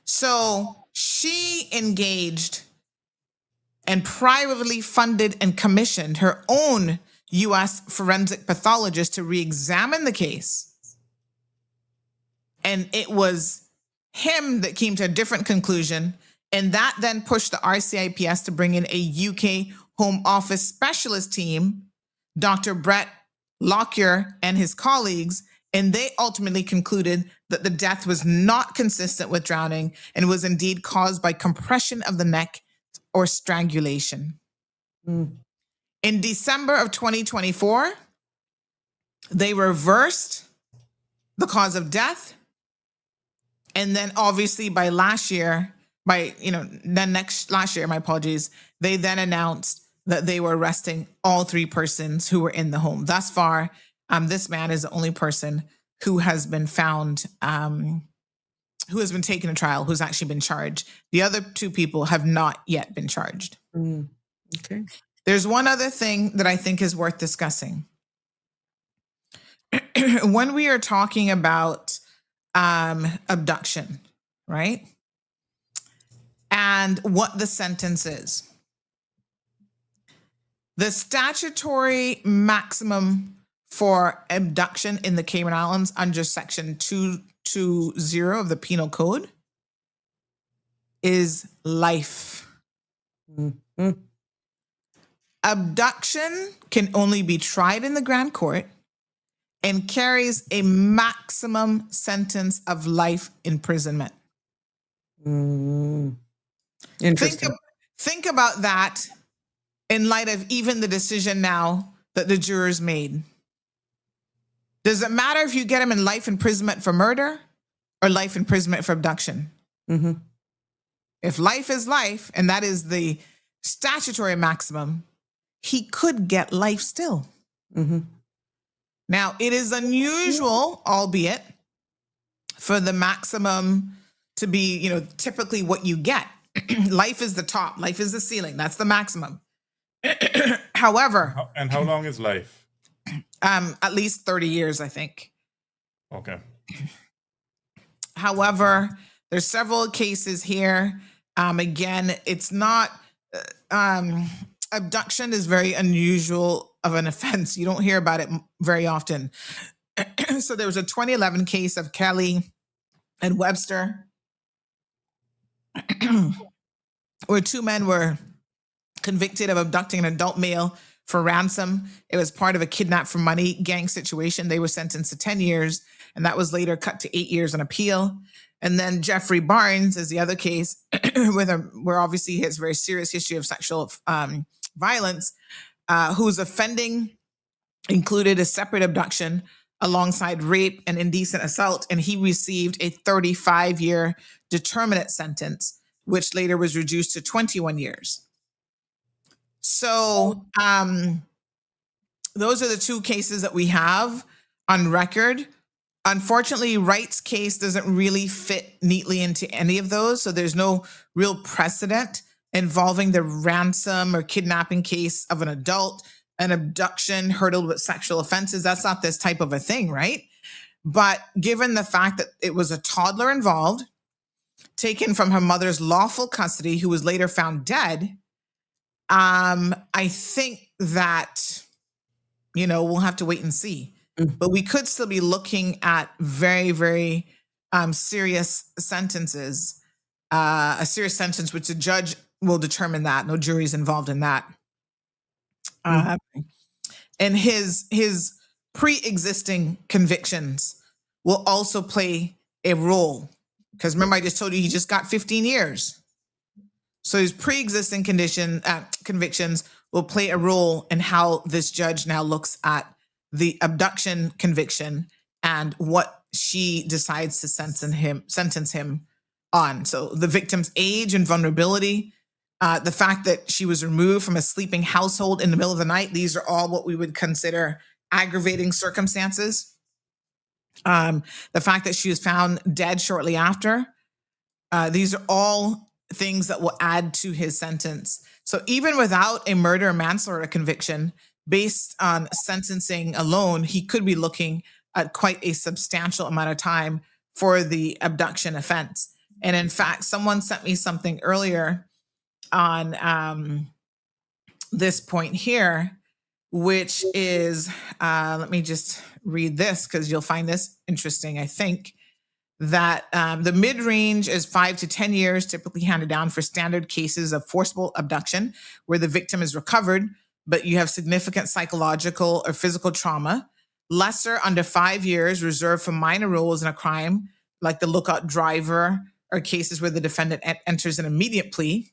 So she engaged and privately funded and commissioned her own U.S. forensic pathologist to re-examine the case. And it was him that came to a different conclusion. And that then pushed the RCIPS to bring in a UK Home Office specialist team, Dr. Brett Lockyer and his colleagues, and they ultimately concluded that the death was not consistent with drowning and was indeed caused by compression of the neck or strangulation. In December of 2024, they reversed the cause of death. And then obviously by last year, my apologies, they then announced that they were arresting all 3 persons who were in the home. Thus far, this man is the only person who has been found, who has been taken to trial, who's actually been charged. The other 2 people have not yet been charged. Okay. There's one other thing that I think is worth discussing. When we are talking about abduction, right? And what the sentence is. The statutory maximum for abduction in the Cayman Islands under Section 220 of the Penal Code is life. Abduction can only be tried in the Grand Court and carries a maximum sentence of life imprisonment. Interesting. Think about that in light of even the decision now that the jurors made. Does it matter if you get him in life imprisonment for murder or life imprisonment for abduction? If life is life, and that is the statutory maximum, he could get life still. Now, it is unusual, albeit, for the maximum to be, typically what you get. Life is the top. Life is the ceiling. That's the maximum. However. And how long is life? At least 30 years, I think. Okay. However, there's several cases here. Again, it's not, abduction is very unusual of an offense. You don't hear about it very often. So there was a 2011 case of Kelly and Webster where 2 men were convicted of abducting an adult male for ransom. It was part of a kidnap for money gang situation. They were sentenced to 10 years, and that was later cut to 8 years on appeal. And then Jeffrey Barnes is the other case where obviously he has a very serious history of sexual violence, whose offending included a separate abduction alongside rape and indecent assault, and he received a 35-year determinate sentence, which later was reduced to 21 years. So those are the 2 cases that we have on record. Unfortunately, Wright's case doesn't really fit neatly into any of those. So there's no real precedent involving the ransom or kidnapping case of an adult, an abduction hurdled with sexual offenses. That's not this type of a thing, right? But given the fact that it was a toddler involved, taken from her mother's lawful custody, who was later found dead, I think that, we'll have to wait and see. But we could still be looking at very, very serious sentences, a serious sentence, which the judge will determine that. No jury's involved in that. And his pre-existing convictions will also play a role. Because remember, I just told you he just got 15 years. So his pre-existing convictions will play a role in how this judge now looks at the abduction conviction and what she decides to sentence him on. So the victim's age and vulnerability, the fact that she was removed from a sleeping household in the middle of the night, these are all what we would consider aggravating circumstances. The fact that she was found dead shortly after, these are all things that will add to his sentence. So even without a murder or manslaughter conviction, based on sentencing alone, he could be looking at quite a substantial amount of time for the abduction offense. And in fact, someone sent me something earlier on this point here, which is, let me just read this because you'll find this interesting, I think, that the mid-range is 5 to 10 years typically handed down for standard cases of forcible abduction where the victim is recovered, but you have significant psychological or physical trauma. Lesser, under 5 years, reserved for minor roles in a crime, like the lookout driver, or cases where the defendant enters an immediate plea.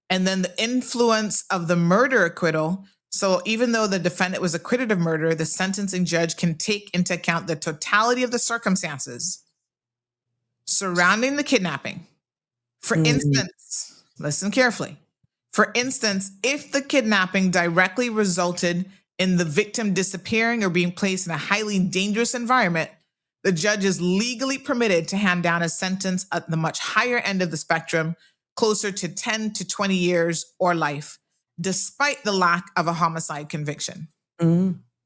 And then the influence of the murder acquittal. So even though the defendant was acquitted of murder, the sentencing judge can take into account the totality of the circumstances surrounding the kidnapping. For instance, listen carefully. For instance, if the kidnapping directly resulted in the victim disappearing or being placed in a highly dangerous environment, the judge is legally permitted to hand down a sentence at the much higher end of the spectrum, closer to 10 to 20 years or life, despite the lack of a homicide conviction.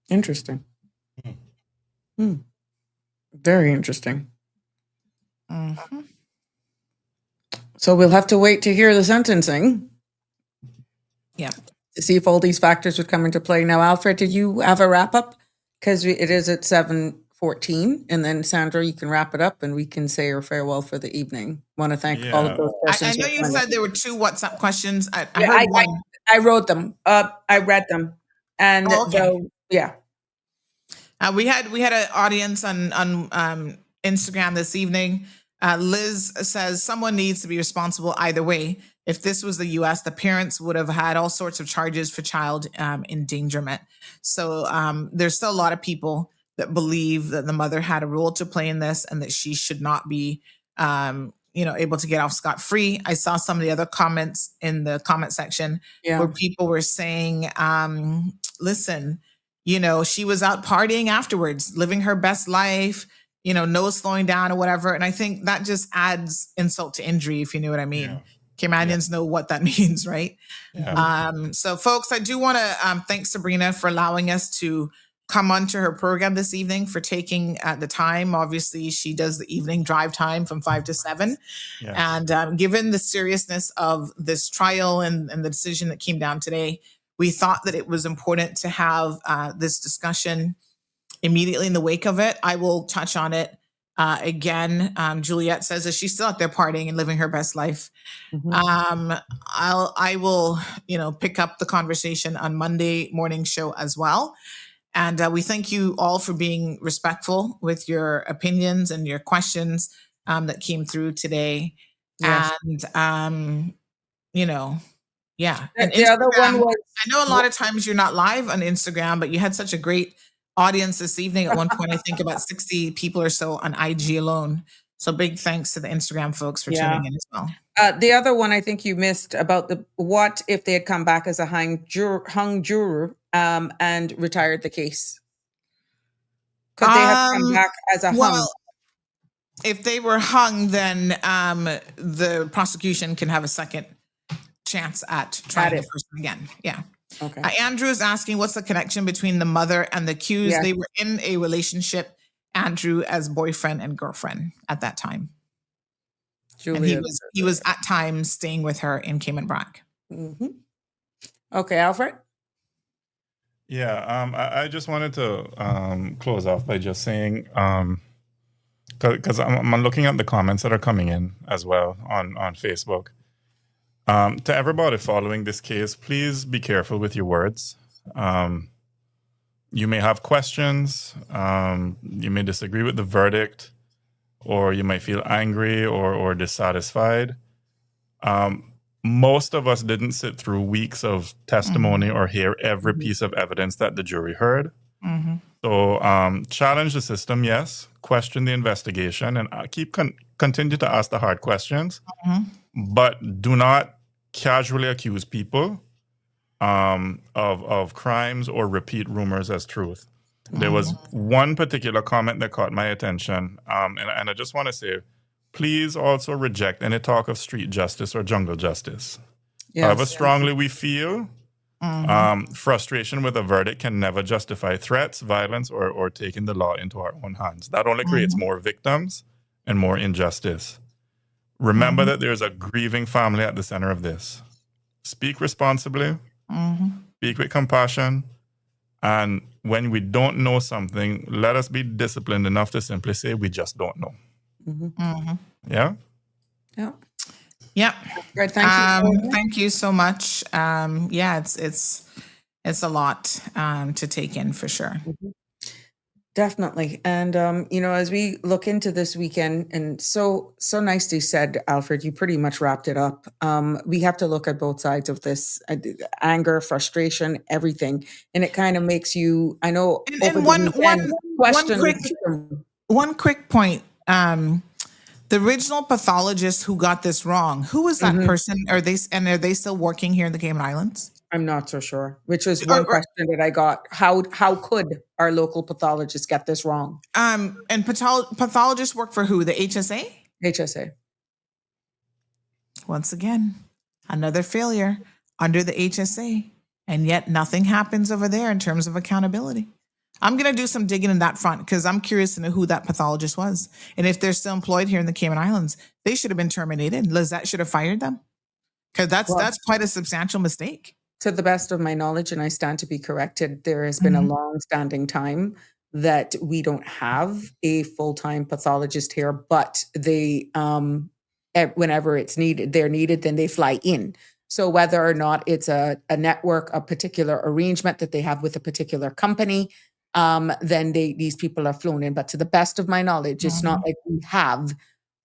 Interesting. Very interesting. So we'll have to wait to hear the sentencing. Yeah. To see if all these factors would come into play. Now, Alfred, did you have a wrap up? Because it is at 7:14, and then Sandra, you can wrap it up, and we can say our farewell for the evening. Want to thank all of those persons. I know you said there were 2 WhatsApp questions. I heard one. I wrote them. I read them, and we had an audience on Instagram this evening. Liz says someone needs to be responsible either way. If this was the U.S., the parents would have had all sorts of charges for child endangerment. So there's still a lot of people that believe that the mother had a role to play in this and that she should not be, able to get off scot-free. I saw some of the other comments in the comment section where people were saying, listen, she was out partying afterwards, living her best life, no slowing down or whatever. And I think that just adds insult to injury, if you know what I mean. Canadians know what that means, right? So folks, I do want to thank Sabrina for allowing us to come onto her program this evening, for taking the time. Obviously, she does the evening drive time from 5 to 7. And given the seriousness of this trial and the decision that came down today, we thought that it was important to have this discussion immediately in the wake of it. I will touch on it again. Juliet says that she's still out there partying and living her best life. I will, pick up the conversation on Monday morning show as well. And we thank you all for being respectful with your opinions and your questions that came through today. And, And the other one was, I know a lot of times you're not live on Instagram, but you had such a great audience this evening. At one point, I think about 60 people or so on IG alone. So big thanks to the Instagram folks for tuning in as well. The other one I think you missed about what if they had come back as a hung juror and retired the case? Could they have come back as a hung? Well, if they were hung, then the prosecution can have a second chance at trying the person again. Yeah. Okay. Andrew is asking, what's the connection between the mother and the accused? They were in a relationship, Andrew, as boyfriend and girlfriend at that time. Julia. And he was at times staying with her in Cayman Brac. Okay, Alfred? Yeah, I just wanted to close off by just saying because I'm looking at the comments that are coming in as well on Facebook. To everybody following this case, please be careful with your words. You may have questions. You may disagree with the verdict, or you might feel angry or dissatisfied. Most of us didn't sit through weeks of testimony or hear every piece of evidence that the jury heard. So challenge the system, yes. Question the investigation, and continue to ask the hard questions. But do not casually accuse people of crimes or repeat rumors as truth. There was one particular comment that caught my attention, and I just want to say, please also reject any talk of street justice or jungle justice. However strongly we feel, frustration with a verdict can never justify threats, violence, or taking the law into our own hands. That only creates more victims and more injustice. Remember that there's a grieving family at the center of this. Speak responsibly, speak with compassion, and when we don't know something, let us be disciplined enough to simply say we just don't know. Yeah? Yeah. Yeah. Great. Thank you. Thank you so much. Yeah, it's a lot to take in for sure. Definitely. And, you know, as we look into this weekend, and so nicely said, Alfred, you pretty much wrapped it up. We have to look at both sides of this, anger, frustration, everything. And it kind of makes you, I know, And one quick point. The original pathologist who got this wrong, who was that person? Are they still working here in the Cayman Islands? I'm not so sure, which is one question that I got. How could our local pathologist get this wrong? And pathologists work for who? The HSA? HSA. Once again, another failure under the HSA. And yet nothing happens over there in terms of accountability. I'm going to do some digging in that front because I'm curious to know who that pathologist was. And if they're still employed here in the Cayman Islands, they should have been terminated. Lizette should have fired them because that's quite a substantial mistake. To the best of my knowledge, and I stand to be corrected, there has been a long-standing time that we don't have a full-time pathologist here, but they, whenever it's needed, they're needed, then they fly in. So whether or not it's a network, a particular arrangement that they have with a particular company, then these people are flown in. But to the best of my knowledge, it's not like we have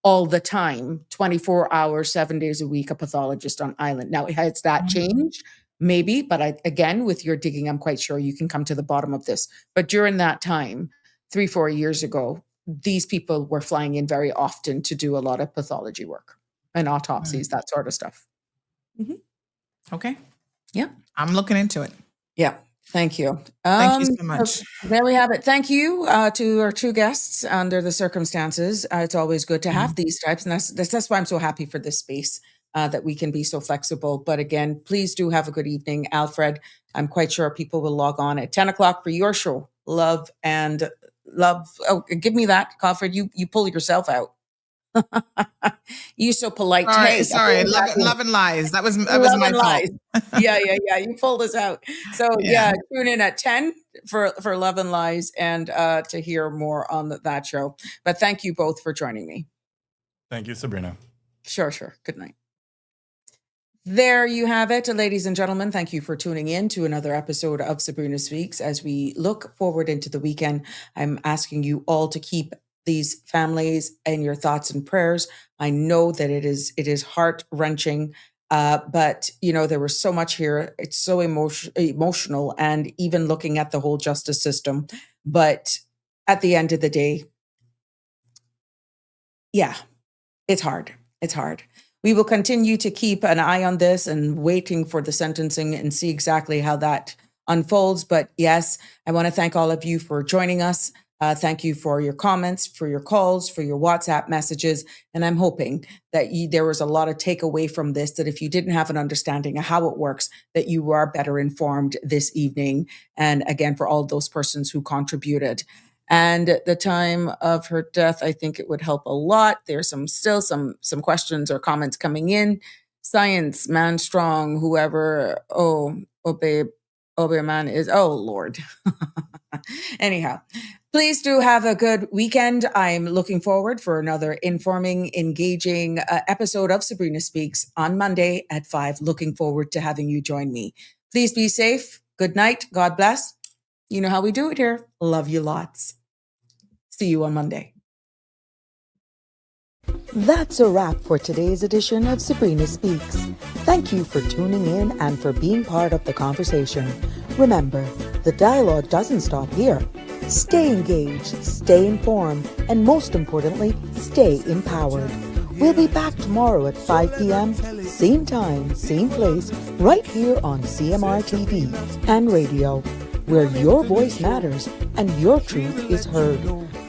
all the time, 24 hours, 7 days a week, a pathologist on island. Now, has that changed? Maybe, but again, with your digging, I'm quite sure you can come to the bottom of this. But during that time, 3-4 years ago, these people were flying in very often to do a lot of pathology work and autopsies, that sort of stuff. Okay. Yeah. I'm looking into it. Yeah. Thank you. Thank you so much. So there we have it. Thank you to our two guests under the circumstances. It's always good to have these types. And that's why I'm so happy for this space. That we can be so flexible. But again, please do have a good evening. Alfred, I'm quite sure people will log on at 10 o'clock for your show. Love. Oh, give me that, Alfred. You pull yourself out. You're so polite. Sorry. Love and Lies. That was my fault. Yeah. You pulled us out. So yeah, tune in at 10 for Love and Lies and to hear more on that show. But thank you both for joining me. Thank you, Sabrina. Sure. Good night. There you have it, ladies and gentlemen. Thank you for tuning in to another episode of Sabrina Speaks. As we look forward into the weekend, I'm asking you all to keep these families in your thoughts and prayers. I know that it is heart-wrenching, but you know, there was so much here. It's so emotional, and even looking at the whole justice system. But at the end of the day, yeah, it's hard. It's hard. We will continue to keep an eye on this and waiting for the sentencing and see exactly how that unfolds. But yes, I want to thank all of you for joining us. Thank you for your comments, for your calls, for your WhatsApp messages. And I'm hoping that there was a lot of takeaway from this, that if you didn't have an understanding of how it works, that you are better informed this evening. And again, for all those persons who contributed. And at the time of her death, I think it would help a lot. There's still some questions or comments coming in. Science, man strong, whoever, babe man is, oh Lord. Anyhow, please do have a good weekend. I'm looking forward for another informing, engaging episode of Sabrina Speaks on Monday at 5. Looking forward to having you join me. Please be safe. Good night. God bless. You know how we do it here. Love you lots. See you on Monday. That's a wrap for today's edition of Sabrina Speaks. Thank you for tuning in and for being part of the conversation. Remember, the dialogue doesn't stop here. Stay engaged, stay informed, and most importantly, stay empowered. We'll be back tomorrow at 5 p.m., same time, same place, right here on CMR TV and radio, where your voice matters and your truth is heard.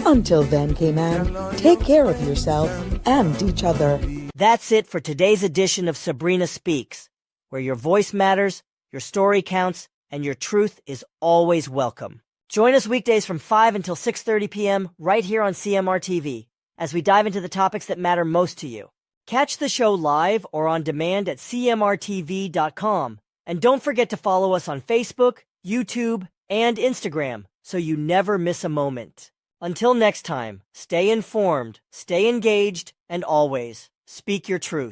Until then, K-Man, take care of yourself and each other. That's it for today's edition of Sabrina Speaks, where your voice matters, your story counts, and your truth is always welcome. Join us weekdays from 5 until 6:30 p.m. right here on CMR TV as we dive into the topics that matter most to you. Catch the show live or on demand at cmrtv.com. And don't forget to follow us on Facebook, YouTube, and Instagram so you never miss a moment. Until next time, stay informed, stay engaged, and always speak your truth.